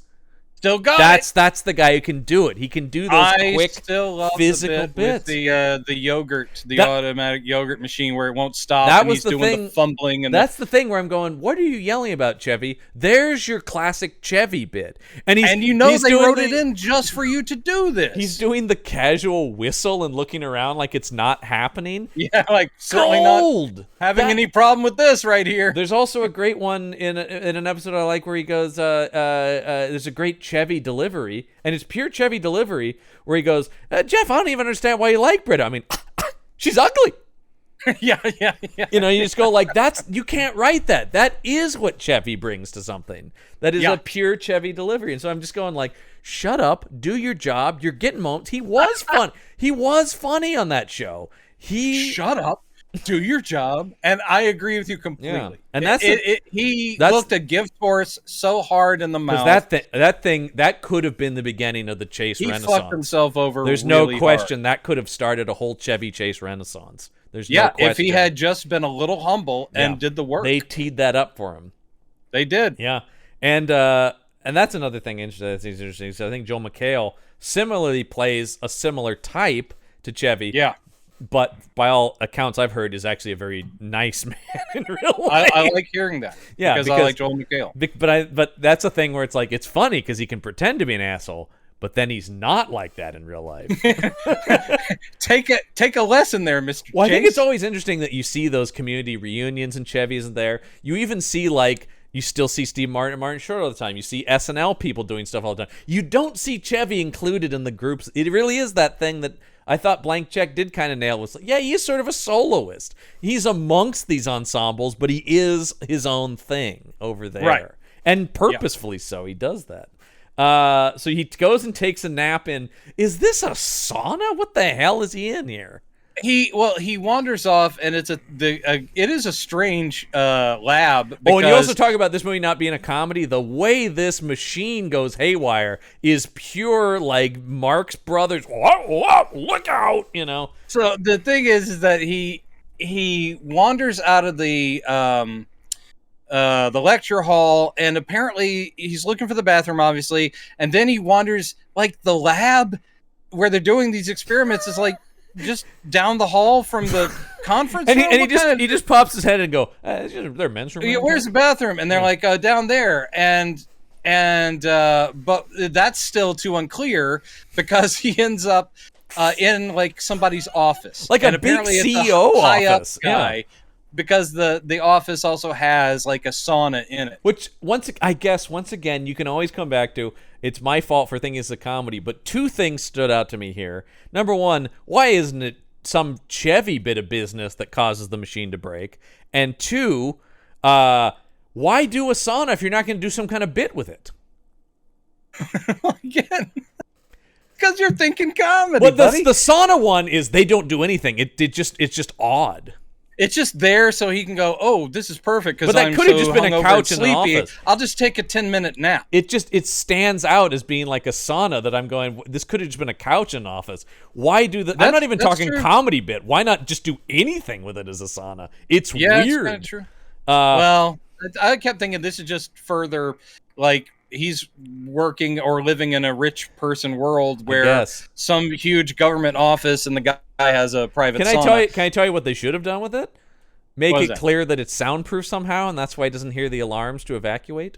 still got it. That's the guy who can do it. He can do those quick, still love physical the bits. With the yogurt, automatic yogurt machine where it won't stop. That and was he's the doing thing. The fumbling, and that's the thing where I'm going, what are you yelling about, Chevy? There's your classic Chevy bit, and they wrote it in just for you to do this. He's doing the casual whistle and looking around like it's not happening. Yeah, like certainly not having any problem with this right here. There's also a great one in an episode I like where he goes, there's a great Chevy delivery. And it's pure Chevy delivery where he goes, Jeff, I don't even understand why you like Britta. I mean, she's ugly. Yeah. You know, you just go like, you can't write that. That is what Chevy brings to something. That is a pure Chevy delivery. And so I'm just going like, shut up, do your job. You're getting moments. He was fun. He was funny on that show. Shut up. Do your job, and I agree with you completely. Yeah. And he looked a gift horse so hard in the mouth. That could have been the beginning of the Chase Renaissance. He fucked himself over. There's really no question hard. That could have started a whole Chevy Chase Renaissance. There's no question. If he had just been a little humble and did the work. They teed that up for him. They did. Yeah, and that's another thing interesting. So I think Joel McHale similarly plays a similar type to Chevy. Yeah. But by all accounts I've heard, is actually a very nice man in real life. I like hearing that. Yeah, because I like Joel McHale. But that's a thing where it's like it's funny because he can pretend to be an asshole, but then he's not like that in real life. Take a lesson there, Mr. Well, Chase. I think it's always interesting that you see those community reunions and Chevy isn't there. You even see you still see Steve Martin and Martin Short all the time. You see SNL people doing stuff all the time. You don't see Chevy included in the groups. It really is that thing that I thought Blank Check did kind of nail. Was like, he is sort of a soloist. He's amongst these ensembles, but he is his own thing over there. Right. And purposefully so. He does that. So he goes and takes a nap in. Is this a sauna? What the hell is he in here? He wanders off, and it is a strange lab. Oh, and you also talk about this movie not being a comedy. The way this machine goes haywire is pure, like, Marx Brothers. Whoa, whoa, look out, you know. So the thing is that he wanders out of the lecture hall, and apparently he's looking for the bathroom, obviously, and then he wanders, like, the lab where they're doing these experiments is like just down the hall from the conference room. And he just pops his head and go, they're men's room. Yeah, where's the bathroom? And they're like, down there. But that's still too unclear because he ends up in like somebody's office, like and a big apparently CEO it's a high office up guy, because the office also has like a sauna in it. Which once again you can always come back to. It's my fault for thinking it's a comedy, but two things stood out to me here. Number one, why isn't it some Chevy bit of business that causes the machine to break? And two, why do a sauna if you're not going to do some kind of bit with it? Again, because you're thinking comedy. Well, the sauna one is they don't do anything. It's just odd. It's just there so he can go, oh, this is perfect because that could have just been a couch in the office. I'll just take a 10-minute nap. It stands out as being like a sauna that I'm going, this could have just been a couch in the office. Why do that? I'm not even talking true. Comedy bit. Why not just do anything with it as a sauna? It's weird. It's kind of true. Well, I kept thinking this is just further, like, he's working or living in a rich person world where some huge government office and the guy has a private sauna. Can I tell you what they should have done with it? Make it clear that it's soundproof somehow, and that's why it doesn't hear the alarms to evacuate.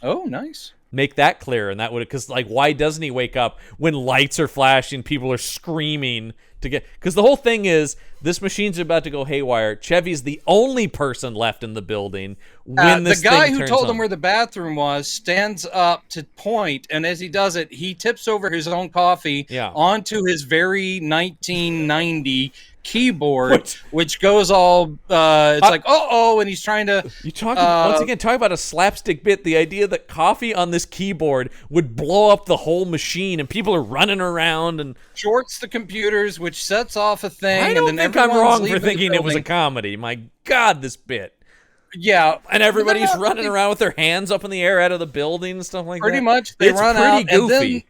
Oh, nice. Make that clear, and that would, because like, why doesn't he wake up when lights are flashing, people are screaming to get? Because the whole thing is this machine's about to go haywire. Chevy's the only person left in the building when this the guy thing who turns told on. him where the bathroom was stands up to point, and as he does it, he tips over his own coffee onto his very 1990 keyboard, which goes all it's like and he's trying to once again talk about a slapstick bit. The idea that coffee on this keyboard would blow up the whole machine and people are running around and shorts the computers, which sets off a thing. I don't and then think I'm wrong for thinking it was a comedy. My God, this bit. Yeah, and everybody's running around with their hands up in the air out of the building and stuff like that. Pretty much, they run out. It's pretty goofy.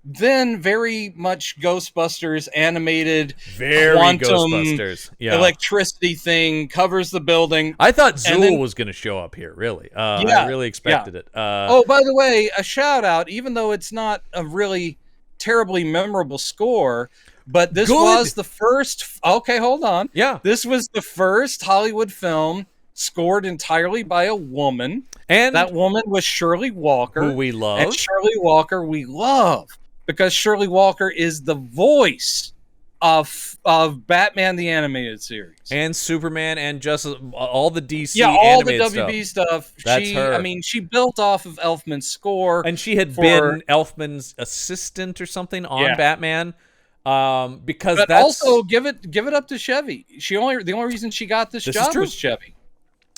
Then very much Ghostbusters animated, very quantum Ghostbusters electricity thing covers the building. I thought Zool was going to show up here. Really, I really expected it. Oh, by the way, a shout out. Even though it's not a really terribly memorable score, but this was the first. Okay, hold on. Yeah, this was the first Hollywood film scored entirely by a woman, and that woman was Shirley Walker, who we love. And Shirley Walker we love because Shirley Walker is the voice of Batman the Animated Series and Superman and Justice, all the DC, all the WB stuff. That's her. I mean, she built off of Elfman's score, and she had been Elfman's assistant or something on Batman. Because but that's also give it up to Chevy. The only reason she got this job was Chevy.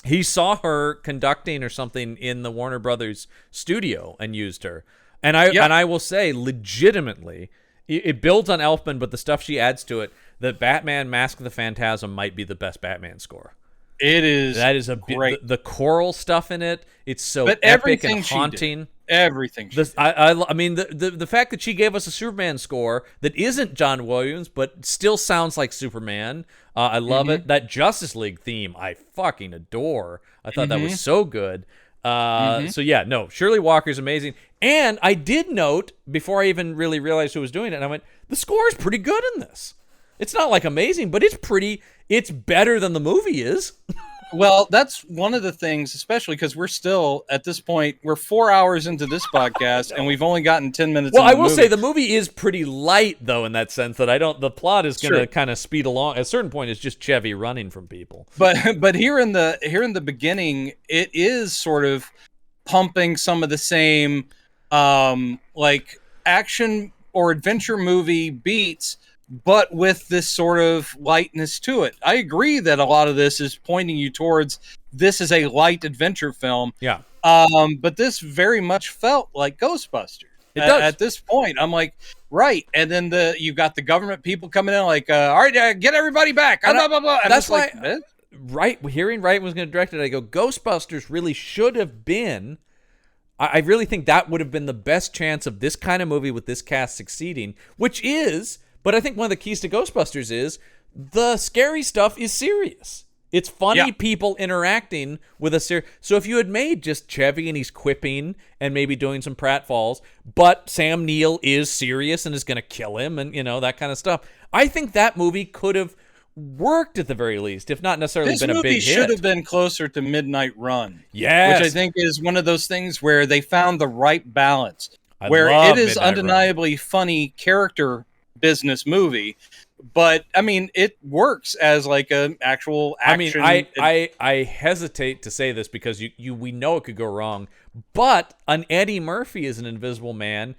He saw her conducting or something in the Warner Brothers studio and used her. And I will say, legitimately, it builds on Elfman, but the stuff she adds to it, that Batman Mask of the Phantasm might be the best Batman score. It is. That is great. The choral stuff in it, it's so epic and haunting. Everything. I mean, the fact that she gave us a Superman score that isn't John Williams, but still sounds like Superman. I love it. That Justice League theme, I fucking adore. I thought that was so good. So yeah, no, Shirley Walker's amazing. And I did note, before I even really realized who was doing it, and I went, the score is pretty good in this. It's not like amazing, but it's better than the movie is. Well, that's one of the things, especially because we're still, at this point, we're 4 hours into this podcast, and we've only gotten 10 minutes Well, I will say the movie is pretty light, though, in that sense, that the plot is going to kind of speed along. At a certain point, it's just Chevy running from people. But here in the beginning, it is sort of pumping some of the same, like, action or adventure movie beats, but with this sort of lightness to it. I agree that a lot of this is pointing you towards this is a light adventure film. Yeah. But this very much felt like Ghostbusters. It does. At this point, I'm like, right. And then you've got the government people coming in like, all right, get everybody back. Blah, blah, blah. And that's why, hearing Wright was going to direct it, I go, Ghostbusters really should have been, I really think that would have been the best chance of this kind of movie with this cast succeeding, but I think one of the keys to Ghostbusters is the scary stuff is serious. It's funny people interacting with so if you had made just Chevy and he's quipping and maybe doing some pratfalls, but Sam Neill is serious and is going to kill him and, that kind of stuff, I think that movie could have worked at the very least, if not necessarily been a big hit. This movie should have been closer to Midnight Run. Yes. Which I think is one of those things where they found the right balance. Where it is undeniably funny character business movie, but I mean it works as like an actual action. I hesitate to say this because we know it could go wrong, but an Eddie Murphy as an Invisible Man,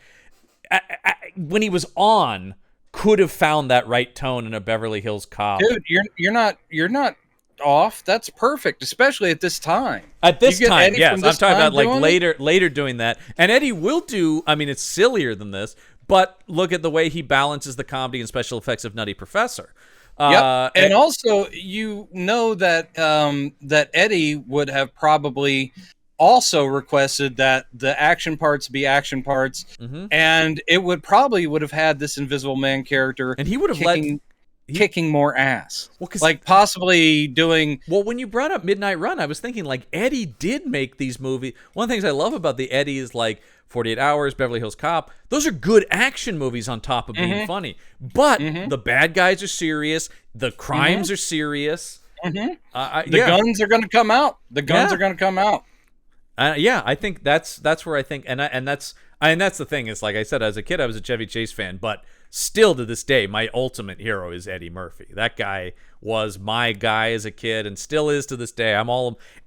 when he was on, could have found that right tone in a Beverly Hills Cop. Dude, you're not off. That's perfect, especially at this time. At this time, yes. I'm talking about like later doing that. And Eddie will do, I mean, it's sillier than this, but look at the way he balances the comedy and special effects of Nutty Professor. And also, that Eddie would have probably also requested that the action parts be action parts, and it would have had this Invisible Man character, and he would have kicking more ass. Well, like possibly doing. Well, when you brought up Midnight Run, I was thinking like Eddie did make these movies. One of the things I love about the Eddie is like 48 Hours, Beverly Hills Cop. Those are good action movies on top of being funny. But the bad guys are serious. The crimes are serious. The guns are going to come out. The guns are going to come out. I think that's where I think, and that's the thing. Is like I said, as a kid, I was a Chevy Chase fan, but still to this day, my ultimate hero is Eddie Murphy. That guy was my guy as a kid, and still is to this day.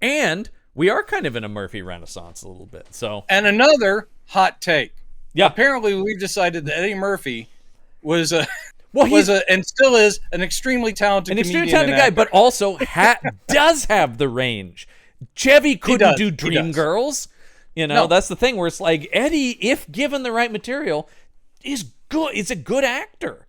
And we are kind of in a Murphy renaissance a little bit. So, and another hot take. Yeah, apparently we've decided that Eddie Murphy was and still is an extremely talented guy, but also does have the range. Chevy couldn't do Dreamgirls. That's the thing where it's like Eddie, if given the right material, is good. It's a good actor.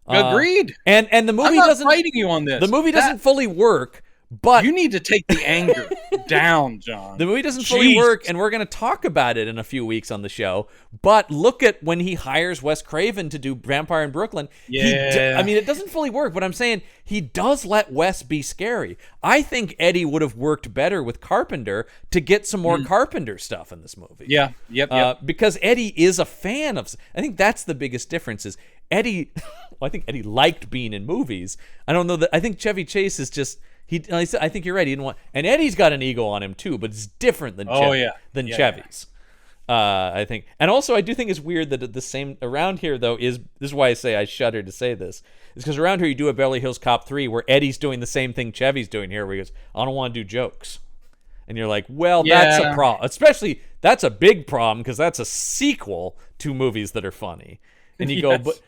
Agreed. And the movie I'm not doesn't fighting you on this. The movie doesn't fully work, but you need to take the anger down, John. The movie doesn't fully work, and we're going to talk about it in a few weeks on the show. But look at when he hires Wes Craven to do Vampire in Brooklyn. Yeah. I mean, it doesn't fully work, but I'm saying he does let Wes be scary. I think Eddie would have worked better with Carpenter to get some more Carpenter stuff in this movie. Yeah. Yep. Because Eddie is a fan of. I think that's the biggest difference. Is Eddie? Well, I think Eddie liked being in movies. I don't know that. I think Chevy Chase is just. I think you're right. He didn't want, and Eddie's got an ego on him too, but it's different than Chevy's. I think, and also I do think it's weird that the same around here though this is why I say I shudder to say this, is because around here you do a Beverly Hills Cop 3 where Eddie's doing the same thing Chevy's doing here, where he goes, I don't want to do jokes, and you're like, well, that's a problem. Especially that's a big problem because that's a sequel to movies that are funny, and you go, but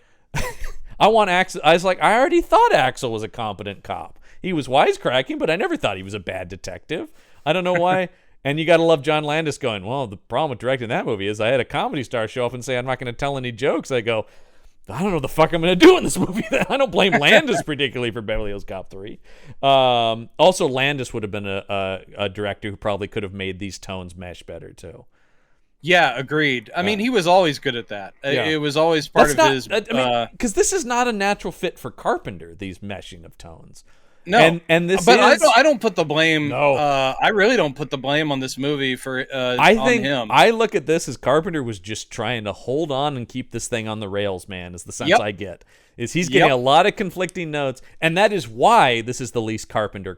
I want Axel. I was like, I already thought Axel was a competent cop. He was wisecracking, but I never thought he was a bad detective. I don't know why. And you got to love John Landis going, well, the problem with directing that movie is I had a comedy star show up and say, I'm not going to tell any jokes. I go, I don't know what the fuck I'm going to do in this movie. I don't blame Landis particularly for Beverly Hills Cop 3. Also, Landis would have been a director who probably could have made these tones mesh better, too. Yeah, agreed. I mean, he was always good at that. Yeah. It was always part of his... Because this is not a natural fit for Carpenter, these meshing of tones. No, and this but is... I don't put the blame. No, I really don't put the blame on this movie for. I think on him. I look at this as Carpenter was just trying to hold on and keep this thing on the rails. Man, is the sense I get. Is he's getting a lot of conflicting notes, and that is why this is the least Carpenter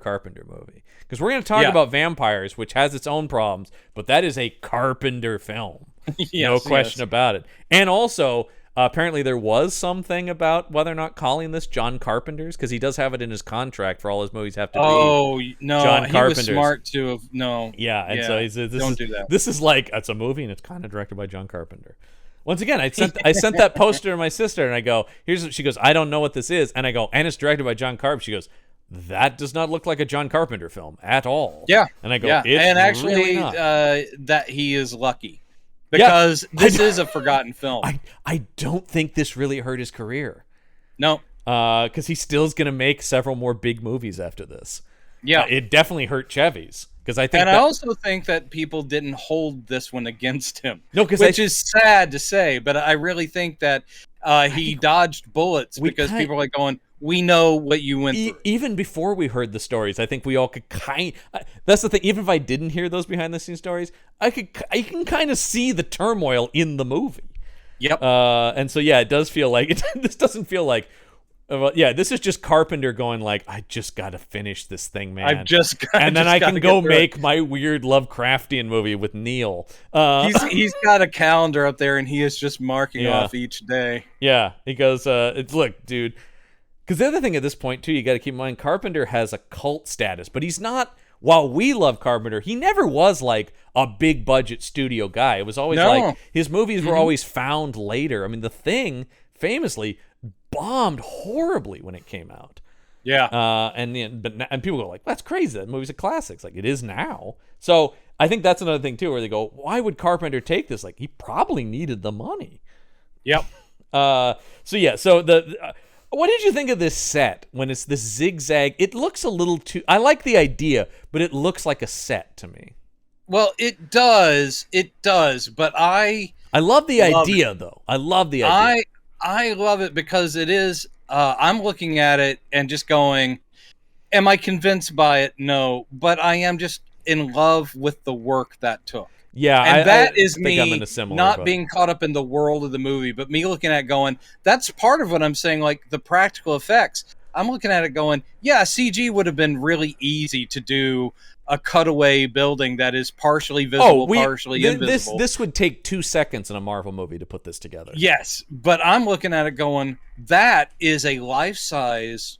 movie. Because we're going to talk about Vampires, which has its own problems, but that is a Carpenter film, no question about it. And also. Apparently there was something about whether or not calling this John Carpenter's, because he does have it in his contract for all his movies have to be. Oh no, John Carpenter's. He was smart to have no. Yeah, and so he's don't do that. This is like it's a movie and it's kind of directed by John Carpenter. Once again, I sent that poster to my sister and I go, she goes, I don't know what this is, and I go, and it's directed by John Carpenter. She goes, that does not look like a John Carpenter film at all. Yeah. And I go, Yeah. it's And actually, really not. that he is lucky because this is a forgotten film. I don't think this really hurt his career. No. Because he still is going to make several more big movies after this. Yeah. It definitely hurt Chevy's. Because I think I also think that people didn't hold this one against him. No, which is sad to say, but I really think that he dodged bullets because people are like going, we know what you went through. Even before we heard the stories, I think we all could that's the thing. Even if I didn't hear those behind the scenes stories, I can kind of see the turmoil in the movie. Yep. And so yeah, it does feel like this doesn't feel like. This is just Carpenter going like, I just got to finish this thing, man. And then I can go make my weird Lovecraftian movie with Neil. He's got a calendar up there, and he is just marking off each day. Yeah, he goes, look, dude. Because the other thing at this point, too, you got to keep in mind, Carpenter has a cult status, but he's not, while we love Carpenter, he never was like a big budget studio guy. It was always like, his movies were always found later. I mean, The Thing, famously, bombed horribly when it came out. Yeah. And people go like, that's crazy. That movie's a classic. It's like, it is now. So I think that's another thing, too, where they go, why would Carpenter take this? Like, he probably needed the money. Yep. So what did you think of this set when it's this zigzag? It looks a little too... I like the idea, but it looks like a set to me. Well, it does. It does. But I love the idea, though. I love the idea. I love it because it is... I'm looking at it and just going, am I convinced by it? No. But I am just in love with the work that took. Yeah, and that is think me I'm in a similar not boat. being caught up in the world of the movie, but me looking at it going, that's part of what I'm saying, like the practical effects. I'm looking at it going, yeah, CG would have been really easy to do a cutaway building that is partially visible, partially invisible. This would take 2 seconds in a Marvel movie to put this together. Yes, but I'm looking at it going, that is a life-size...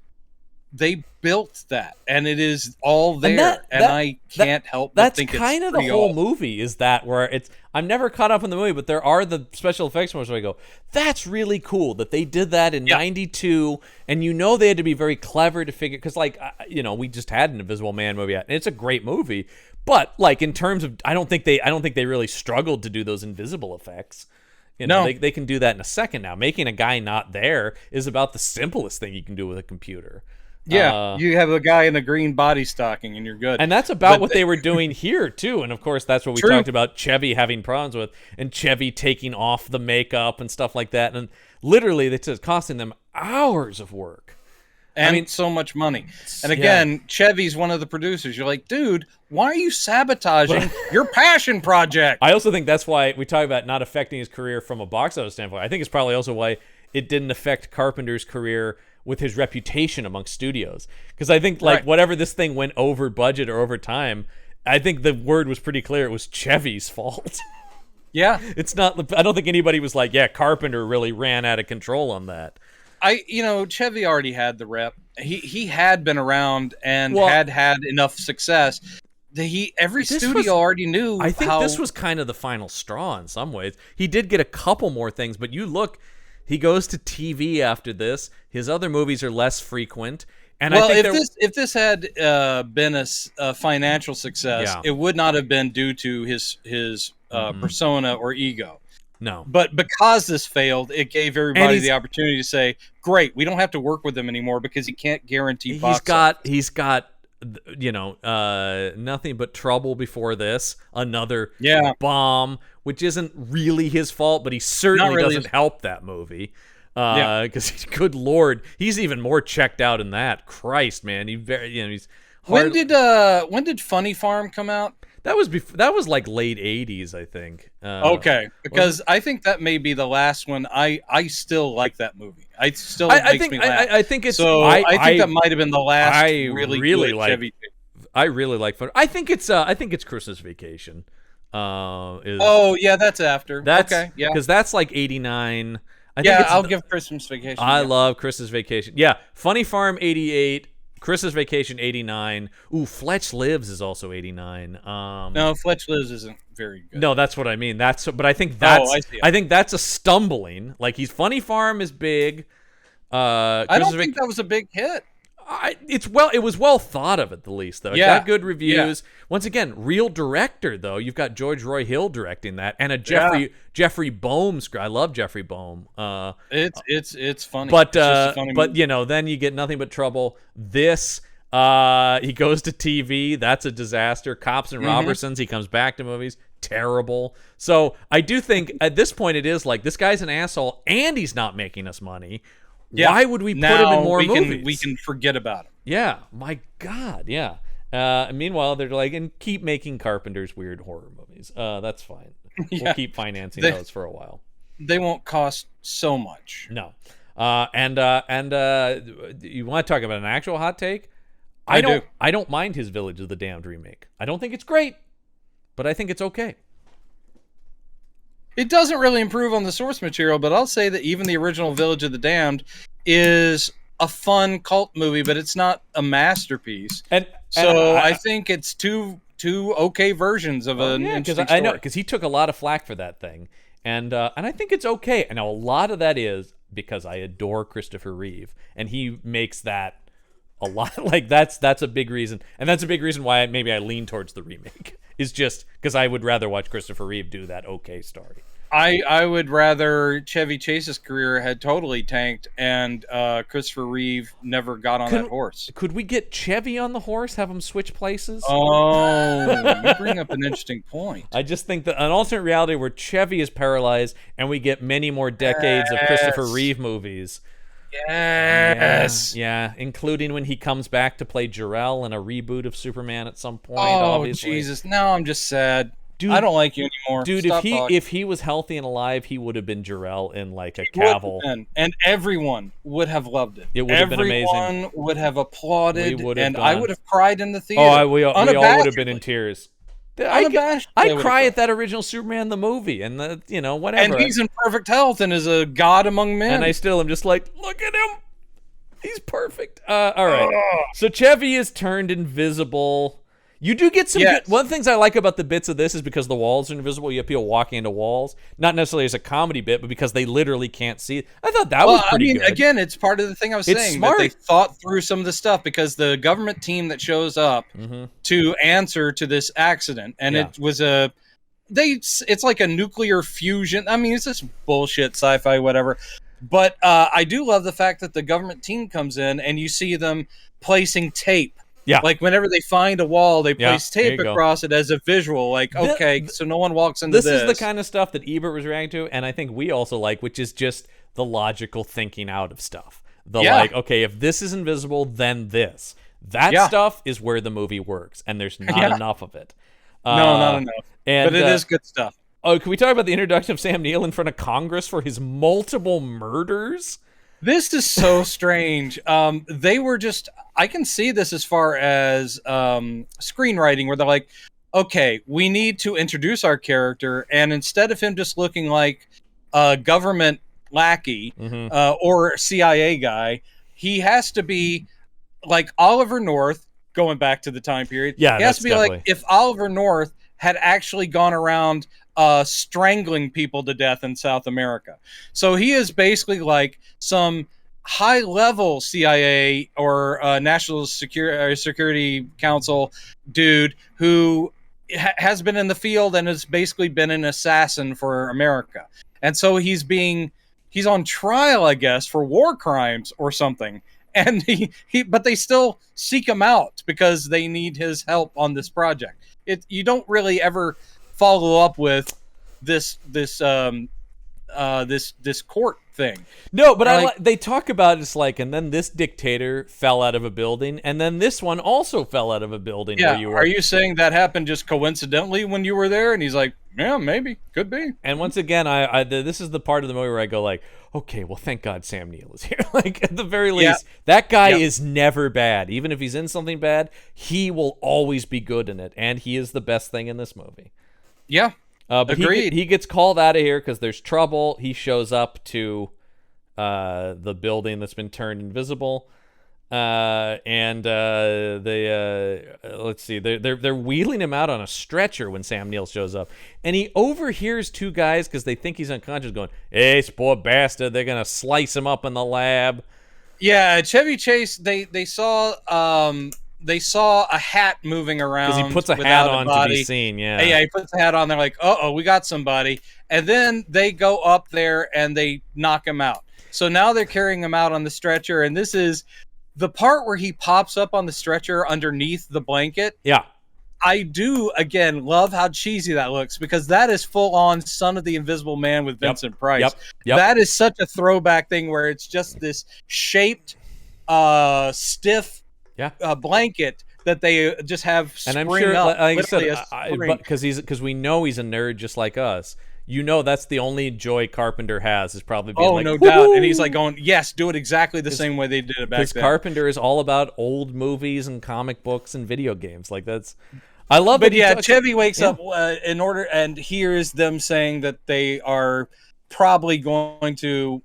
They built that, and it is all there, I can't help but think it's kind of the whole movie is that where it's... I'm never caught up in the movie, but there are the special effects moments where I go, that's really cool that they did that in 92, and they had to be very clever to figure... Because, we just had an Invisible Man movie out, and it's a great movie, but, in terms of... I don't think they really struggled to do those invisible effects. They can do that in a second now. Making a guy not there is about the simplest thing you can do with a computer. Yeah, you have a guy in a green body stocking and you're good. And that's about what they were doing here, too. And, of course, that's what we talked about Chevy having problems with, and Chevy taking off the makeup and stuff like that. And literally, it's costing them hours of work. And so much money. And again, Chevy's one of the producers. You're like, dude, why are you sabotaging your passion project? I also think that's why we talk about not affecting his career from a box office standpoint. I think it's probably also why it didn't affect Carpenter's career with his reputation amongst studios. Because I think, whatever this thing went over budget or over time, I think the word was pretty clear. It was Chevy's fault. Yeah. It's not... I don't think anybody was like, yeah, Carpenter really ran out of control on that. Chevy already had the rep. He had been around and had enough success. Every studio already knew. I think this was kind of the final straw in some ways. He did get a couple more things, but you look... He goes to TV after this. His other movies are less frequent. And I think if this had been a financial success, it would not have been due to his persona or ego. No. But because this failed, it gave everybody the opportunity to say, great, we don't have to work with him anymore because he can't guarantee box office. He's got Nothing But Trouble before this, another bomb, which isn't really his fault, but he certainly doesn't help that movie. Because good Lord, he's even more checked out in that. Christ, man, he's hard. When did Funny Farm come out? That was like late 80s, I think. Okay, because I think that may be the last one. I still like that movie. I think me laugh. I think it's I think that might have been the last really like Chevy. I really like Fun. I think it's Christmas Vacation. That's after. Okay, yeah, because that's like 89. I'll give Christmas Vacation. I love Christmas Vacation. Yeah, Funny Farm 88. Christmas Vacation 89. Ooh, Fletch Lives is also 89. No, Fletch Lives isn't very good. No, that's what I mean. But I think that's I think that's a stumbling. Like Funny Farm is big. I don't think that was a big hit. It was well thought of at the least, though. It got good reviews. Once again, real director, though. You've got George Roy Hill directing that, and a Jeffrey Boehm script. I love Jeffrey Boehm. It's funny. But it's just a funny movie. Then you get nothing but trouble. This he goes to TV. That's a disaster. Cops and Robertsons. He comes back to movies. Terrible. So I do think at this point it is like, this guy's an asshole and he's not making us money. Yeah. Why would we put him in more movies? We can forget about him. Yeah. My God. Yeah. Meanwhile, they're like, and keep making Carpenter's weird horror movies. That's fine. We'll keep financing those for a while. They won't cost so much. No. And you want to talk about an actual hot take? I don't mind his Village of the Damned remake. I don't think it's great, but I think it's okay. It doesn't really improve on the source material, but I'll say that even the original Village of the Damned is a fun cult movie, but it's not a masterpiece. And I think it's two okay versions of an interesting story. I know, because he took a lot of flack for that thing, and I think it's okay. And now a lot of that is because I adore Christopher Reeve, and he makes that a lot. Like that's a big reason, and that's a big reason why maybe I lean towards the remake. Is just because I would rather watch Christopher Reeve do that okay story. I would rather Chevy Chase's career had totally tanked and Christopher Reeve never got on that horse. Could we get Chevy on the horse, have him switch places? Oh, you bring up an interesting point. I just think that an alternate reality where Chevy is paralyzed and we get many more decades of Christopher Reeve movies. Yes. Yeah, including when he comes back to play Jor-El in a reboot of Superman at some point. Oh, obviously. Jesus. Now I'm just sad. Dude, I don't like you anymore. Dude, if he was healthy and alive, he would have been Jor-El in like a Cavill. And everyone would have loved it. It would have been amazing. Everyone would have applauded, and I would have cried in the theater. Oh, we all would have been in tears. I'd cry at that original Superman the movie, and whatever. And he's in perfect health and is a god among men. And I still am just like, look at him, he's perfect. All right, so Chevy is turned invisible. You do get some good. One of the things I like about the bits of this is because the walls are invisible. You have people walking into walls, not necessarily as a comedy bit, but because they literally can't see it. I thought that was pretty good. Again, it's part of the thing I was saying. Smart. That they thought through some of the stuff because the government team that shows up to answer to this accident, and it was it's like a nuclear fusion. I mean, it's just bullshit sci-fi, whatever. But I do love the fact that the government team comes in and you see them placing tape. Yeah. Like whenever they find a wall, they place tape across it as a visual. Like, okay, so no one walks into this. This is the kind of stuff that Ebert was reacting to, and I think we also like, which is just the logical thinking out of stuff. Like, okay, if this is invisible, then this. That stuff is where the movie works, and there's not enough of it. No, not enough. But it is good stuff. Oh, can we talk about the introduction of Sam Neill in front of Congress for his multiple murders? This is so strange. They were just... I can see this as far as screenwriting, where they're like, okay, we need to introduce our character, and instead of him just looking like a government lackey or CIA guy, he has to be like Oliver North, going back to the time period. Yeah, he has to be like if Oliver North had actually gone around strangling people to death in South America. So he is basically like some high-level CIA or National Security Council dude who has been in the field and has basically been an assassin for America. And so he's on trial, I guess, for war crimes or something. And but they still seek him out because they need his help on this project. You don't really ever follow up with this court thing. No, but they talk about it's like, and then this dictator fell out of a building, and then this one also fell out of a building. Yeah, where you were. Are you saying that happened just coincidentally when you were there? And he's like, yeah, maybe, could be. And once again, this is the part of the movie where I go like, okay, well, thank God Sam Neill is here. Like at the very least, that guy is never bad. Even if he's in something bad, he will always be good in it, and he is the best thing in this movie. Yeah. But agreed. He gets called out of here because there's trouble. He shows up to the building that's been turned invisible, and let's see, they're wheeling him out on a stretcher when Sam Neill shows up, and he overhears two guys because they think he's unconscious going, "Hey, this poor bastard! They're gonna slice him up in the lab." Yeah, Chevy Chase. They saw a hat moving around Because he puts a without hat on to be body. seen. Yeah, he puts the hat on. They're like, oh, we got somebody. And then they go up there and they knock him out. So now they're carrying him out on the stretcher. And this is the part where he pops up on the stretcher underneath the blanket. Yeah. I do, again, love how cheesy that looks, because that is full on Son of the Invisible Man with Vincent Price. Yep. That is such a throwback thing where it's just this shaped, stiff blanket that they just have and I'm spring sure, up, like I said, spring. because we know he's a nerd just like us. You know, that's the only joy Carpenter has, is probably being like, no doubt. And he's like going, yes, do it exactly the same way they did it back then. Because Carpenter is all about old movies and comic books and video games. Like, that's, I love it. But yeah, Chevy wakes up and hears them saying that they are probably going to,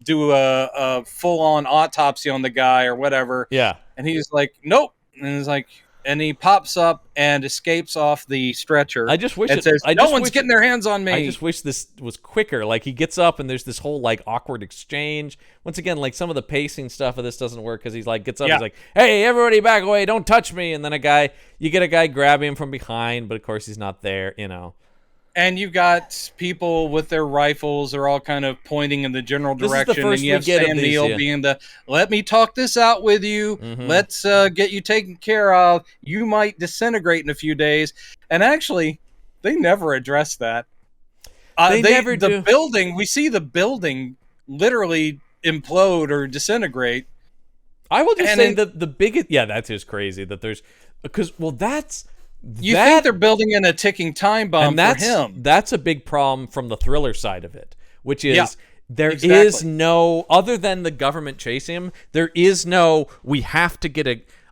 do a full-on autopsy on the guy or whatever. Yeah. And he's like, nope. And he's like, and he pops up and escapes off the stretcher. I just wish and says, no one's getting their hands on me. I just wish this was quicker. Like, he gets up and there's this whole like awkward exchange. Once again, like, some of the pacing stuff of this doesn't work, because he's like, gets up, he's like, hey, everybody back away, don't touch me. And then you get a guy grabbing him from behind, but of course he's not there, you know. And you've got people with their rifles are all kind of pointing in the general direction. And you have Sam Neill being the, let me talk this out with you. Mm-hmm. Let's get you taken care of. You might disintegrate in a few days. And actually, they never address that. They never do. The building, we see the building literally implode or disintegrate. I will just say the biggest, that is crazy that there's, because, well, that's, you think they're building in a ticking time bomb for him. That's a big problem from the thriller side of it, which is there is no, other than the government chasing him, there is no, we have to get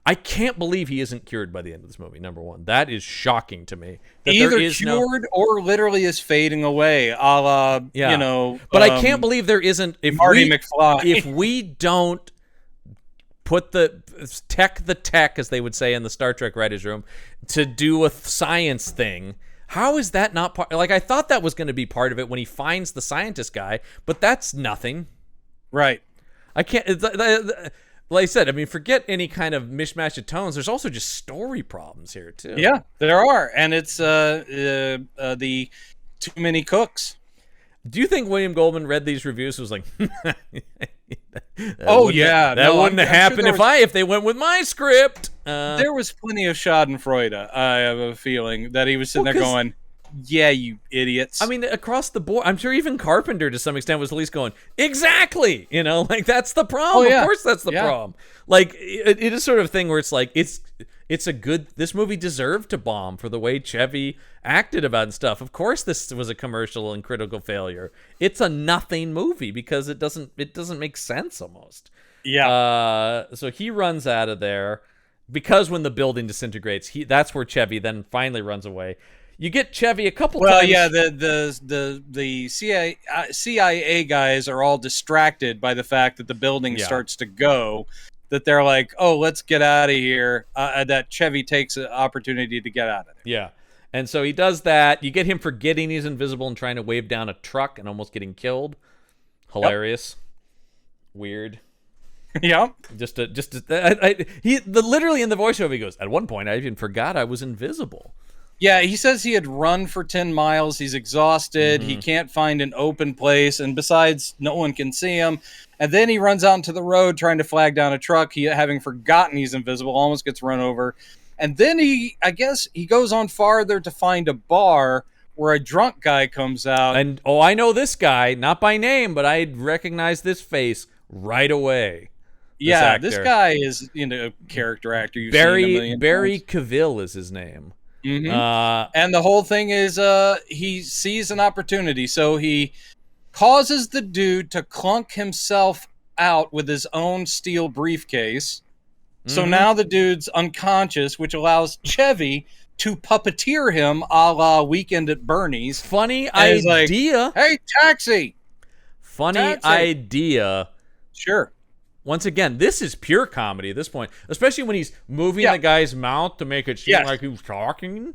I can't believe he isn't cured by the end of this movie, number one. That is shocking to me. Either cured or literally is fading away, a la, But I can't believe there isn't, Marty McFly. If we don't put the tech, as they would say in the Star Trek writers' room, to do a science thing. How is that not part? Like, I thought that was going to be part of it when he finds the scientist guy, but that's nothing. Right. I can't. Like I said, I mean, forget any kind of mishmash of tones. There's also just story problems here too. Yeah, there are, and it's the too many cooks. Do you think William Goldman read these reviews and was like, that wouldn't have happened if they went with my script? There was plenty of Schadenfreude. I have a feeling that he was sitting there going, yeah, you idiots. I mean, across the board, I'm sure even Carpenter to some extent was at least going, exactly, like, that's the problem. Of course that's the problem. Like, it is sort of a thing where it's like, it's a good, this movie deserved to bomb for the way Chevy acted about and stuff. Of course this was a commercial and critical failure. It's a nothing movie because it doesn't make sense almost. Yeah. So he runs out of there because when the building disintegrates, that's where Chevy then finally runs away. You get Chevy a couple times. Well, yeah, the CIA guys are all distracted by the fact that the building starts to go, that they're like, oh, let's get out of here. That Chevy takes an opportunity to get out of there. Yeah. And so he does that. You get him forgetting he's invisible and trying to wave down a truck and almost getting killed. Hilarious. Yep. Weird. Yeah. Literally in the voiceover he goes, at one point I even forgot I was invisible. Yeah, he says he had run for 10 miles. He's exhausted. Mm-hmm. He can't find an open place. And besides, no one can see him. And then he runs out into the road trying to flag down a truck. He, having forgotten he's invisible, almost gets run over. And then he goes on farther to find a bar where a drunk guy comes out. And, I know this guy, not by name, but I recognize this face right away. This guy is a character actor. Barry Cavill is his name. Mm-hmm. And the whole thing is he sees an opportunity, so he causes the dude to clunk himself out with his own steel briefcase. Mm-hmm. So now the dude's unconscious, which allows Chevy to puppeteer him a la Weekend at Bernie's. Funny idea. Like, hey, taxi! Funny idea. Sure. Once again, this is pure comedy at this point, especially when he's moving the guy's mouth to make it seem like he was talking.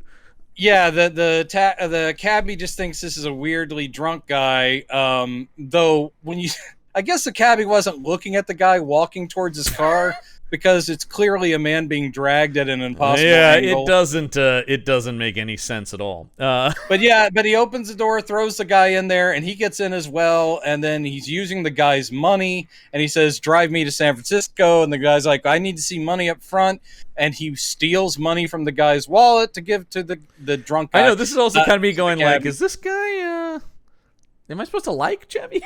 Yeah, the cabbie just thinks this is a weirdly drunk guy. Though when you I guess the cabbie wasn't looking at the guy walking towards his car because it's clearly a man being dragged at an impossible angle. It doesn't make any sense at all. But he opens the door, throws the guy in there, and he gets in as well. And then he's using the guy's money, and he says, "Drive me to San Francisco." And the guy's like, "I need to see money up front." And he steals money from the guy's wallet to give to the drunk guy. I know, this is also kind of me going like, is this guy, am I supposed to like Chevy?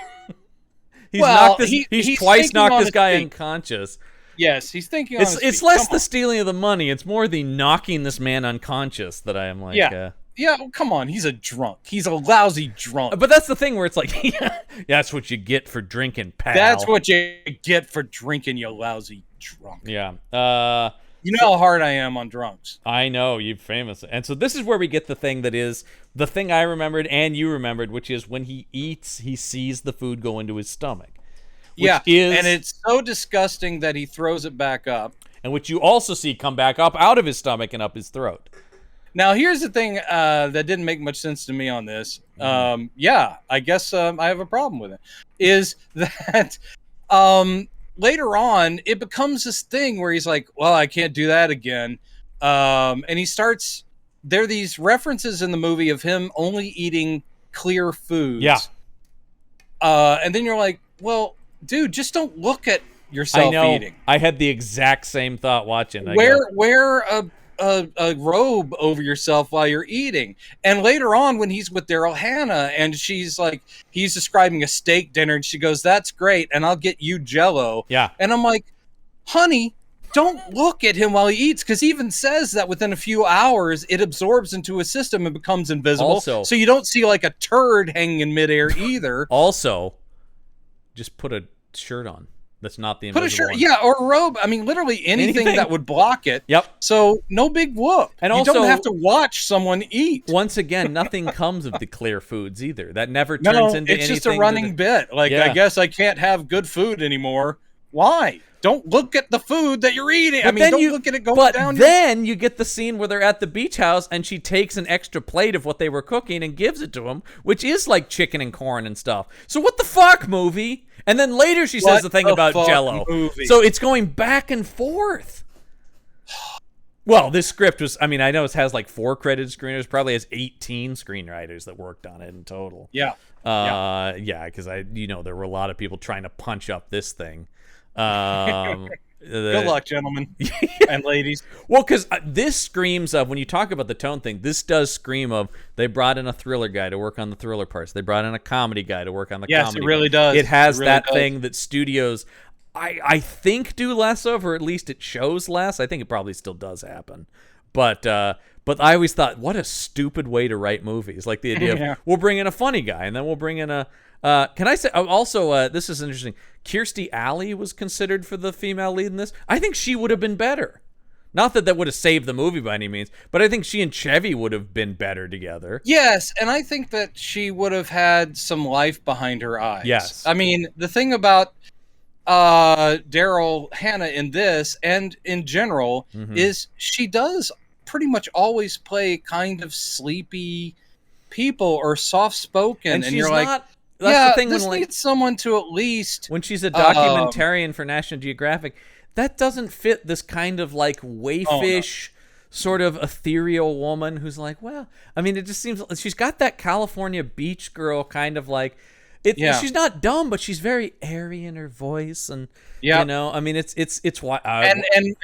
He's twice knocked this guy unconscious. Yes, he's thinking. It's less the stealing of the money; it's more the knocking this man unconscious that I am like. Yeah, well, come on, he's a drunk. He's a lousy drunk. But that's the thing where it's like, that's what you get for drinking, pal. That's what you get for drinking, you lousy drunk. Yeah. You know how hard I am on drunks. I know, you're famous. And so this is where we get the thing that is the thing I remembered and you remembered, which is when he eats, he sees the food go into his stomach. And it's so disgusting that he throws it back up. And which you also see come back up out of his stomach and up his throat. Now, here's the thing that didn't make much sense to me on this. I guess I have a problem with it. Is that later on, it becomes this thing where he's like, well, I can't do that again. And he starts, there are these references in the movie of him only eating clear foods. Yeah. And then you're like, well, dude, just don't look at yourself eating. I had the exact same thought watching. Wear a robe over yourself while you're eating. And later on, when he's with Daryl Hannah and she's like, he's describing a steak dinner and she goes, "That's great, and I'll get you Jell-O." Yeah. And I'm like, honey, don't look at him while he eats, because he even says that within a few hours it absorbs into his system and becomes invisible. Also, so you don't see like a turd hanging in midair either. Also, just put a shirt on. That's not the invisible Put a shirt, one. yeah, or a robe. I mean, literally anything that would block it. Yep. So no big whoop. And you also, don't have to watch someone eat. Once again, nothing comes of the clear foods either. That never turns into anything. It's just a running bit. Like, I guess I can't have good food anymore. Why? Don't look at the food that you're eating. But don't look at it going down. But then you get the scene where they're at the beach house and she takes an extra plate of what they were cooking and gives it to him, which is like chicken and corn and stuff. So what the fuck, movie? And then later she says the thing about Jell-O. Movie? So it's going back and forth. Well, this script was, I mean, I know it has like 4 credited screenwriters, probably has 18 screenwriters that worked on it in total. Yeah. Because there were a lot of people trying to punch up this thing. Good luck, gentlemen and ladies. Well, because this screams of, when you talk about the tone thing, this does scream of, they brought in a thriller guy to work on the thriller parts. They brought in a comedy guy to work on the comedy. Yes, it really does. It has that thing that studios, I think, do less of, or at least it shows less. I think it probably still does happen. But I always thought, what a stupid way to write movies. Like the idea of, we'll bring in a funny guy, and then we'll bring in a... can I say, also, this is interesting, Kirstie Alley was considered for the female lead in this. I think she would have been better. Not that would have saved the movie by any means, but I think she and Chevy would have been better together. Yes, and I think that she would have had some life behind her eyes. Yes. I mean, the thing about Daryl Hannah in this, and in general, is she does pretty much always play kind of sleepy people or soft-spoken. And you're like... That's the thing this needs someone to at least... When she's a documentarian for National Geographic, that doesn't fit this kind of like waifish, sort of ethereal woman who's like, well, I mean, it just seems... She's got that California beach girl kind of like... She's not dumb, but she's very airy in her voice, and I mean, it's why. And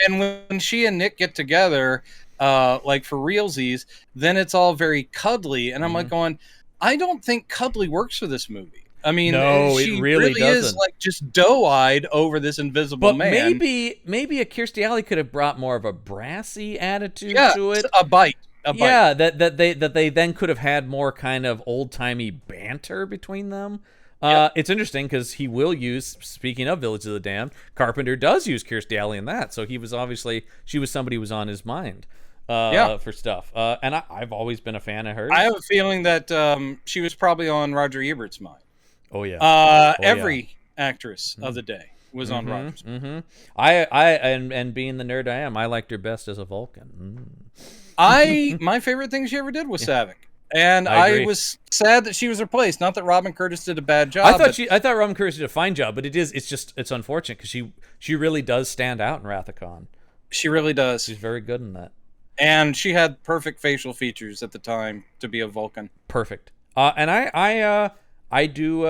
when she and Nick get together, like for realsies, then it's all very cuddly, and I'm like going... I don't think cuddly works for this movie. I mean, no, she it really doesn't. Is like just doe-eyed over this invisible man. Maybe a Kirstie Alley could have brought more of a brassy attitude to it. A bite. Yeah, that they then could have had more kind of old-timey banter between them. It's interesting because he will use, speaking of Village of the Damned, Carpenter does use Kirstie Alley in that. So she was somebody who was on his mind. For stuff. And I've always been a fan of hers. I have a feeling that she was probably on Roger Ebert's mind. Oh, yeah. Every actress of the day was on Roger's mind. And being the nerd I am, I liked her best as a Vulcan. My favorite thing she ever did was Saavik. And I I agree. was sad that she was replaced. Not that Robin Curtis did a bad job. I thought Robin Curtis did a fine job, but it's unfortunate because she really does stand out in Wrath of Khan. She really does. She's very good in that. And she had perfect facial features at the time to be a Vulcan. Perfect. And I do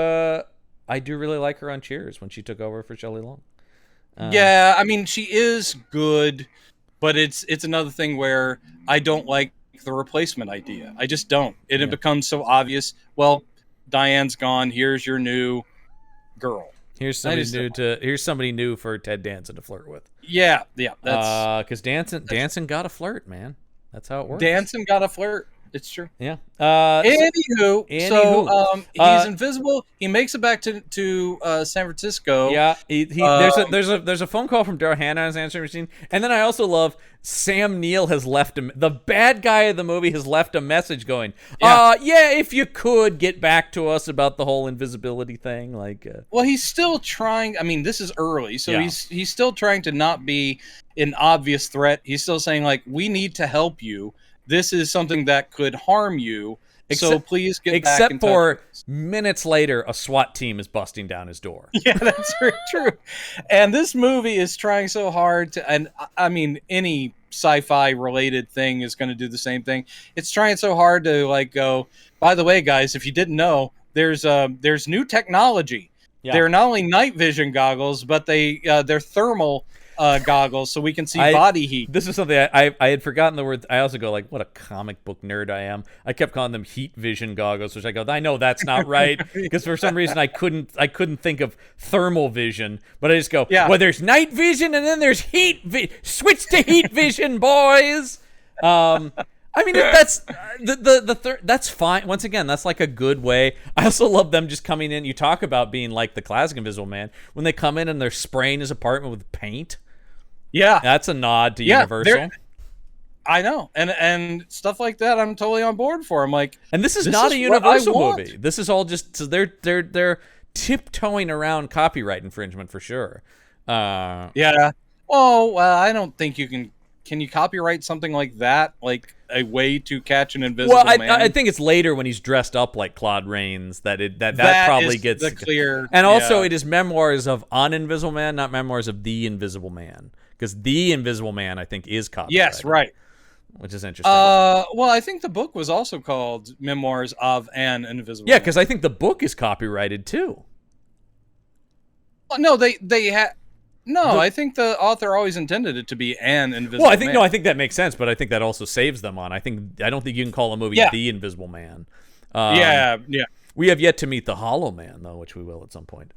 really like her on Cheers when she took over for Shelley Long. Yeah, I mean, she is good, but it's another thing where I don't like the replacement idea. I just don't. It becomes so obvious. Well, Diane's gone. Here's your new girl. Here's somebody new for Ted Danson to flirt with. Yeah. That's because Danson got a flirt, man. That's how it works. Danson got a flirt. It's true. Yeah. Anywho, he's invisible. He makes it back to San Francisco. Yeah. There's a phone call from Daryl Hannah on his answering machine, and then I also love Sam Neill has left him. The bad guy of the movie has left a message going, if you could get back to us about the whole invisibility thing, Well, he's still trying. I mean, this is early, so he's still trying to not be an obvious threat. He's still saying we need to help you. This is something that could harm you, so please get back in touch. Except for minutes later, a SWAT team is busting down his door. Yeah, that's very true. And this movie is trying so hard to, and I mean, any sci-fi related thing is going to do the same thing. It's trying so hard to go, by the way, guys, if you didn't know, there's new technology. Yeah. They're not only night vision goggles, but they're thermal goggles, so we can see body heat. This is something I had forgotten the word. I also go what a comic book nerd I am. I kept calling them heat vision goggles, which I go, I know that's not right because for some reason I couldn't think of thermal vision, but I just go, well, there's night vision and then there's switch to heat vision, boys. I mean, that's that's fine. Once again, that's a good way. I also love them just coming in. You talk about being like the classic Invisible Man when they come in and they're spraying his apartment with paint. Yeah, that's a nod to Universal. I know, and stuff like that. I'm totally on board for. I'm and this is not a Universal movie. This is all just so they're tiptoeing around copyright infringement for sure. Yeah. Well, I don't think you can. Can you copyright something like that, like a way to catch an invisible man? I think it's later when he's dressed up like Claude Rains that probably gets the clear. And also, it is Memoirs of an Invisible Man, not Memoirs of the Invisible Man, because the Invisible Man I think is copyrighted. Yes, right. Which is interesting. Well, I think the book was also called Memoirs of an Invisible Man. Yeah, because I think the book is copyrighted too. Well, no, they had. No, I think the author always intended it to be an invisible man. Man. I think that makes sense, but I think that also saves them on. I don't think you can call a movie The Invisible Man. Yeah. We have yet to meet the Hollow Man, though, which we will at some point.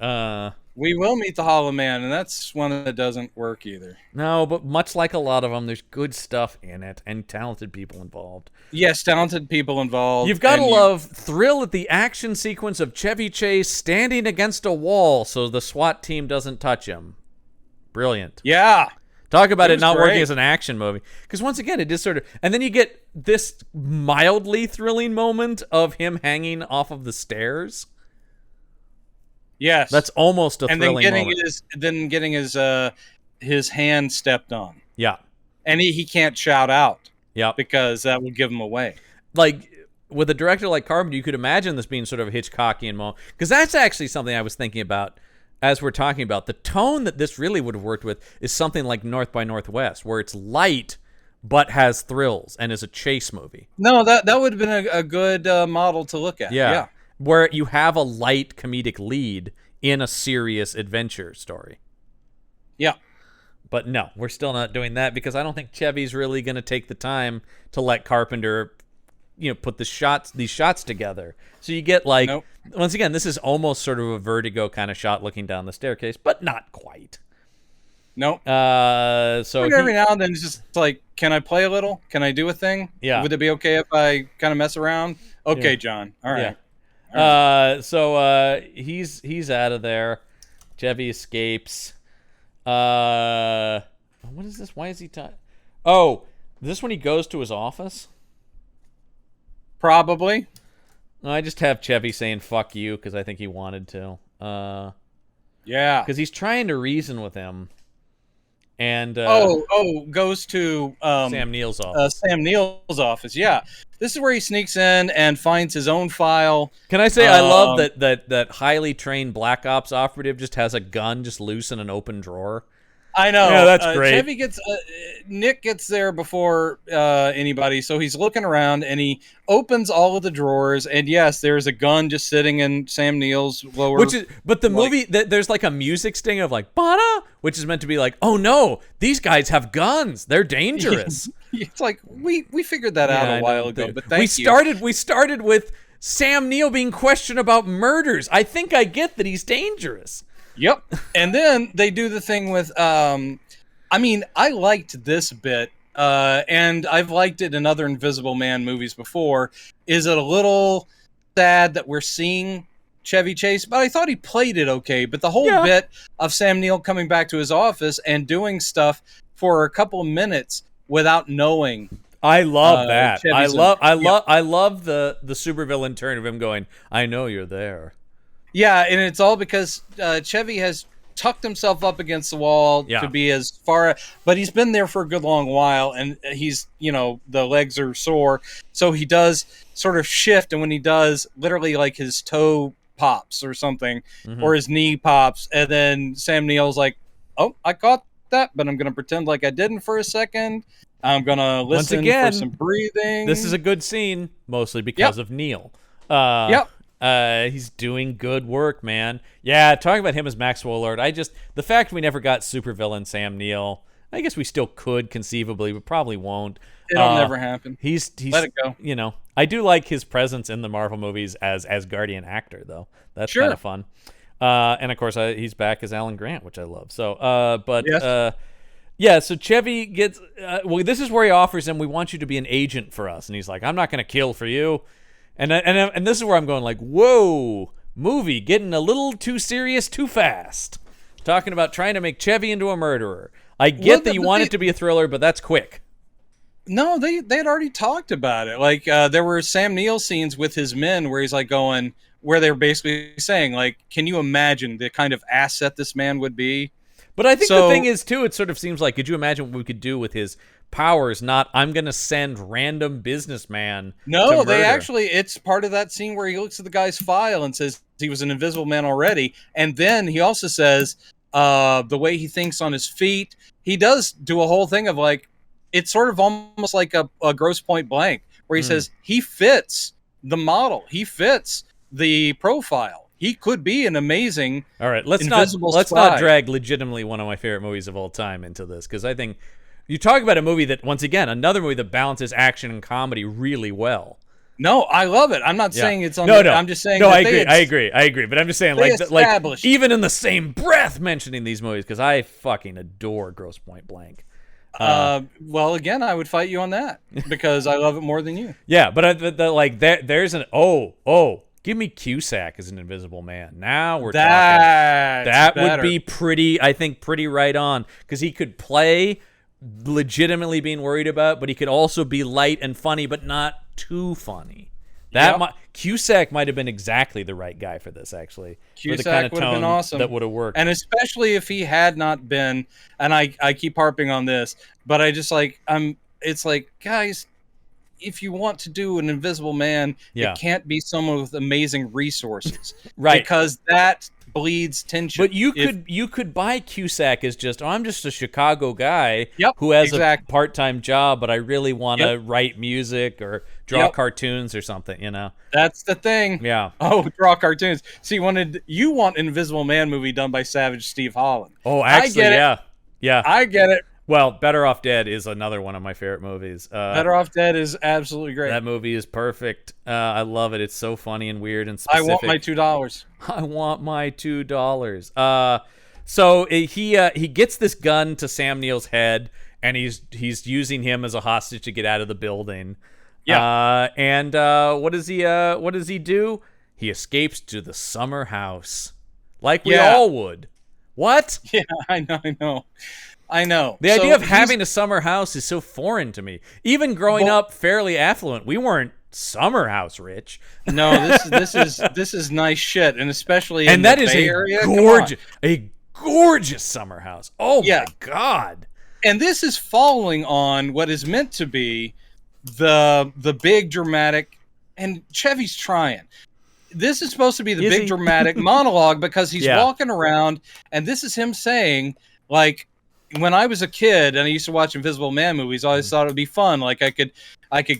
We will meet the Hollow Man, and that's one that doesn't work either. No, but much like a lot of them, there's good stuff in it and talented people involved. Yes, talented people involved. You've got to love thrill at the action sequence of Chevy Chase standing against a wall so the SWAT team doesn't touch him. Brilliant. Yeah. Talk about it not working as an action movie. Because once again, it is sort of... And then you get this mildly thrilling moment of him hanging off of the stairs. Yes. That's almost a thrilling moment. Then getting his hand stepped on. Yeah. And he can't shout out. Yeah. Because that would give him away. With a director like Carpenter, you could imagine this being sort of a Hitchcockian moment. Because that's actually something I was thinking about as we're talking about. The tone that this really would have worked with is something like North by Northwest, where it's light but has thrills and is a chase movie. No, that would have been a good model to look at. Yeah. Where you have a light comedic lead in a serious adventure story. Yeah. But no, we're still not doing that because I don't think Chevy's really going to take the time to let Carpenter put these shots together. So you get nope. Once again, this is almost sort of a Vertigo kind of shot looking down the staircase, but not quite. Nope. So every now and then it's just can I play a little? Can I do a thing? Yeah. Would it be okay if I kind of mess around? Okay, yeah. John. All right. Yeah. So he's out of there. Chevy escapes. What is this? Why is he Oh, is this when he goes to his office? Probably. I just have Chevy saying "fuck you" because I think he wanted to. Yeah. Because he's trying to reason with him, and goes to Sam Neill's office. Sam Neill's office. Yeah, this is where he sneaks in and finds his own file. Can I say I love that highly trained Black Ops operative just has a gun just loose in an open drawer. I know. Yeah, that's great. Chevy Nick gets there before anybody, so he's looking around and he opens all of the drawers, and yes, there's a gun just sitting in Sam Neill's lower. But the movie, there's like a music sting of like "Bada," which is meant to be like, oh no, these guys have guns, they're dangerous. It's like we figured that out a while ago, but we started with Sam Neill being questioned about murders. I think I get that he's dangerous. Yep. And then they do the thing with, I liked this bit, and I've liked it in other Invisible Man movies before. Is it a little sad that we're seeing Chevy Chase? But I thought he played it okay. But the whole bit of Sam Neill coming back to his office and doing stuff for a couple of minutes without knowing. I love that. I love the supervillain turn of him going, I know you're there. Yeah, and it's all because Chevy has tucked himself up against the wall to be as far, but he's been there for a good long while, and he's, the legs are sore, so he does sort of shift, and when he does, literally like his toe pops or something, or his knee pops, and then Sam Neill's like, oh, I caught that, but I'm going to pretend like I didn't for a second. I'm going to listen for some breathing. This is a good scene, mostly because of Neil. He's doing good work, man. Yeah, talking about him as Maxwell Lord, the fact we never got supervillain Sam Neill, I guess we still could conceivably, but probably won't. It'll never happen. He's let it go. I do like his presence in the Marvel movies as Asgardian actor, though. That's kind of fun. And of course, he's back as Alan Grant, which I love. So, so Chevy gets. This is where he offers him, we want you to be an agent for us, and he's like, I'm not going to kill for you. And this is where I'm going like, whoa, movie getting a little too serious too fast. Talking about trying to make Chevy into a murderer. I get that you want it to be a thriller, but that's quick. No, they had already talked about it. Like there were Sam Neill scenes with his men where he's like going, where they're basically saying like, can you imagine the kind of asset this man would be? But I think the thing is too, it sort of seems like, could you imagine what we could do with his powers? Not, I'm going to send random bussman. No, they actually, it's part of that scene where he looks at the guy's file and says he was an Invisible Man already. And then he also says the way he thinks on his feet, he does do a whole thing of like, it's sort of almost like a Grosse Point Blank where he says he fits the model. He fits the profile. He could be an amazing. All right, let's not drag legitimately one of my favorite movies of all time into this, because I think you talk about a movie that, once again, another movie that balances action and comedy really well. No, I love it. I'm not saying it's on. No. I'm just saying. No, I agree. But I'm just saying, like even in the same breath, mentioning these movies, because I fucking adore Grosse Point Blank. Well, again, I would fight you on that because I love it more than you. Yeah, but there's an give me Cusack as an Invisible Man. Now we're talking. That would be pretty right on, because he could play legitimately being worried about, but he could also be light and funny, but not too funny. Cusack might have been exactly the right guy for this, actually. Cusack would have been awesome. That would have worked. And especially if he had not been, and I keep harping on this, but I just it's like, guys, if you want to do an Invisible Man, it can't be someone with amazing resources. Right. Because that bleeds tension. But you could buy Cusack as just, I'm just a Chicago guy who has a part-time job, but I really want to write music or draw cartoons or something, That's the thing. Yeah. Oh, draw cartoons. See, you want an Invisible Man movie done by Savage Steve Holland. Oh, actually, yeah. I get it. Well, Better Off Dead is another one of my favorite movies. Better Off Dead is absolutely great. That movie is perfect. I love it. It's so funny and weird and specific. I want my $2. I want my $2. So he gets this gun to Sam Neill's head, and he's using him as a hostage to get out of the building. Yeah. And what does he do? He escapes to the summer house, like we all would. What? Yeah, I know. The idea of having a summer house is so foreign to me. Even growing up fairly affluent, we weren't summer house rich. No, this is nice shit, and especially in the Bay Area. A gorgeous summer house. Oh my God. And this is following on what is meant to be the big dramatic, and Chevy's trying. This is supposed to be the big dramatic monologue because he's walking around, and this is him saying, like, when I was a kid and I used to watch Invisible Man movies, I always thought it would be fun. Like I could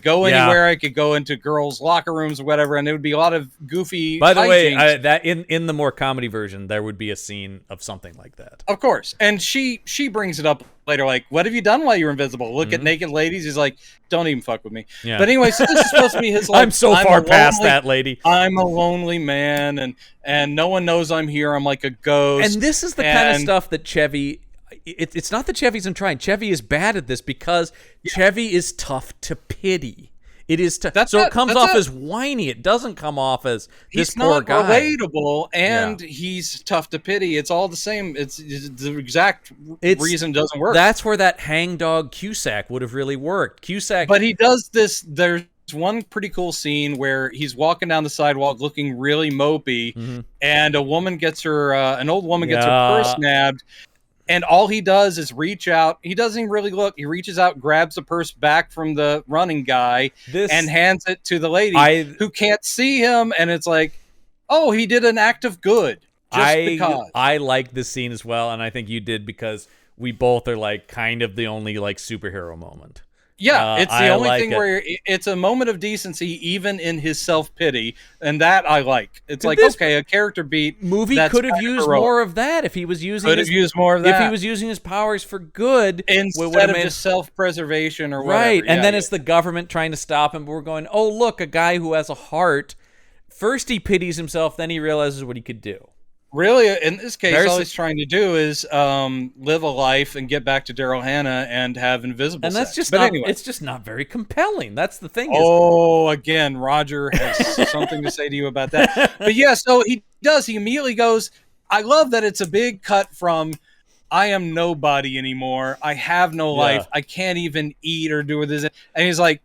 go anywhere, I could go into girls' locker rooms or whatever, and there would be a lot of goofy. By the way, that in the more comedy version, there would be a scene of something like that. Of course, and she brings it up later, like, "What have you done while you were invisible? Look at naked ladies." He's like, "Don't even fuck with me." Yeah. But anyway, so this is supposed to be his. Like, I'm so far past that, lady. I'm a lonely man, and no one knows I'm here. I'm like a ghost. And this is the kind of stuff that Chevy. It's not that Chevy's trying. Chevy is bad at this because Chevy is tough to pity. It is it comes off as whiny. It doesn't come off as this poor guy. He's not relatable, and he's tough to pity. It's all the same. It's the exact reason it doesn't work. That's where that hangdog Cusack would have really worked. Cusack, but he does this. There's one pretty cool scene where he's walking down the sidewalk looking really mopey, and an old woman gets her purse nabbed. And all he does is reach out. He doesn't even really look. He reaches out, grabs the purse back from the running guy, and hands it to the lady who can't see him. And it's like, oh, he did an act of good. Because. I like this scene as well, and I think you did because we both are like kind of the only like superhero moment. Yeah, it's the only thing where it's a moment of decency, even in his self-pity, and that I like. It's like, okay, a character beat. Movie could have used more of that if he was using. Could have used more of that if he was using his powers for good instead of just self-preservation or whatever. Right, and then it's the government trying to stop him. But we're going, oh look, a guy who has a heart. First he pities himself, then he realizes what he could do. Really, in this case, all he's trying to do is live a life and get back to Daryl Hannah and have invisible sex. Sex. Just anyway. It's just not very compelling. That's the thing. Again, Roger has something to say to you about that. But yeah, so he does. He immediately goes, I love that it's a big cut from, I am nobody anymore. I have no life. I can't even eat or do this. And he's like,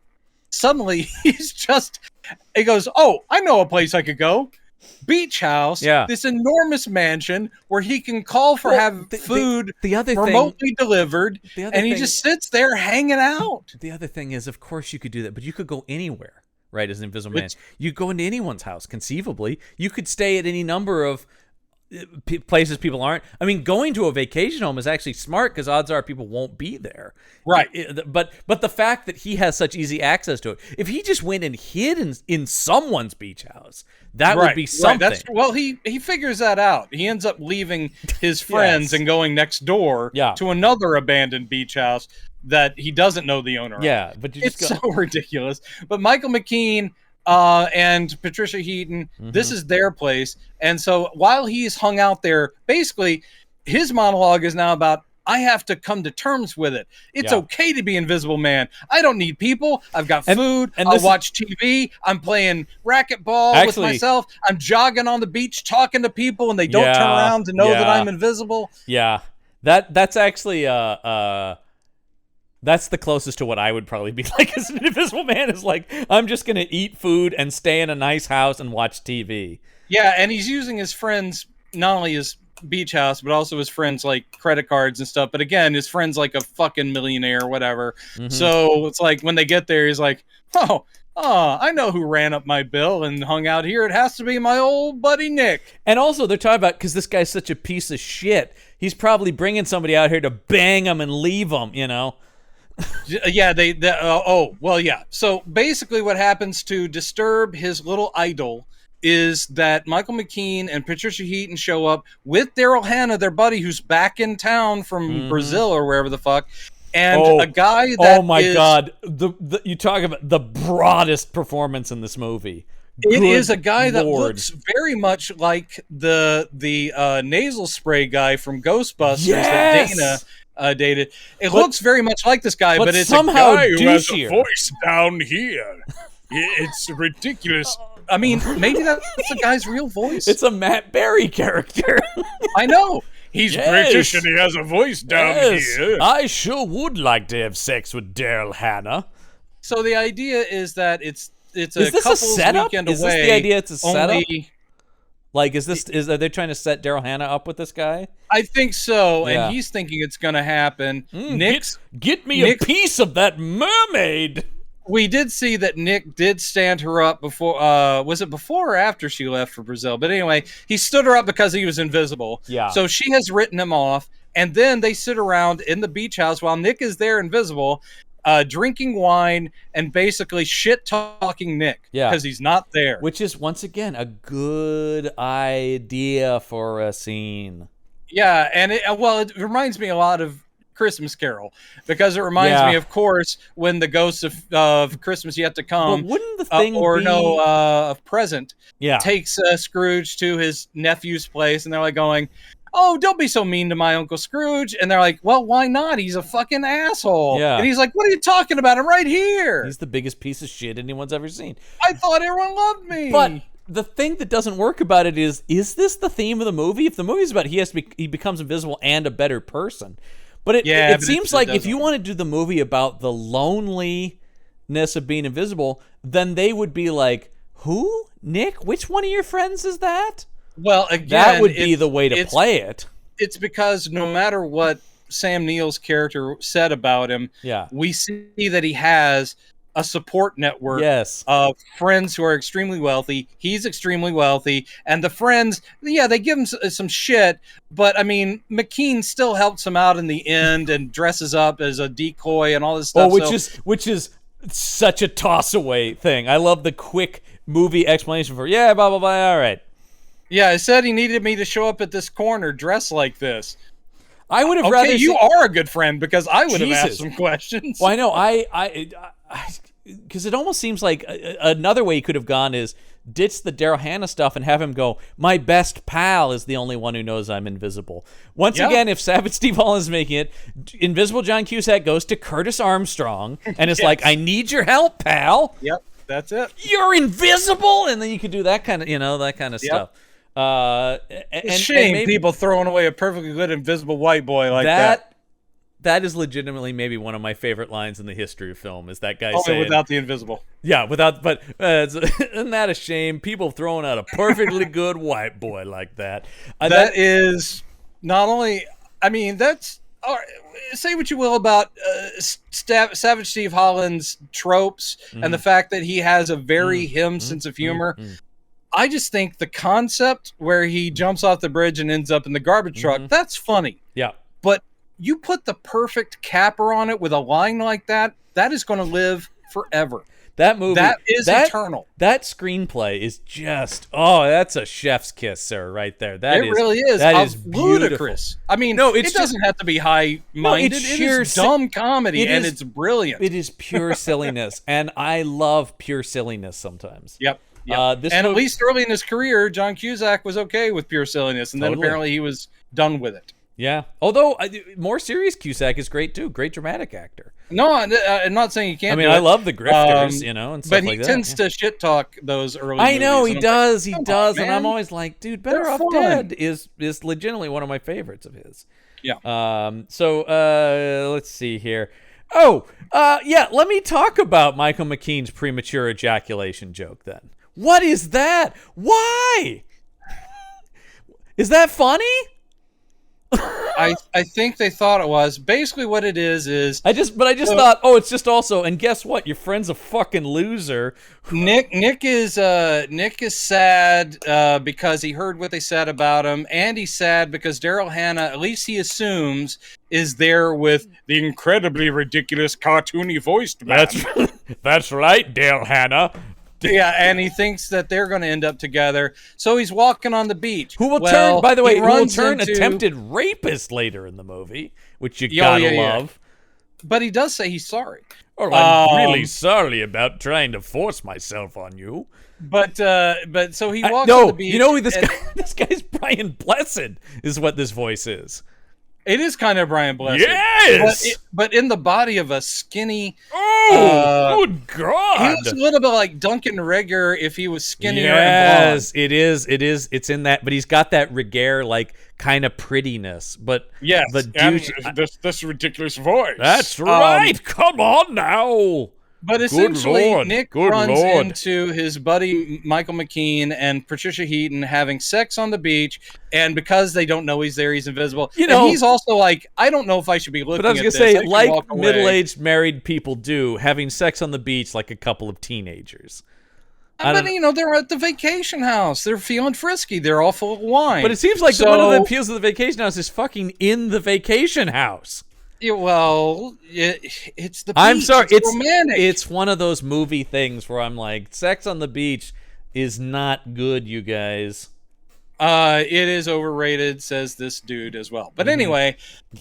suddenly, he goes, oh, I know a place I could go. Beach house, this enormous mansion where he can call for food remotely delivered, and he just sits there hanging out. The other thing is, of course, you could do that, but you could go anywhere, right? As an invisible man, you go into anyone's house. Conceivably, you could stay at any number of places people aren't. I mean, going to a vacation home is actually smart because odds are people won't be there. Right. But the fact that he has such easy access to it, if he just went and hid in someone's beach house, that would be something. He figures that out. He ends up leaving his friends and going next door to another abandoned beach house that he doesn't know the owner of. Yeah, but it's so ridiculous. But Michael McKean and Patricia Heaton, this is their place. And so while he's hung out there, basically his monologue is now about, I have to come to terms with it. It's okay to be Invisible Man. I don't need people. I've got food. I'll watch TV. I'm playing racquetball with myself. I'm jogging on the beach talking to people, and they don't turn around to know that I'm invisible. Yeah. That's actually that's the closest to what I would probably be like as an Invisible Man, is like, I'm just going to eat food and stay in a nice house and watch TV. Yeah, and he's using his friends, not only his beach house, but also his friends like credit cards and stuff. But again, his friend's like a fucking millionaire or whatever. So it's like when they get there, he's like, oh, I know who ran up my bill and hung out here. It has to be my old buddy Nick. And also they're talking about, because this guy's such a piece of shit, he's probably bringing somebody out here to bang him and leave him, you know? Yeah, So basically what happens to disturb his little idol is that Michael McKean and Patricia Heaton show up with Daryl Hannah, their buddy, who's back in town from Brazil or wherever the fuck, and a guy that God, you talk about the broadest performance in this movie. It is a guy that looks very much like the nasal spray guy from Ghostbusters that Dana dated. It looks very much like this guy, but it's somehow a guy douchier. who has a voice down here. It's ridiculous. I mean, maybe that's the guy's real voice. It's a Matt Berry character. I know. He's British and he has a voice down here. I sure would like to have sex with Daryl Hannah. So the idea is that it's a couple's weekend away. Is this the idea? It's a setup? Like, are they trying to set Daryl Hannah up with this guy? I think so, Yeah. and he's thinking it's going to happen. Get me a piece of that mermaid. We did see that Nick did stand her up before. Was it before or after she left for Brazil? But anyway, he stood her up because he was invisible. Yeah. So she has written him off, and then they sit around in the beach house while Nick is there invisible, drinking wine and basically shit talking Nick because he's not there. Which is once again a good idea for a scene. Yeah, and it reminds me a lot of Christmas Carol because it reminds me, of course, when the ghost of Christmas Yet to Come, but wouldn't the thing of Present, yeah, takes Scrooge to his nephew's place, and they're like going, "Oh, don't be so mean to my Uncle Scrooge," and they're like, "Well, why not? He's a fucking asshole." Yeah. And he's like, "What are you talking about? I'm right here. He's the biggest piece of shit anyone's ever seen. I thought everyone loved me." But the thing that doesn't work about it is this the theme of the movie? If the movie's about he becomes invisible and a better person. But it seems like if you want to do the movie about the loneliness of being invisible, then they would be like, who? Nick? Which one of your friends is that? Well, again, that would be the way to play it. It's because no matter what Sam Neill's character said about him, we see that he has a support network of friends who are extremely wealthy. He's extremely wealthy, and the friends, they give him some shit, but I mean, McKean still helps him out in the end and dresses up as a decoy and all this stuff. Which is such a toss away thing. I love the quick movie explanation for blah blah blah. All right. Yeah, I said he needed me to show up at this corner dressed like this. I would have rather. You are a good friend because I would have asked some questions. Well, I know. Because it almost seems like another way he could have gone is ditch the Daryl Hannah stuff and have him go, my best pal is the only one who knows I'm invisible. Once again, if Savage Steve Holland is making it, Invisible John Cusack goes to Curtis Armstrong and is like, I need your help, pal. Yep, that's it. You're invisible, and then you could do that kind of stuff. It's a shame people throwing away a perfectly good invisible white boy like that. That is legitimately maybe one of my favorite lines in the history of film. Is that guy saying without the invisible? Yeah, but isn't that a shame? People throwing out a perfectly good white boy like that. That is not only. I mean, that's. Say what you will about Savage Steve Holland's tropes and the fact that he has a very sense of humor. I just think the concept where he jumps off the bridge and ends up in the garbage truck, that's funny. Yeah. But you put the perfect capper on it with a line like that, that is going to live forever. That movie, that is eternal. That screenplay is just, that's a chef's kiss, sir, right there. It really is. That is ludicrous. I mean, it doesn't have to be high-minded. It is dumb comedy, and it's brilliant. It is pure silliness, and I love pure silliness sometimes. Yep. At least early in his career, John Cusack was okay with pure silliness, and then apparently he was done with it. Yeah. Although, more serious Cusack is great, too. Great dramatic actor. No, I'm not saying he can't. I mean, I love the grifters, and stuff like that. But he tends to shit talk those early I know, movies. he does. And I'm always like, dude, Better Off Dead is legitimately one of my favorites of his. Yeah. So, let's see here. Let me talk about Michael McKean's premature ejaculation joke then. What is that? Why? Is that funny? I think they thought it was. Basically what it is I just thought, it's just also, and guess what? Your friend's a fucking loser. Nick is sad because he heard what they said about him, and he's sad because Daryl Hannah, at least he assumes, is there with the incredibly ridiculous cartoony voiced man. That's right, Daryl Hannah. Yeah, and he thinks that they're going to end up together. So he's walking on the beach. Who will turn, by the way, attempted rapist later in the movie, which you gotta love. But he does say he's sorry. Oh, I'm really sorry about trying to force myself on you. But so he walks on the beach. You know who this guy's Brian Blessed is what this voice is. It is kind of Brian Blessed. Yes! But in the body of a skinny... good God! He looks a little bit like Duncan Regger if he was skinnier and blonde. It is. It's in that, but he's got that Regger, like, kind of prettiness. But yes, but this ridiculous voice. That's right. Come on now. But essentially, Lord. Nick Good runs Lord. into his buddy Michael McKean and Patricia Heaton having sex on the beach, and because they don't know he's there, he's invisible. You know- and he's also like, I don't know if I should be looking But I was at gonna this. say, I should like walk away. middle-aged married people do, having sex on the beach like a couple of teenagers. I But, don't- you know, they're at the vacation house. They're feeling frisky. They're all full of wine. But it seems like So- one of the appeals of the vacation house is fucking in the vacation house. Yeah, well, it's the beach. I'm sorry, It's romantic. it's one of those movie things where I'm like, sex on the beach is not good, you guys. It is overrated, says this dude as well. But anyway,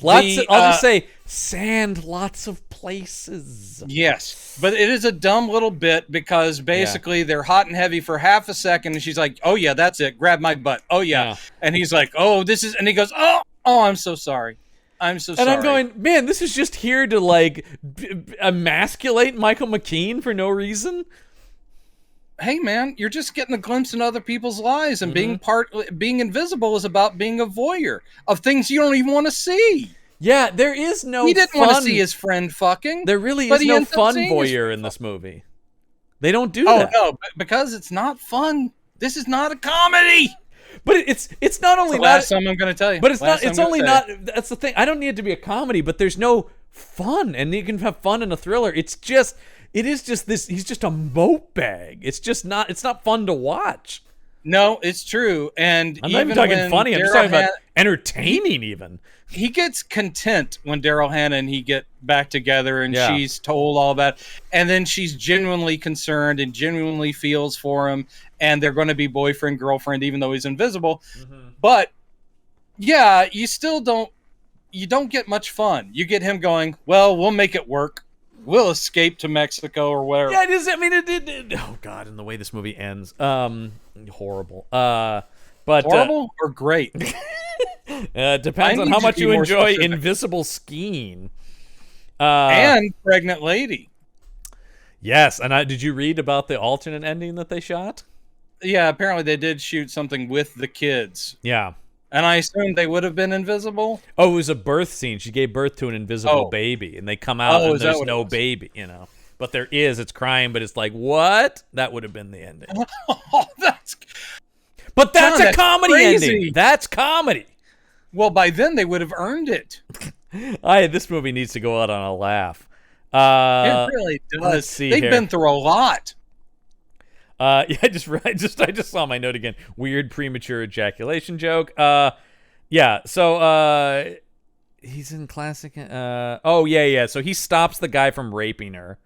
I'll the, just say, sand, lots of places. yes, but it is a dumb little bit because basically they're hot and heavy for half a second, and she's like, "Oh yeah, that's it. Grab my butt. Oh yeah," and he's like, "Oh, this is," and he goes, "Oh, I'm so sorry. I'm so sorry." And I'm going, man, this is just here to like emasculate Michael McKean for no reason. Hey man, you're just getting a glimpse in other people's lives, and Mm-hmm. being invisible is about being a voyeur of things you don't even want to see. Yeah, there is no He didn't fun. want to see his friend fucking. There really but is he no ends up fun seeing his voyeur friend in this movie. They don't do Oh that. no, because it's not fun. This is not a comedy. But it's not only The not. last time I'm going to tell you. But it's Last not. It's time I'm only gonna not. tell you. That's the thing. I don't need it to be a comedy, but there's no fun, and you can have fun in a thriller. It is just this. He's just a mope bag. It's just not. It's not fun to watch. No, it's true. And I'm not even talking funny. I'm just talking about entertaining. Even he gets content when Daryl Hannah and he get back together, and Yeah. she's told all about it. And then she's genuinely concerned and genuinely feels for him, and they're going to be boyfriend girlfriend even though he's invisible. But yeah, you don't get much fun. You get him going, well, we'll make it work. We'll escape to Mexico or wherever. yeah, it is. I mean, it oh god, and the way this movie ends, horrible. But Horrible or great? depends I on need how to much be you more enjoy specific. invisible skiing. And pregnant lady. Yes, and did you read about the alternate ending that they shot? Yeah, apparently they did shoot something with the kids. Yeah. And I assumed they would have been invisible. Oh, it was a birth scene. She gave birth to an invisible Oh. baby, and they come out and is that there's what it no was? baby, But there is. It's crying, but it's like, what? That would have been the ending. Oh, But that's John, a that's comedy crazy. ending. That's comedy. well, by then they would have earned it. This movie needs to go out on a laugh. It really does. let's see They've here. been through a lot. Yeah, I just saw my note again. Weird premature ejaculation joke. Yeah. So he's in classic. Oh yeah. So he stops the guy from raping her.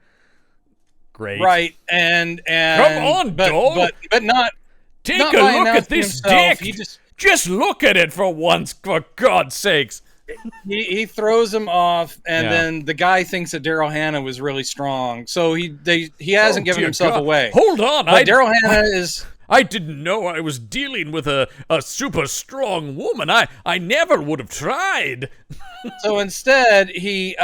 Great. Right. And Come on, dog. but not Take not a by look at announcing this himself. dick. He Just look at it for once, for God's sakes. he throws him off, and Yeah. then the guy thinks that Daryl Hannah was really strong, so he hasn't given Dear himself God. away. Hold on, But Daryl Hannah is I didn't know I was dealing with a super strong woman. I never would have tried. so instead he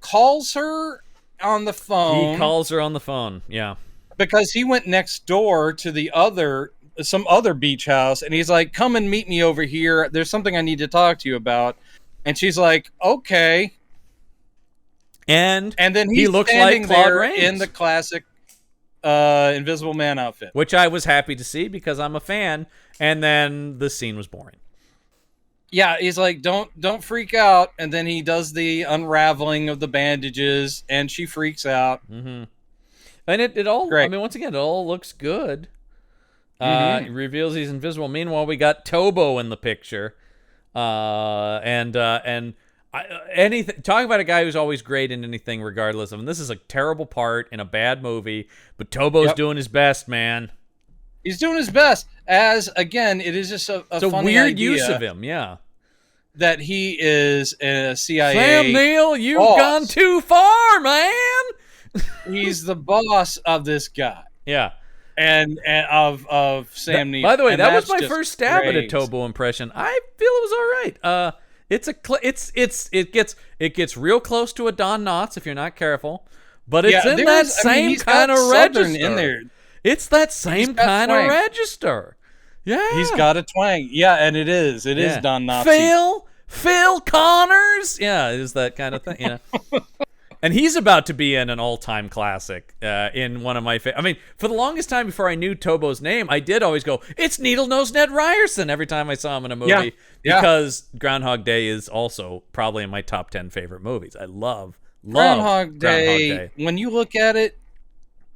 calls her on the phone. He calls her on the phone. Yeah. because he went next door to some other beach house, and he's like, come and meet me over here. There's something I need to talk to you about. And she's like, okay. And then he he's looks standing like Claude there Rains. in the classic Invisible Man outfit. Which I was happy to see because I'm a fan. And then the scene was boring. Yeah, he's like, don't freak out. And then he does the unraveling of the bandages, and she freaks out. Mm-hmm. And it all, Great. I mean, once again, it all looks good. It reveals he's invisible. Meanwhile, we got Tobo in the picture. Anything, talking about a guy who's always great in anything, regardless of, and this is a terrible part in a bad movie, but Tobo's doing his best, man. He's doing his best. As, again, it is just It's a funny weird idea use of him, yeah. that he is a CIA. Sam Neill, you've boss. gone too far, man. He's the boss of this guy. Yeah. And of Sam Neill. By the way, And that was that's my just first stab at a great. Tobo impression. I feel it was all right. It gets real close to a Don Knotts if you're not careful, but it's in that same he's kind got of Southern register. in there. It's that same got kind of twang. register. Yeah, He's got a twang. Yeah, and it is. It is Yeah. Don Knotts. Phil Connors. Yeah, it is that kind of thing. You know. And he's about to be in an all-time classic in one of my I mean, for the longest time before I knew Tobo's name, I did always go, it's Needle-Nosed Ned Ryerson every time I saw him in a movie. Yeah. Because Groundhog Day is also probably in my top 10 favorite movies. I love Groundhog Day. Groundhog Day. When you look at it,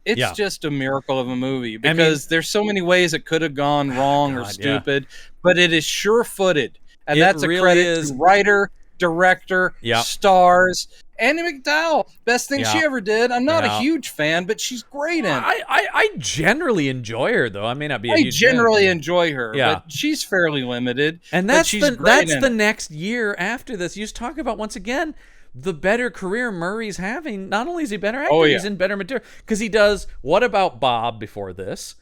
it's just a miracle of a movie because there's so many ways it could have gone wrong or stupid, but it is sure-footed. And that's a credit to writer, director, stars. Annie McDowell, best thing she ever did. I'm not a huge fan, but she's great in it. I generally enjoy her, though. I may not be a huge fan. I generally enjoy her, but she's fairly limited. And that's the next year after this. You just talk about, once again, the better career Murray's having. Not only is he a better actor, he's in better material. Because he does What About Bob before this,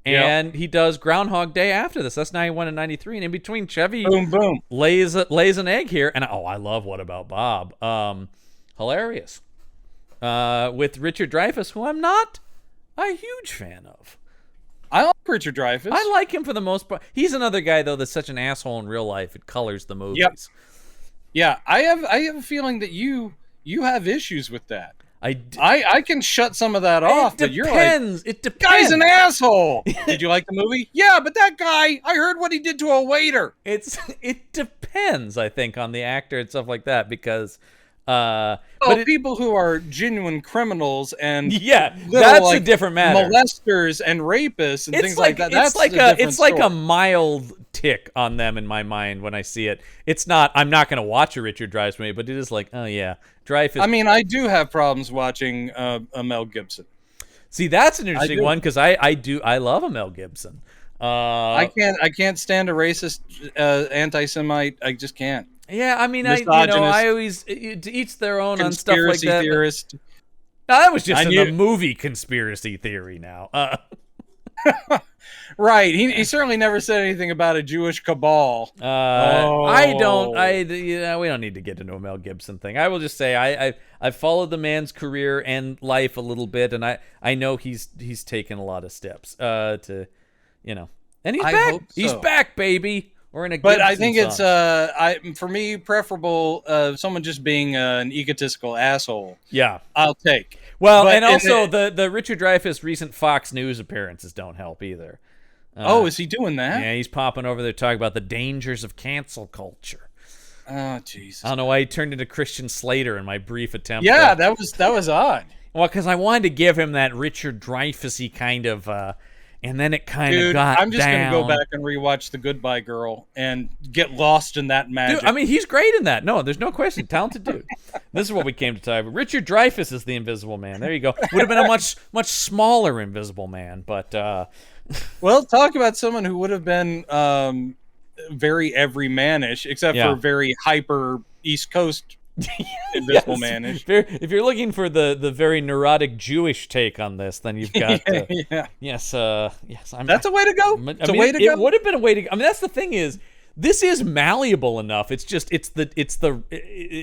and he does Groundhog Day after this. That's 91 and 93. And in between, Chevy lays an egg here. And I love What About Bob. Hilarious. With Richard Dreyfuss, who I'm not a huge fan of. I like Richard Dreyfuss. I like him for the most part. He's another guy, though, that's such an asshole in real life. It colors the movies. Yep. Yeah, I have a feeling that you have issues with that. I can shut some of that off, but you're like, it depends. Guy's an asshole. Did you like the movie? Yeah, but that guy, I heard what he did to a waiter. It depends, I think, on the actor and stuff like that, because people who are genuine criminals and that's a different matter. Molesters and rapists and things like that. It's like a mild tick on them in my mind when I see it. It's not. I'm not going to watch a Richard Dreyfuss movie, but it is like, oh yeah, Dreyfuss. I mean, I do have problems watching a Mel Gibson. See, that's an interesting one because I love a Mel Gibson. I can't stand a racist anti-Semite. I just can't. Yeah, I mean, I always to each their own on stuff like that. Theorist. No, that was just in the movie conspiracy theory. Now, right? He certainly never said anything about a Jewish cabal. I don't. We don't need to get into a Mel Gibson thing. I will just say I've followed the man's career and life a little bit, and I know he's taken a lot of steps and he's back. Hope so. He's back, baby. But I think it's for me preferable someone just being an egotistical asshole. Yeah, I'll take. Well, and also the Richard Dreyfuss recent Fox News appearances don't help either. Is he doing that? Yeah, he's popping over there talking about the dangers of cancel culture. Oh, Jesus! I don't know why he turned into Christian Slater in my brief attempt. Yeah, that was odd. Well, because I wanted to give him that Richard Dreyfuss-y kind of. And then it kind of got I'm just down. going to go back and rewatch The Goodbye Girl and get lost in that magic. Dude, I mean, he's great in that. No, there's no question. Talented dude. This is what we came to talk about. Richard Dreyfuss is the Invisible Man. There you go. Would have been a much smaller Invisible Man, but... Well, talk about someone who would have been very everymanish, except for very hyper East Coast Invisible Man-ish. If you're looking for the very neurotic Jewish take on this, then you've got yes. That's a way to go. It's a way to go. It would have been a way to go. I mean, that's the thing is, this is malleable enough. It's just it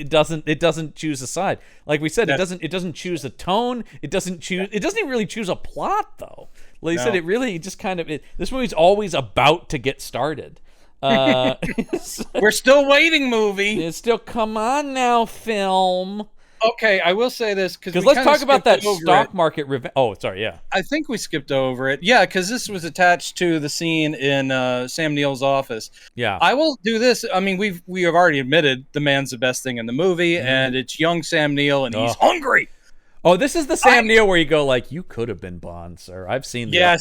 doesn't choose a side. Like we said, it doesn't choose a tone. It doesn't even really choose a plot though. Like you said, it really just kind of this movie's always about to get started. We're still waiting, movie. It's still, come on now, film. Okay, I will say this because let's talk about that stock market revenge. Oh, sorry, yeah. I think we skipped over it. Yeah, because this was attached to the scene in Sam Neill's office. Yeah, I will do this. I mean, we have already admitted the man's the best thing in the movie, and it's young Sam Neill, and he's hungry. Oh, this is the Sam Neill where you go like, you could have been Bond, sir. I've seen the I've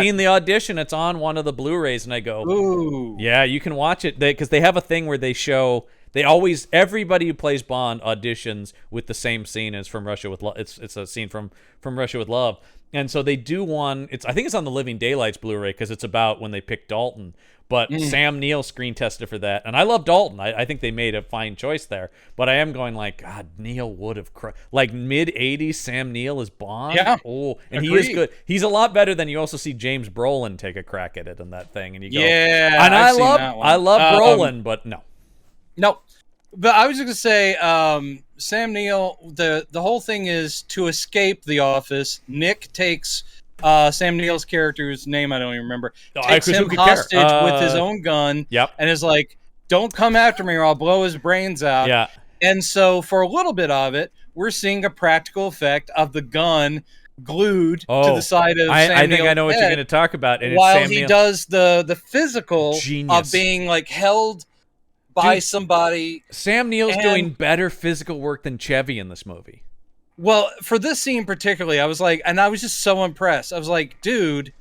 seen the audition. It's on one of the Blu-rays, and I go, ooh, yeah, you can watch it because they have a thing where they show. Everybody who plays Bond auditions with the same scene as from Russia with Love. It's a scene from Russia with Love, and so they do one. I think it's on the Living Daylights Blu-ray because it's about when they picked Dalton. But Sam Neill screen tested for that, and I love Dalton. I think they made a fine choice there. But I am going like, God, Neill would have like mid-'80s. Sam Neill is Bond. Yeah, and he is good. He's a lot better than you also see James Brolin take a crack at it in that thing, and you go, yeah. And I love Brolin, but no. But I was just gonna say, Sam Neill. The whole thing is to escape the office. Nick takes Sam Neill's character's name, I don't even remember, takes him hostage with his own gun. Yep. And is like, "Don't come after me, or I'll blow his brains out." Yeah. And so for a little bit of it, we're seeing a practical effect of the gun glued to Oh, the side of Sam I think I Neill's know what you're head going to talk about. And it's while Sam he Neill. does the physical Genius. of being like held by Dude, somebody. Sam Neill's and- doing better physical work than Chevy in this movie. Well, for this scene particularly, I was like, and I was just so impressed. I was like, dude,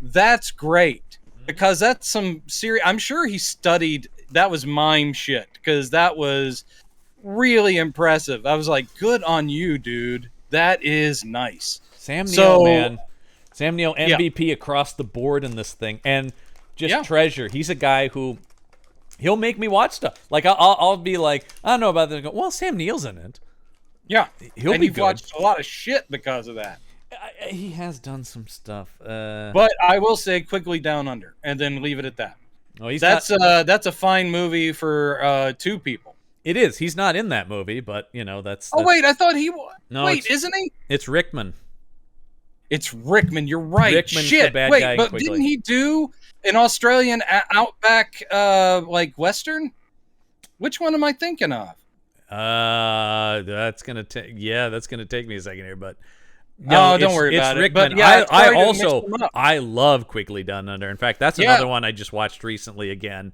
that's great, because that's some serious. I'm sure he studied. That was mime shit, because that was really impressive. I was like, good on you, dude. That is nice. Sam Neill, So- man. Sam Neill, MVP across the board in this thing. And just treasure. He's a guy who, he'll make me watch stuff. Like, I'll be like, I don't know about this. Well, Sam Neill's in it. Yeah, He'll and be you've good. watched a lot of shit because of that. He has done some stuff. But I will say, quickly Down Under, and then leave it at that. Oh, he's That's not, that's a fine movie for two people. it is. He's not in that movie, but, you know, that's... Oh wait, I thought he was. No, wait, it's- isn't he? It's Rickman. It's Rickman. You're right. Rickman's Shit. the bad wait, guy in but Quigley. didn't he do an Australian outback like western? Which one am I thinking of? That's gonna take... Yeah, that's gonna take me a second here, but... No, Oh, don't worry it's about it. Rickman. But yeah, it's I probably mixed also... them up. I love Quigley Down Under. In fact, that's another one I just watched recently again.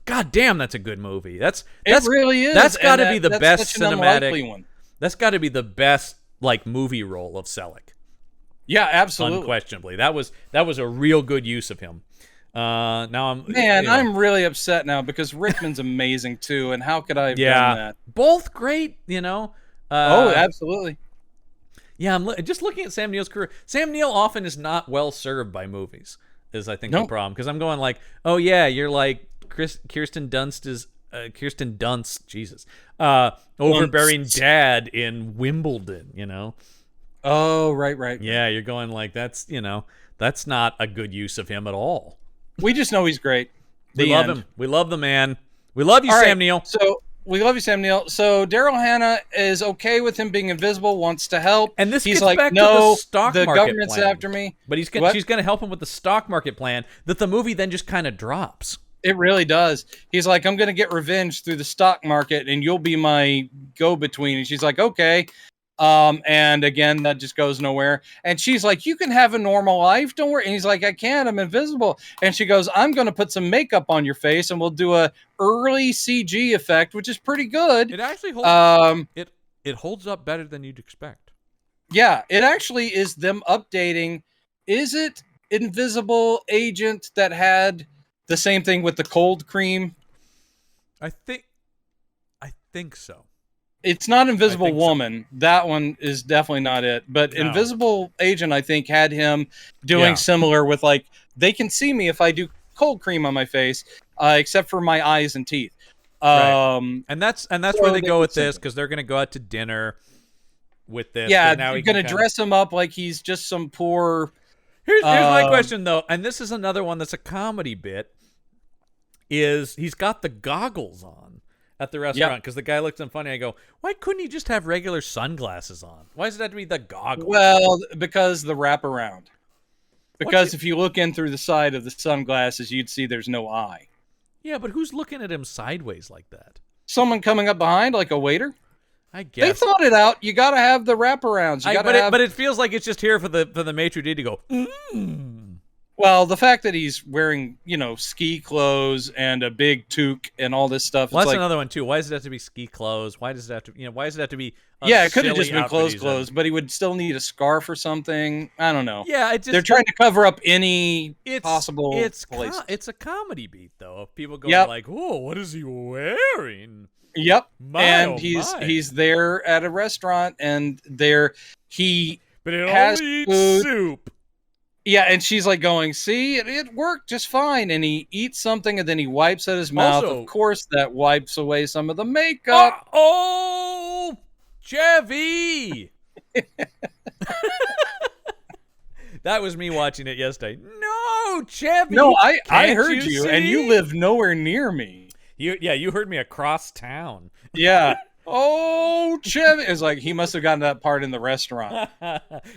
God damn, that's a good movie. That's It really is. That's and got to be the that's best such an unlikely cinematic. one. That's got to be the best like movie role of Selleck, Yeah, absolutely. unquestionably. That was a real good use of him. Now I'm Man, you know, I'm really upset now because Rickman's amazing too, and how could I have done that? both great. You know. Oh, absolutely. Yeah, I'm just looking at Sam Neill's career. Sam Neill often is not well served by movies. Is I think the No. problem, because I'm going like, oh yeah, you're like Kirsten Dunst is Kirsten Dunst, Jesus, overbearing dad in Wimbledon. You know. Oh, right. Yeah, you're going like that's that's not a good use of him at all. We just know he's great. We The love end. him. We love the man. We love you, All Sam right, Neill. So we love you, Sam Neill. So Daryl Hannah is okay with him being invisible, wants to help. And this he's gets like, back to no, the stock the market government's plan. after me. But she's What? going to help him with the stock market plan that the movie then just kind of drops. It really does. He's like, I'm going to get revenge through the stock market, and you'll be my go-between. And she's like, okay. And again, that just goes nowhere. And she's like, you can have a normal life. Don't worry. And he's like, I can't. I'm invisible. And she goes, I'm going to put some makeup on your face, and we'll do a early CG effect, which is pretty good. It actually holds it holds up better than you'd expect. Yeah, it actually is them updating. Is it Invisible Agent that had the same thing with the cold cream? I think so. It's not Invisible I think so. Woman. That one is definitely not it. But No. Invisible Agent, I think, had him doing Yeah. similar with like, they can see me if I do cold cream on my face, except for my eyes and teeth. Right. And that's So where they they go can with see this, it. because they're going to go out to dinner with this. Yeah, and now you're he can going to kinda- dress him up like he's just some poor... Here's my question though, and this is another one that's a comedy bit. Is he's got the goggles on at the restaurant because the guy looks at him funny. I go, why couldn't he just have regular sunglasses on? Why does it have to be the goggles? Well, because the wraparound. Because What's if you look in through the side of the sunglasses, you'd see there's no eye. Yeah, but who's looking at him sideways like that? Someone coming up behind, like a waiter. I They guess. thought it out. You got to have the wraparounds. You got to have. But it feels like it's just here for the maitre d' to go. Well, the fact that he's wearing, ski clothes and a big toque and all this stuff. Well, it's that's like, another one too. Why does it have to be ski clothes? Why does it have to? Why does it have to be? A yeah, it could have silly just been outfit he's in? clothes, but he would still need a scarf or something. I don't know. Yeah, it just They're trying to cover up any possible It's place. it's a comedy beat though. Of people going Yep. like, "Whoa, what is he wearing?" Yep. My, and oh my. he's there at a restaurant, and he But it has only eats food. soup. Yeah, and she's like going, see, it worked just fine. And he eats something, and then he wipes at his mouth. Also- Of course, that wipes away some of the makeup. Oh, Chevy! That was me watching it yesterday. No, Chevy! No, I Can't heard you you, and you see? live nowhere near me. You heard me across town. Yeah. Oh, Chevy! It's like he must have gotten that part in the restaurant.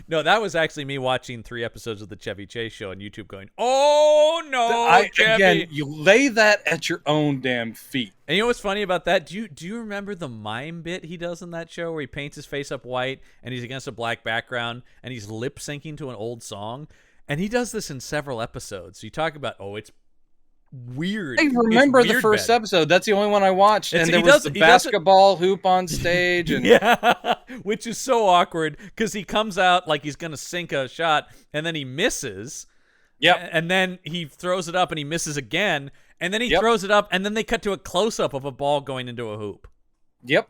No, that was actually me watching 3 episodes of the Chevy Chase show on YouTube going, oh no, Chevy. Again, you lay that at your own damn feet. And you know what's funny about that? Do you remember the mime bit he does in that show where he paints his face up white and he's against a black background and he's lip syncing to an old song? And he does this in several episodes. So you talk about, it's weird. I remember It's the weird first bed. episode. That's the only one I watched. It's- And there he was does- the he does it- basketball hoop on stage. And Yeah, which is so awkward because he comes out like he's going to sink a shot and then he misses. Yep. And then he throws it up and he misses again. And then he Yep. throws it up and then they cut to a close-up of a ball going into a hoop. Yep.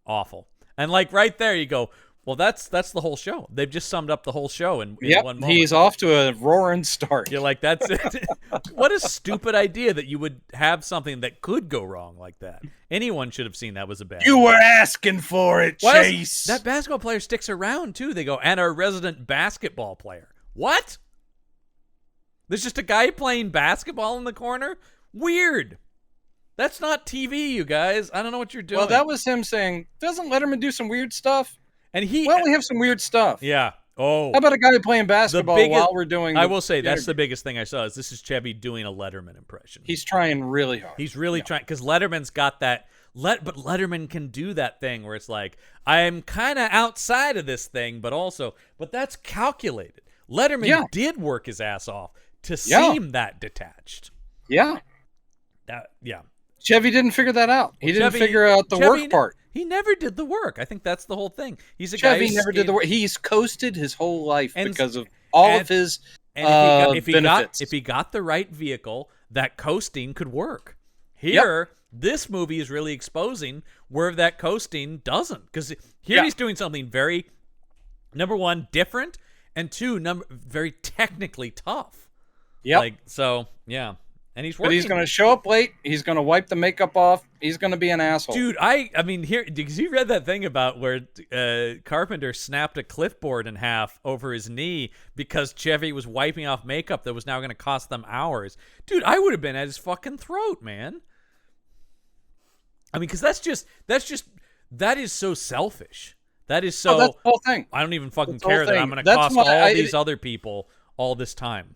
Awful. And like right there you go, well, that's the whole show. They've just summed up the whole show in one moment. He's off to a roaring start. You're like, that's it. What a stupid idea that you would have something that could go wrong like that. Anyone should have seen that was a bad You idea. were asking for it, Why else- Chase. That basketball player sticks around, too. They go, and our resident basketball player. What? There's just a guy playing basketball in the corner? Weird. That's not TV, you guys. I don't know what you're doing. Well, that was him saying, doesn't Letterman do some weird stuff? And he... Well, we have some weird stuff. Yeah. Oh. How about a guy playing basketball biggest- while we're doing I will say, that's interview? the biggest thing I saw, is this is Chevy doing a Letterman impression. He's trying really hard. He's really trying, because Letterman's got that... But Letterman can do that thing where it's like, I'm kind of outside of this thing, but that's calculated. Letterman did work his ass off to seem that detached. Yeah. Yeah. Chevy didn't figure that out. He didn't Chevy- figure out the Chevy work part. He never did the work. I think that's the whole thing. He's a guy Chevy who never did the work. He's coasted his whole life And- because of all of his benefits. if he got the right vehicle, that coasting could work. Here, this movie is really exposing where that coasting doesn't, because here he's doing something very, number one, different, and two, very technically tough. Yep. And he's working. But he's going to show up late. He's going to wipe the makeup off. He's going to be an asshole. Dude, I mean, here, because you read that thing about where Carpenter snapped a clipboard in half over his knee because Chevy was wiping off makeup that was now going to cost them hours. Dude, I would have been at his fucking throat, man. I mean, because that is so selfish. That is so. That's the whole thing. I don't even fucking That's the whole care that thing. I'm going to That's cost why all these other people all this time.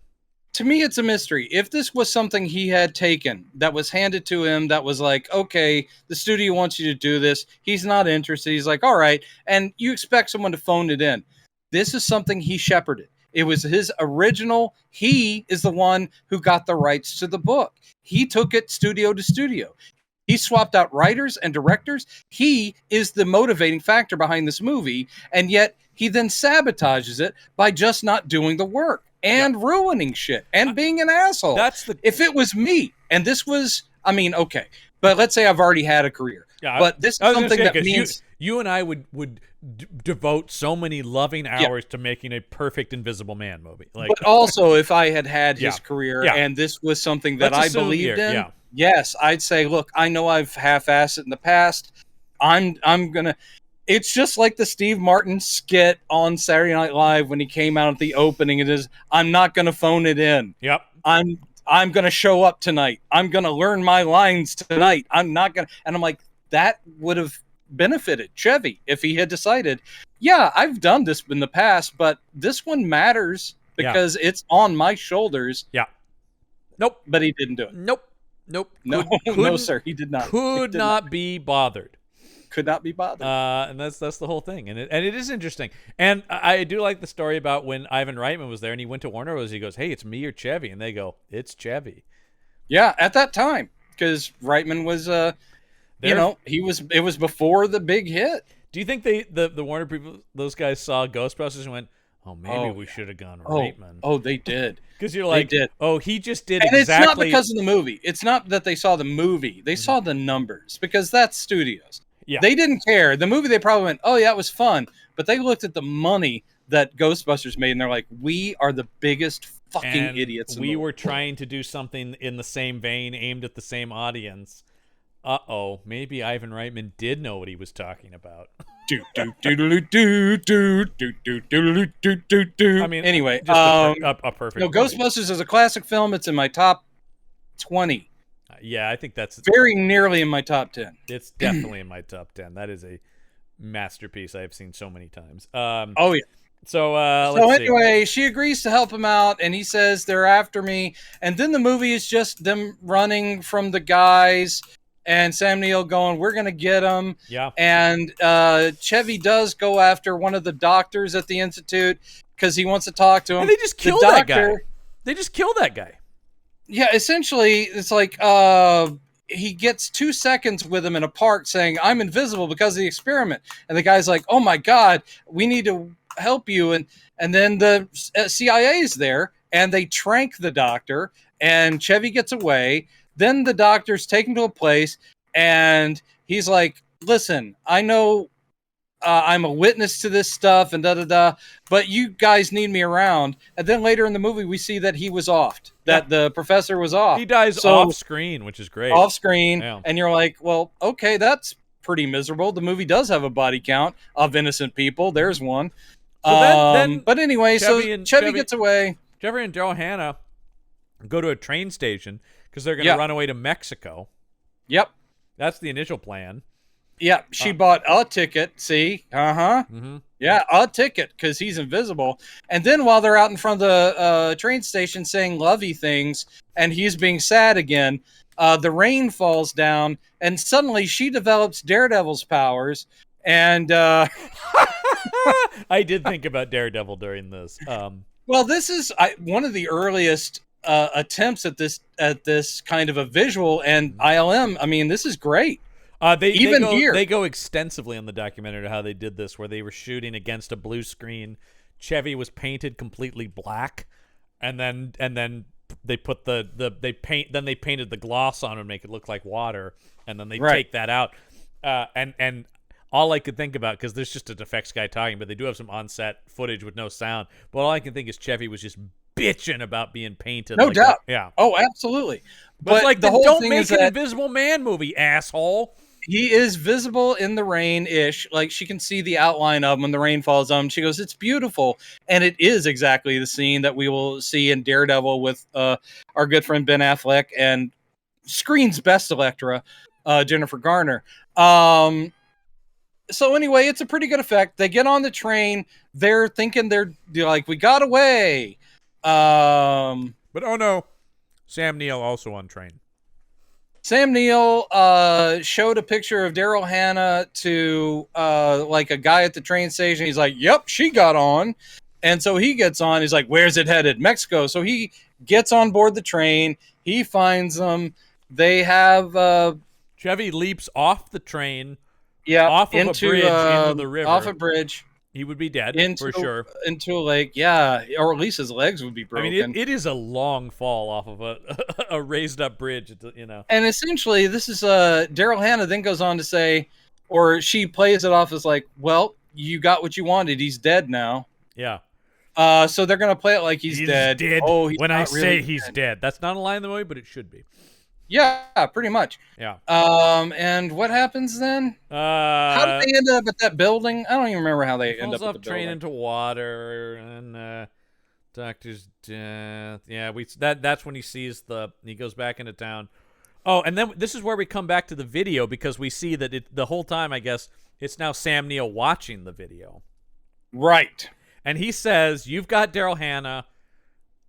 To me, it's a mystery. If this was something he had taken that was handed to him, that was like, okay, the studio wants you to do this. He's not interested. He's like, all right. And you expect someone to phone it in. This is something he shepherded. It was his original. He is the one who got the rights to the book. He took it studio to studio. He swapped out writers and directors. He is the motivating factor behind this movie. And yet he then sabotages it by just not doing the work and ruining shit and being an asshole. If it was me and this was, I mean, okay, but let's say I've already had a career. Yeah, but this is something that means you and I would devote so many loving hours to making a perfect Invisible Man movie. Like, but also if I had his career and this was something that I believed in, yes, I'd say, look, I know I've half-assed it in the past. I'm gonna. It's just like the Steve Martin skit on Saturday Night Live when he came out at the opening. It is, I'm not gonna phone it in. Yep. I'm gonna show up tonight. I'm gonna learn my lines tonight. I'm not gonna. And I'm like, that would have benefited Chevy if he had decided, yeah, I've done this in the past, but this one matters because it's on my shoulders. Yeah. Nope. But he didn't do it. Nope. No, sir, he did not. Could not be bothered. Could not be bothered. And that's the whole thing. And it is interesting. And I do like the story about when Ivan Reitman was there and he went to Warner Bros. He goes, hey, it's me or Chevy. And they go, it's Chevy. Yeah, at that time. Because Reitman was, it was before the big hit. Do you think the Warner people, those guys saw Ghostbusters and went, oh, maybe we should have gone Reitman? Oh, they did. Because you're like, he just did and exactly. It's not because of the movie. It's not that they saw the movie. They saw the numbers because that's studios. Yeah. They didn't care. The movie, they probably went, oh, yeah, it was fun. But they looked at the money that Ghostbusters made, and they're like, we are the biggest fucking idiots in the world. We were trying to do something in the same vein, aimed at the same audience. Uh-oh, maybe Ivan Reitman did know what he was talking about. I mean, anyway, just a perfect movie. Ghostbusters is a classic film. It's in my top 20 Yeah, I think that's Very nearly in my top 10. it's definitely in my top 10. That is a masterpiece I have seen so many times. Oh yeah. So So let's see. anyway, she agrees to help him out, and he says they're after me. And then the movie is just them running from the guys, and Sam Neill going, "We're gonna get him." Yeah. And Chevy does go after one of the doctors at the institute because he wants to talk to him. And they just kill that guy. They just kill that guy. Yeah, essentially, it's like he gets 2 seconds with him in a park saying, "I'm invisible because of the experiment," and the guy's like, "Oh my God, we need to help you," and then the CIA's there, and they trank the doctor, and Chevy gets away. Then the doctor's taken to a place, and he's like, "Listen, I know I'm a witness to this stuff, and but you guys need me around." And then later in the movie, we see that he was offed, that the professor was off. He dies off screen, which is great. Off screen, Yeah. and you're like, well, okay, that's pretty miserable. The movie does have a body count of innocent people. There's one. So then But anyway, Chevy gets away. Jeffrey and Daryl Hannah go to a train station because they're going to run away to Mexico. Yep. That's the initial plan. Yeah, she bought a ticket. See? Mm-hmm. Yeah, a ticket because he's invisible. And then while they're out in front of the train station saying lovey things, and he's being sad again, the rain falls down, and suddenly she develops Daredevil's powers. And I did think about Daredevil during this. well, this is one of the earliest attempts at this kind of a visual, and ILM. I mean, this is great. They go extensively in the documentary to how they did this, where they were shooting against a blue screen. Chevy was painted completely black, and then they put they painted the gloss on to make it look like water, and then they take that out. And all I could think about, because there's just an effects guy talking, but they do have some on-set footage with no sound. But all I can think is Chevy was just bitching about being painted. No doubt. Yeah. Oh, absolutely. But it's like, the whole don't thing make is an that Invisible Man movie, asshole. he is visible in the rain-ish. Like, she can see the outline of him when the rain falls on him. She goes, "It's beautiful." And it is exactly the scene that we will see in Daredevil with our good friend Ben Affleck and screen's best Elektra, Jennifer Garner. So anyway, it's a pretty good effect. They get on the train. They're thinking they're like, "We got away." But oh no, Sam Neill also on train. Sam Neill showed a picture of Daryl Hannah to like a guy at the train station. He's like, "Yep, she got on." And so he gets on. He's like, "Where's it headed?" "Mexico." So he gets on board the train. He finds them. They have Chevy leaps off the train. Yeah, off of a bridge into the river. Off a bridge. He would be dead, for sure. Into a lake, yeah. Or at least his legs would be broken. I mean, it is a long fall off of a raised-up bridge, you know. And essentially, this is Daryl Hannah then goes on to say, or she plays it off as like, "Well, you got what you wanted. He's dead now." Yeah. So they're going to play it like he's dead. Oh, he's when I not say really he's dead. That's not a line in the movie, but it should be. Yeah, pretty much. Yeah. And what happens then? How did they end up at that building? I don't even remember how they end up at the train building. into water, and doctor's death. Yeah, that's when he sees he goes back into town. Oh, and then this is where we come back to the video, because we see that the whole time, I guess, it's now Sam Neill watching the video. Right. And he says, "You've got Daryl Hannah.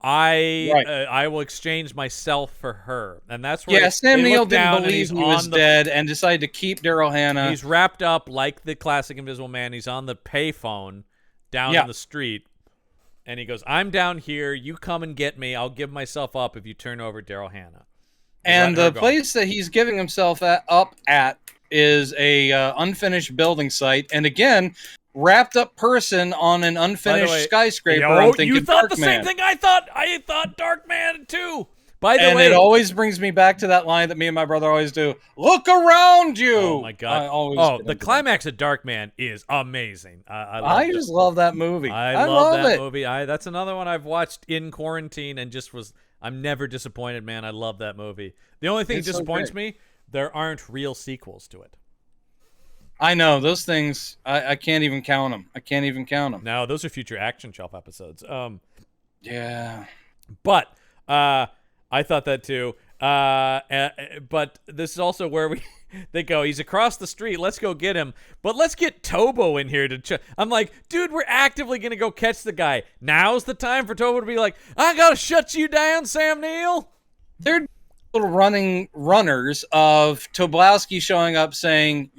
I will exchange myself for her." And that's where Sam Neill didn't believe he was dead and decided to keep Daryl Hannah. He's wrapped up like the classic Invisible Man. He's on the payphone down in the street, and he goes, "I'm down here. You come and get me. I'll give myself up if you turn over Daryl Hannah." And the place that he's giving himself up at is a unfinished building site, and again, wrapped up person on an unfinished skyscraper. I'm thinking, you thought the same thing I thought. I thought Darkman too. By the way, it always brings me back to that line that me and my brother always do: "Look around you." Oh my god! The climax of Darkman is amazing. I just love that movie. I love that movie. That's another one I've watched in quarantine and I'm never disappointed, man. I love that movie. The only thing that disappoints me, there aren't real sequels to it. I know those things. I can't even count them. No, those are future Action Shelf episodes. Yeah. But I thought that too. But this is also where they go, he's across the street, let's go get him. But let's get Tobo in here I'm like, dude, we're actively going to go catch the guy. Now's the time for Tobo to be like, I got to shut you down, Sam Neill. They're little runners of Tobolowsky showing up saying,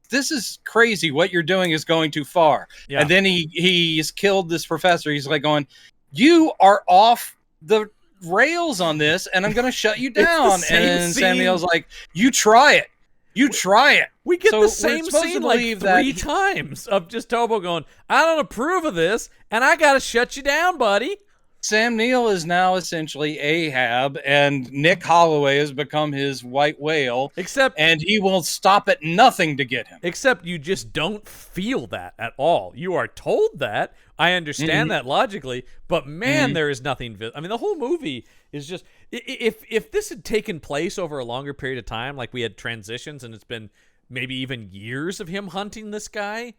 this is crazy. What you're doing is going too far. Yeah. And then he's killed this professor. He's like going, you are off the rails on this, and I'm going to shut you down. And Sam Neill's like, you try it. You try it. We get the same scene like 3 times of just Tobo going, I don't approve of this, and I got to shut you down, buddy. Sam Neill is now essentially Ahab, and Nick Holloway has become his white whale. And he will stop at nothing to get him. Except you just don't feel that at all. You are told that. I understand that logically, but man, there is nothing. I mean, the whole movie is just. If this had taken place over a longer period of time, like we had transitions, and it's been maybe even years of him hunting this guy,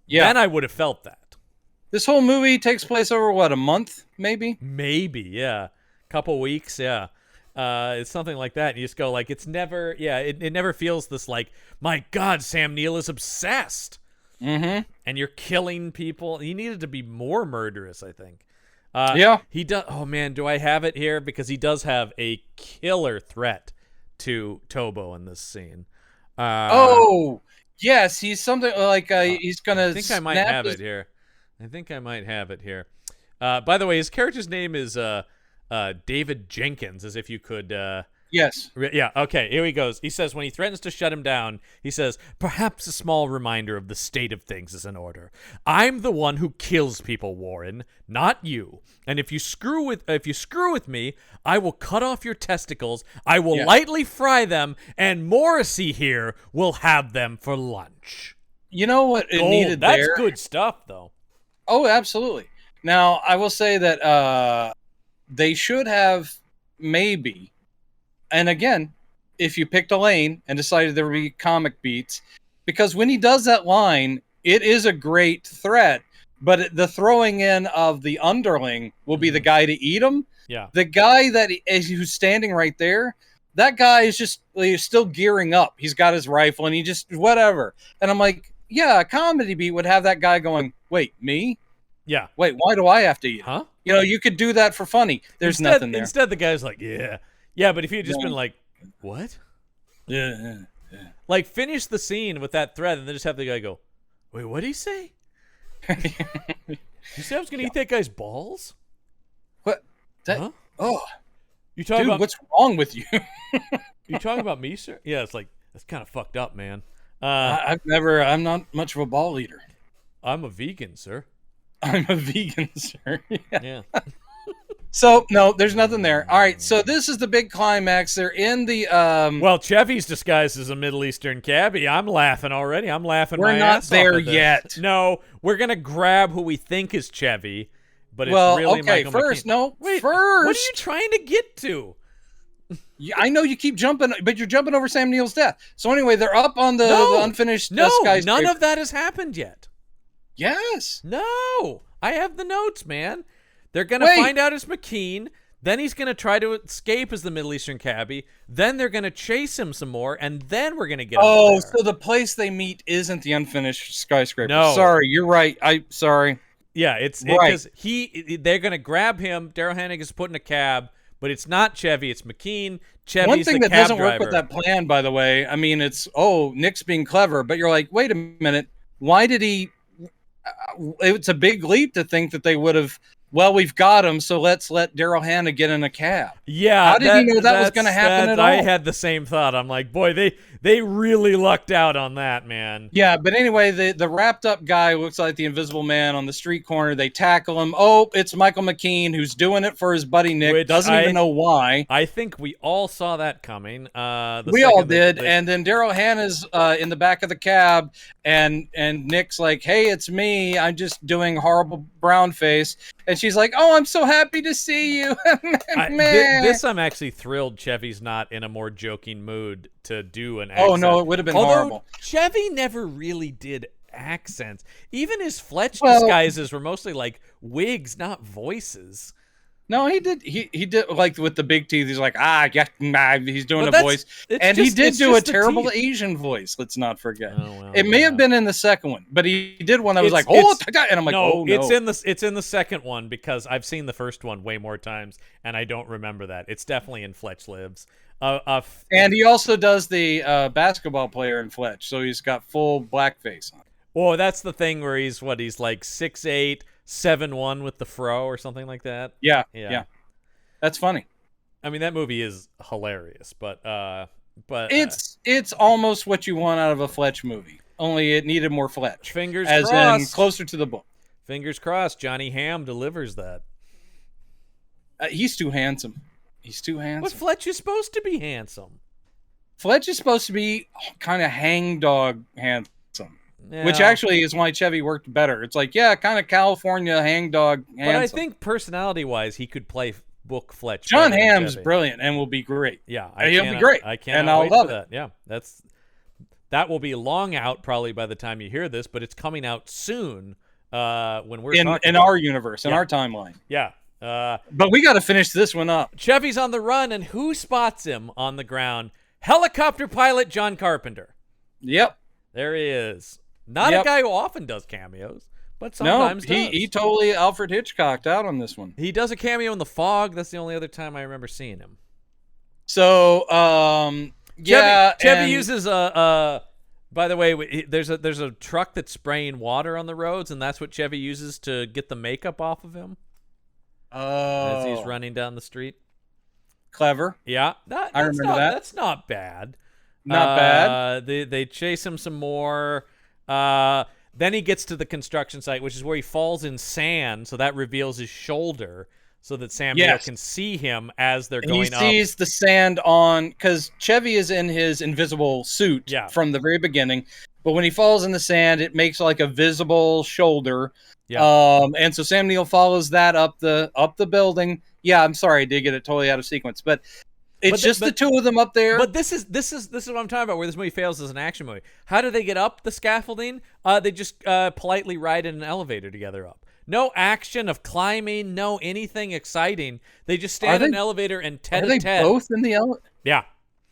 then I would have felt that. This whole movie takes place over, what, a month, maybe? Maybe, yeah. Couple weeks, yeah. It's something like that. And you just go, like, it's never, it never feels this, like, my God, Sam Neill is obsessed. And you're killing people. He needed to be more murderous, I think. He does, oh, man, do I have it here? Because he does have a killer threat to Tobo in this scene. Yes, he's something like, he's going to I think I might have it here. By the way, his character's name is David Jenkins, as if you could... Yes. Yeah, okay, here he goes. He says, when he threatens to shut him down, he says, perhaps a small reminder of the state of things is in order. I'm the one who kills people, Warren, not you. And if you screw with me, I will cut off your testicles, I will lightly fry them, and Morrissey here will have them for lunch. You know what it needed there? That's good stuff, though. Oh, absolutely. Now, I will say that they should have maybe, and again, if you picked a lane and decided there would be comic beats, because when he does that line, it is a great threat, but the throwing in of the underling will be the guy to eat him. Yeah. The guy who's standing right there, that guy is he's still gearing up. He's got his rifle and he just, whatever. And I'm like, yeah, a comedy beat would have that guy going, wait, me? Yeah. Wait, why do I have to eat? Huh? You know, you could do that for funny. There's nothing there. Instead, the guy's like, yeah. Yeah, but if he had just been like, what? Yeah. Like, finish the scene with that threat and then just have the guy go, wait, what'd he say? You said I was going to eat that guy's balls? What? Huh? Oh. You talking about, what's wrong with you? You talking about me, sir? Yeah, it's like, that's kind of fucked up, man. I'm not much of a ball eater. I'm a vegan, sir. I'm a vegan, sir. Yeah. So, no, there's nothing there. All right, so this is the big climax. They're in the... Well, Chevy's disguised as a Middle Eastern cabbie. I'm laughing already. I'm laughing my ass off. We're not there yet. No, we're going to grab who we think is Chevy, but it's really Michael first, McKean. First. What are you trying to get to? I know you keep jumping, but you're jumping over Sam Neill's death. So anyway, they're up on the unfinished skyscraper. None of that has happened yet. Yes. No. I have the notes, man. They're going to find out it's McKean. Then he's going to try to escape as the Middle Eastern cabbie. Then they're going to chase him some more, and then we're going to get him so the place they meet isn't the unfinished skyscraper. No. Sorry, you're right. Sorry. Yeah, it's because they're going to grab him. Daryl Hannah is put in a cab, but it's not Chevy. It's McKean. Chevy's one thing the that cab doesn't driver. work with that plan, by the way, I mean, it's, Nick's being clever, but you're like, wait a minute. Why did he... It's a big leap to think that they would have... Well, we've got him, so let's let Daryl Hannah get in a cab. Yeah. How did he know that was going to happen at all? I had the same thought. I'm like, boy, they really lucked out on that, man. Yeah, but anyway, the wrapped up guy looks like the Invisible Man on the street corner. They tackle him. Oh, it's Michael McKean who's doing it for his buddy Nick. Doesn't even know why. I think we all saw that coming. We all did. And then Daryl Hannah's in the back of the cab, and Nick's like, hey, it's me. I'm just doing horrible brown face. And she's like, oh, I'm so happy to see you. This I'm actually thrilled Chevy's not in a more joking mood to do an accent. Oh, no, it would have been horrible. Chevy never really did accents. Even his Fletch disguises were mostly like wigs, not voices. No, he did. He did like with the big teeth. He's like, he's doing But a that's- voice, it's and just- he did it's do a just the terrible teeth. Asian voice. Let's not forget. Oh, well, It may yeah. have been in the second one, but he did one that was It's- like, oh, it's- and I'm like, no, oh no, it's in the second one because I've seen the first one way more times and I don't remember that. It's definitely in Fletch Lives. And he also does the basketball player in Fletch, so he's got full blackface on. Well, that's the thing where he's like 6'8", 7'1" with the fro or something like that. Yeah. That's funny. I mean, that movie is hilarious, but It's almost what you want out of a Fletch movie. Only it needed more Fletch. Fingers as crossed. in closer to the book. Fingers crossed, Johnny Hamm delivers that. He's too handsome. He's too handsome. But Fletch is supposed to be handsome. Fletch is supposed to be kind of hangdog handsome, Yeah. which actually is why Chevy worked better. It's like, yeah, kind of California hangdog handsome. But I think personality-wise, he could play book Fletch. John better than Hamm's Chevy. brilliant and will be great. Yeah, He'll be great. I can't and I'll wait love for it. that. Yeah, that will be long out probably by the time you hear this, but it's coming out soon. When we're talking In about- our universe, in Yeah. our timeline. yeah. But we got to finish this one up. Chevy's on the run, and who spots him on the ground? Helicopter pilot John Carpenter. Yep. There he is. Not a guy who often does cameos, but No, sometimes does. he totally Alfred Hitchcocked out on this one. He does a cameo in The Fog. That's the only other time I remember seeing him. So, yeah, Chevy and- uses a. By the way, there's a truck that's spraying water on the roads, and that's what Chevy uses to get the makeup off of him as he's running down the street. Clever. Yeah, I remember that. That's not bad. Not bad. They chase him some more. Then he gets to the construction site, which is where he falls in sand, so that reveals his shoulder, so that Sam Neill can see him as they're And going he up. sees the sand on, because Chevy is in his invisible suit from the very beginning. But when he falls in the sand, it makes like a visible shoulder. Yeah. And so Sam Neill follows that up the building. Yeah, I'm sorry, I did get it totally out of sequence, but it's just the two of them up there. But this is what I'm talking about, where this movie fails as an action movie. How do they get up the scaffolding? They just politely ride in an elevator together up. No action of climbing, no anything exciting. They just stand in an elevator and Are they tete-a-tete. both in the elevator? Yeah.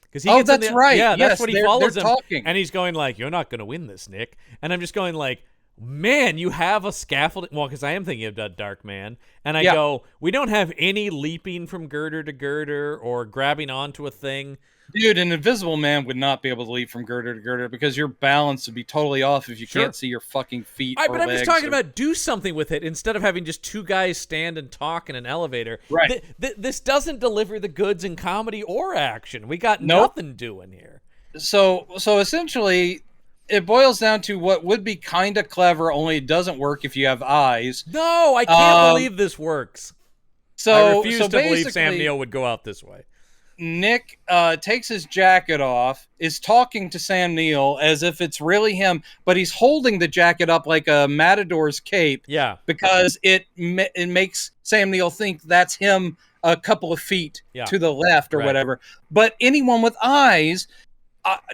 Because That's right. Yeah, Yes, that's what he they're follows him. talking. And he's going like, "You're not going to win this, Nick." And I'm just going like, man, you have a scaffolding. Well, because I am thinking of that Dark Man. And I go, we don't have any leaping from girder to girder or grabbing onto a thing. Dude, an Invisible Man would not be able to leap from girder to girder because your balance would be totally off if you can't see your fucking feet or But I'm legs. just talking about do something with it instead of having just two guys stand and talk in an elevator. Right. This doesn't deliver the goods in comedy or action. We got nothing doing here. So essentially, it boils down to what would be kind of clever, only it doesn't work if you have eyes. No, I can't believe this works. I refuse to believe Sam Neill would go out this way. Nick takes his jacket off, is talking to Sam Neill as if it's really him, but he's holding the jacket up like a matador's cape. Yeah. Because it makes Sam Neill think that's him a couple of feet to the left or whatever. But anyone with eyes,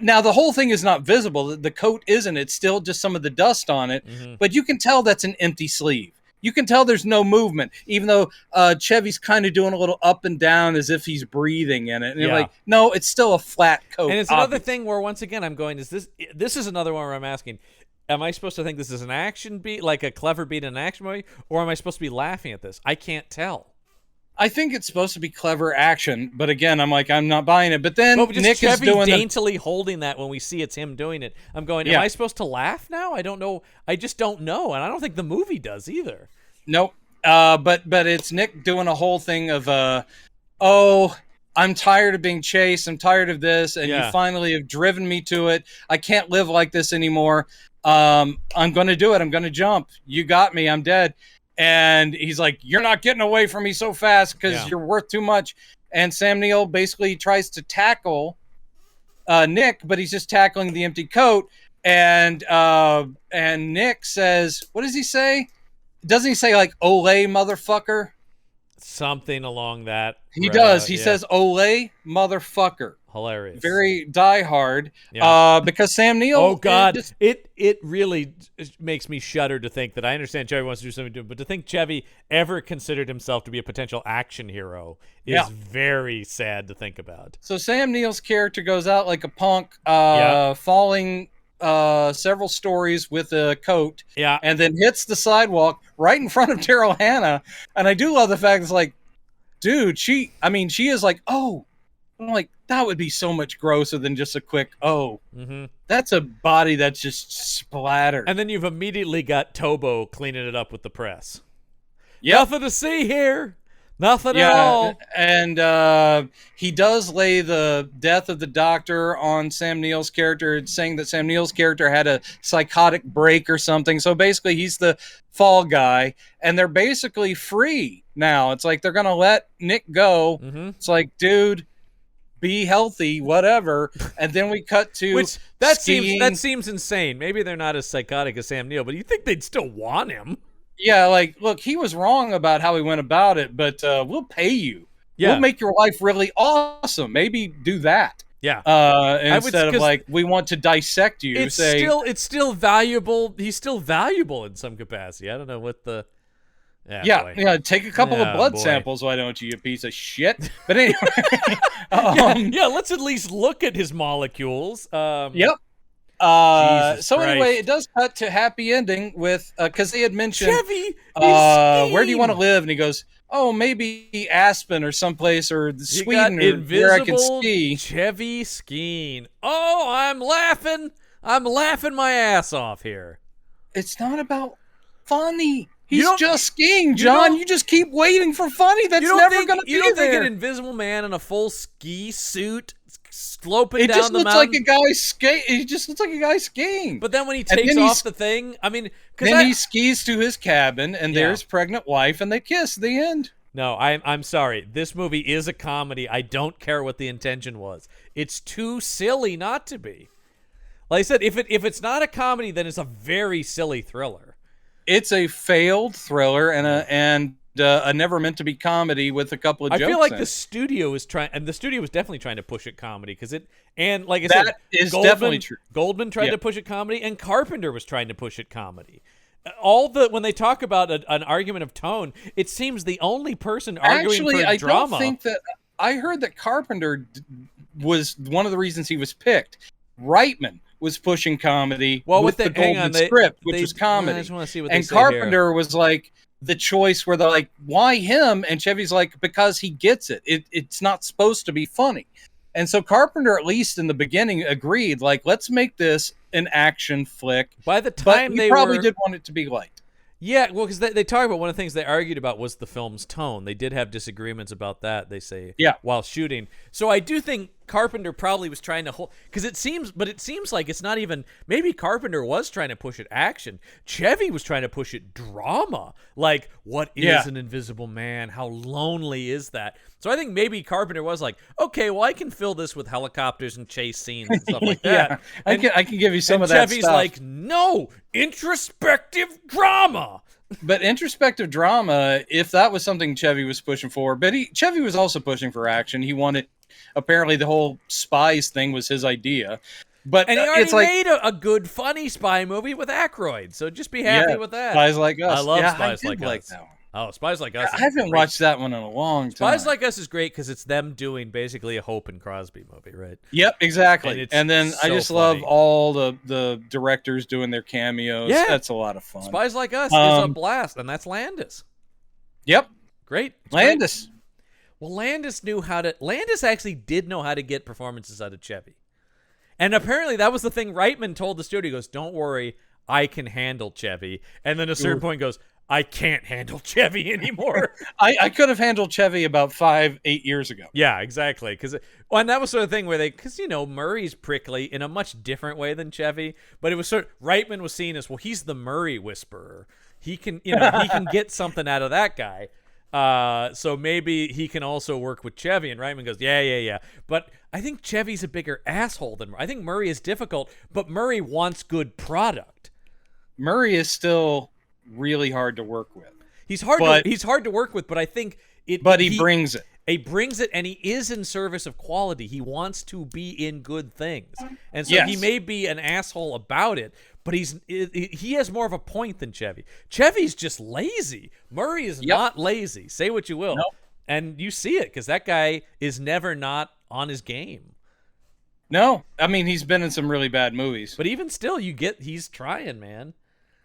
now the whole thing is not visible. The coat isn't. It's still just some of the dust on it. Mm-hmm. But you can tell that's an empty sleeve. You can tell there's no movement, even though Chevy's kind of doing a little up and down as if he's breathing in it. And you're like, no, it's still a flat coat. And it's another thing where, once again, I'm going, this is another one where I'm asking, am I supposed to think this is an action beat, like a clever beat in an action movie, or am I supposed to be laughing at this? I can't tell. I think it's supposed to be clever action, but again, I'm like, I'm not buying it. But then But just Nick Chevy is doing daintily holding that when we see it's him doing it. I'm going, am I supposed to laugh now? I don't know. I just don't know, and I don't think the movie does either. Nope. But it's Nick doing a whole thing of, I'm tired of being chased. I'm tired of this, and you finally have driven me to it. I can't live like this anymore. I'm going to do it. I'm going to jump. You got me. I'm dead. And he's like, you're not getting away from me so fast because you're worth too much. And Sam Neill basically tries to tackle Nick, but he's just tackling the empty coat. And Nick says, what does he say? Doesn't he say like, "Olay, motherfucker"? Something along that. He does. He says, "Olay, motherfucker." hilarious. very diehard. Yeah. Because Sam Neill. Oh God, it really makes me shudder to think that I understand Chevy wants to do something to him, but to think Chevy ever considered himself to be a potential action hero is very sad to think about. So Sam Neill's character goes out like a punk, falling several stories with a coat, and then hits the sidewalk right in front of Daryl Hannah. And I do love the fact it's like, dude, she is like, oh, I'm like, that would be so much grosser than just a quick, oh. Mm-hmm. That's a body that's just splattered. And then you've immediately got Tobo cleaning it up with the press. Yep. Nothing to see here. Nothing at all. And he does lay the death of the doctor on Sam Neill's character, saying that Sam Neill's character had a psychotic break or something. So basically, he's the fall guy, and they're basically free now. It's like they're going to let Nick go. Mm-hmm. It's like, dude, be healthy, whatever. And then we cut to that seems insane. Maybe they're not as psychotic as Sam Neill, but you think they'd still want him? Yeah, like, look, he was wrong about how he went about it, but we'll pay you. Yeah. We'll make your life really awesome. Maybe do that. Yeah. Instead of like, we want to dissect you. It's still valuable. He's still valuable in some capacity. I don't know what the. Yeah. Take a couple of blood samples. Why don't you piece of shit? But anyway, let's at least look at his molecules. Yep. Anyway, it does cut to happy ending with because they had mentioned Chevy. Where do you want to live? And he goes, oh, maybe Aspen or someplace or Sweden or where I can ski. Chevy skiing. Oh, I'm laughing my ass off here. It's not about funny. He's just skiing, John. You just keep waiting for funny. That's never going to be there. You don't think an invisible man in a full ski suit sloping down the mountain? It just looks like a guy skiing. He just looks like a guy skiing. But then when he takes off the thing, I mean, he skis to his cabin, and there's pregnant wife, and they kiss. The end. No, I'm sorry. This movie is a comedy. I don't care what the intention was. It's too silly not to be. Like I said, if it's not a comedy, then it's a very silly thriller. It's a failed thriller and a never meant to be comedy with a couple of jokes. I feel like the studio is trying, and the studio was definitely trying to push it comedy because like I said, that is definitely true. Goldman tried to push it comedy, and Carpenter was trying to push it comedy. When they talk about an argument of tone, it seems the only person arguing for drama. I heard that Carpenter was one of the reasons he was picked. Reitman was pushing comedy with the Goldman script, which was comedy. I just want to see what and Carpenter was like the choice where they're like, why him? And Chevy's like, because he gets it. It's not supposed to be funny. And so Carpenter, at least in the beginning, agreed, like, let's make this an action flick. By the time they probably did want it to be liked. Yeah, well, because they talk about one of the things they argued about was the film's tone. They did have disagreements about that, they say, while shooting. So I do think Carpenter probably was trying to hold, because it seems like it's not even, maybe Carpenter was trying to push it action. Chevy was trying to push it drama. Like, what is an invisible man? How lonely is that? So I think maybe Carpenter was like, okay, well, I can fill this with helicopters and chase scenes and stuff like that. I can give you some of that Chevy's stuff. like, no, introspective drama. But introspective drama, if that was something Chevy was pushing for, but Chevy was also pushing for action. He wanted, apparently the whole spies thing was his idea. But and he already made a good, funny spy movie with Aykroyd, so just be happy with that. Spies Like Us. I love Spies Like Us. That one. Oh, Spies Like Us. I haven't watched that one in a long time. Spies Like Us is great because it's them doing basically a Hope and Crosby movie, right? Yep, exactly. And then so I just love all the directors doing their cameos. Yeah. That's a lot of fun. Spies Like Us is a blast, and that's Landis. Yep. Great. Landis. Great. Well, Landis actually did know how to get performances out of Chevy. And apparently that was the thing Reitman told the studio. He goes, don't worry, I can handle Chevy. And then at a certain point goes, I can't handle Chevy anymore. I could have handled Chevy about 5-8 years ago. Yeah, exactly. And that was sort of the thing where because Murray's prickly in a much different way than Chevy, but it was Reitman was seen as, well, he's the Murray whisperer. He can, he can get something out of that guy. So maybe he can also work with Chevy. And Reitman goes, yeah. But I think Chevy's a bigger asshole than Murray. I think Murray is difficult, but Murray wants good product. Murray is still really hard to work with. He's hard to work with, but I think he brings it. He brings it, and he is in service of quality. He wants to be in good things, and so Yes. he may be an asshole about it, but he has more of a point than Chevy. Chevy's just lazy. Murray is not lazy. Say what you will, Nope. and you see it because that guy is never not on his game. No, I mean, he's been in some really bad movies. But even still, he's trying, man.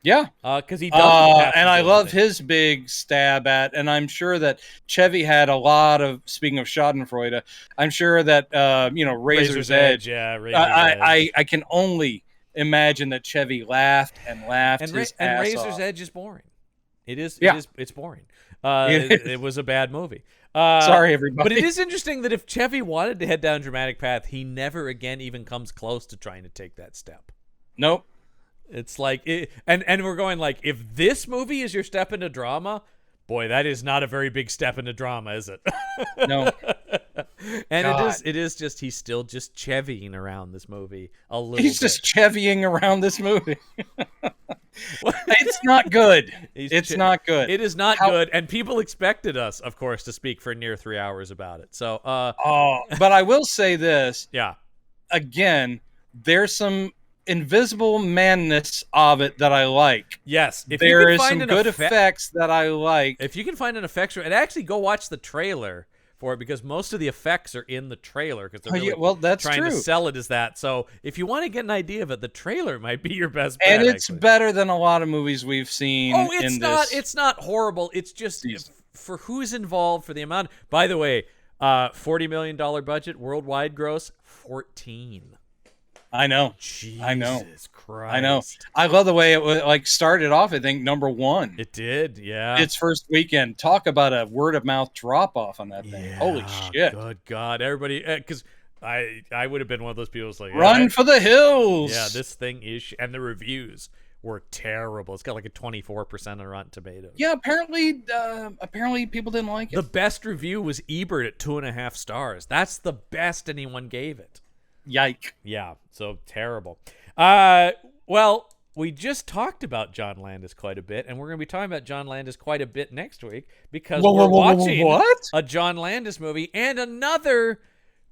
Yeah. Because he doesn't. And I love his big stab at, and I'm sure that Chevy had a lot of, speaking of Schadenfreude, I'm sure that, Razor's Edge. Yeah, Razor's Edge. I can only imagine that Chevy laughed and laughed his ass Razor's off. Edge is boring. It is. Yeah. It's boring. It was a bad movie. Sorry, everybody. But it is interesting that if Chevy wanted to head down a dramatic path, he never again even comes close to trying to take that step. Nope. It's like, and we're going like, if this movie is your step into drama, boy, that is not a very big step into drama, is it? No. And God. it is just, he's still just Chevying around this movie a little He's bit. just Chevying around this movie. It's not good. It's not good. It is not good, and people expected us, of course, to speak for near 3 hours about it. So, but I will say this. yeah. Again, there's some invisible manness of it that I like. Yes. If There you can is find some an good effects that I like. If you can find an effects, and actually go watch the trailer for it, because most of the effects are in the trailer because they're really that's trying true. to sell it as that. So if you want to get an idea of it, the trailer might be your best bet. And it's actually. better than a lot of movies we've seen. Oh, it's in not. this It's not horrible. It's just season. for who's involved, for the amount. By the way, $40 million budget, worldwide gross 14. I know. Jesus I know. Christ. I know. I love the way it was started off. I think number 1. It did. Yeah. Its first weekend. Talk about a word of mouth drop off on that thing. Yeah, Holy shit! Good God, everybody, because I would have been one of those people who's like, Run for the hills. Yeah, this thing is, and the reviews were terrible. It's got like a 24% on Rotten Tomatoes. Yeah, apparently people didn't like it. The best review was Ebert at 2.5 stars. That's the best anyone gave it. Yike. Yeah, so terrible. Well, we just talked about John Landis quite a bit, and we're going to be talking about John Landis quite a bit next week because we're watching a John Landis movie and another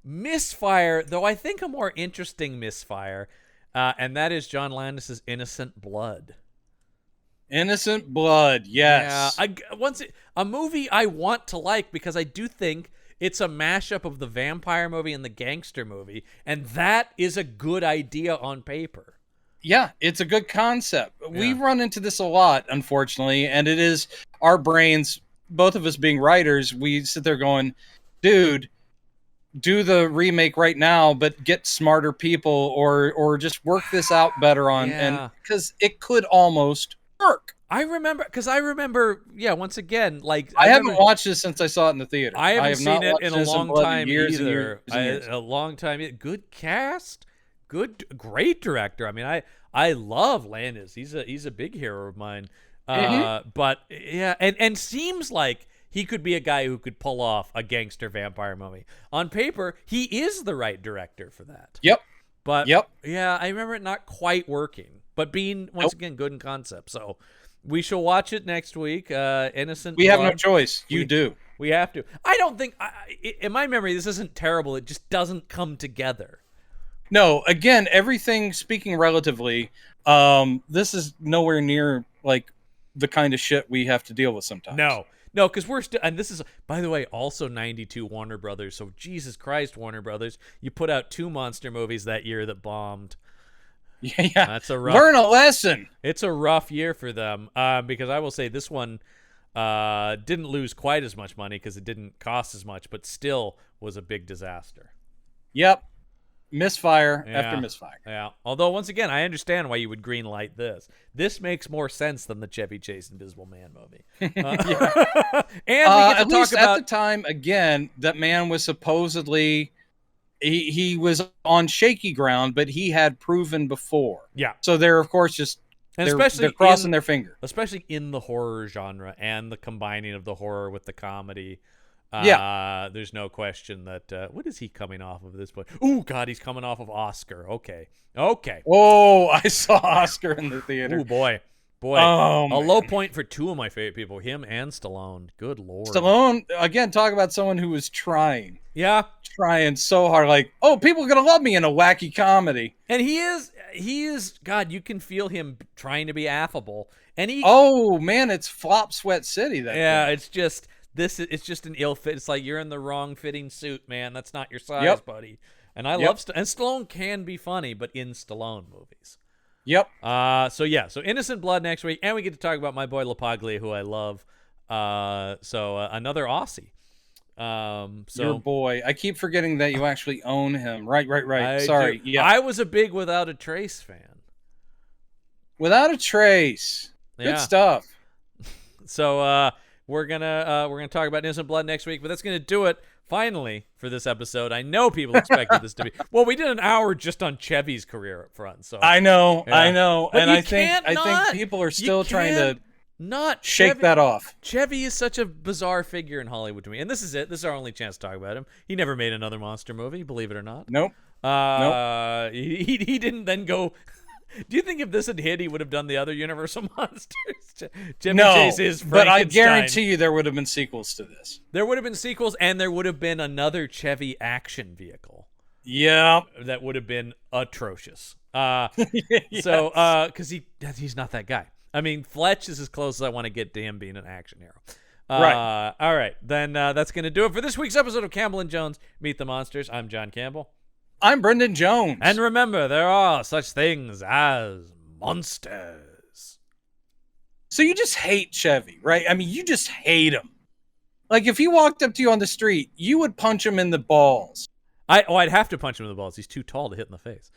misfire, though I think a more interesting misfire, and that is John Landis's Innocent Blood. Innocent Blood, yes. Yeah, a movie I want to like because I do think it's a mashup of the vampire movie and the gangster movie, and that is a good idea on paper. Yeah, it's a good concept. Yeah. We run into this a lot, unfortunately, and it is our brains, both of us being writers, we sit there going, dude, do the remake right now, but get smarter people or just work this out better on, and because it could almost work. I remember, yeah, once again, like... I haven't watched this since I saw it in the theater. I haven't seen it in a long time years either. And years. A long time. Good cast, great director. I mean, I love Landis. He's a big hero of mine. But yeah, and seems like he could be a guy who could pull off a gangster vampire movie. On paper, he is the right director for that. Yep. But yeah, I remember it not quite working, but being once again good in concept. So we shall watch it next week. Innocent. We have no choice. You do. We have to. I don't think, in my memory, this isn't terrible. It just doesn't come together. No, again, everything speaking relatively, this is nowhere near like the kind of shit we have to deal with sometimes. No, because we're still, and this is, by the way, also 92 Warner Brothers. So Jesus Christ, Warner Brothers, you put out 2 monster movies that year that bombed. Yeah, that's a rough. Learn a lesson. It's a rough year for them, because I will say this one didn't lose quite as much money because it didn't cost as much, but still was a big disaster. Yep. Misfire after misfire. Yeah. Although, once again, I understand why you would greenlight this. This makes more sense than the Chevy Chase Invisible Man movie. And we get to at least talk about... at the time, again, that man was supposedly... He was on shaky ground, but he had proven before. Yeah. So they're, of course, just... And they're crossing their finger. Especially in the horror genre and the combining of the horror with the comedy. There's no question that what is he coming off of at this point? Oh God, he's coming off of Oscar. Okay. Oh, I saw Oscar in the theater. Oh boy. Boy, Oh, a man. low point for two of my favorite people, him and Stallone. Good Lord. Stallone, again, talk about someone who was trying Yeah. so hard. Like, oh, people are going to love me in a wacky comedy. And he is, God, you can feel him trying to be affable. And he, Oh, man, it's Flop Sweat City. yeah, it's just, it's just an ill fit. It's like you're in the wrong fitting suit, man. That's not your size, Yep. buddy. And I love, and Stallone can be funny, but in Stallone movies. Yep. So Innocent Blood next week, and we get to talk about my boy LaPaglia, who I love. Another Aussie. Your boy. I keep forgetting that you actually own him. Right. I Sorry. do- Yeah. I was a big Without a Trace fan. Without a Trace. Yeah. Good stuff. So we're gonna talk about Innocent Blood next week, but that's gonna do it finally for this episode. I know people expected this to be we did an hour just on Chevy's career up front. So I know, Yeah. But and you I think can't people are you still trying to not shake Chevy, that off. Chevy is such a bizarre figure in Hollywood to me, and this is it. This is our only chance to talk about him. He never made another monster movie, believe it or not. Nope. He didn't then go. Do you think if this had hit, he would have done the other Universal monsters? Chevy Chase is Frankenstein. But I guarantee you there would have been sequels to this. There would have been sequels, and there would have been another Chevy action vehicle Yeah. that would have been atrocious. Yes. So, because he's not that guy. I mean, Fletch is as close as I want to get to him being an action hero. Right. All right. Then that's going to do it for this week's episode of Campbell and Jones Meet the Monsters. I'm John Campbell. I'm Brendan Jones. And remember, there are such things as monsters. So you just hate Chevy, right? I mean, you just hate him. Like, if he walked up to you on the street, you would punch him in the balls. I'd have to punch him in the balls. He's too tall to hit in the face.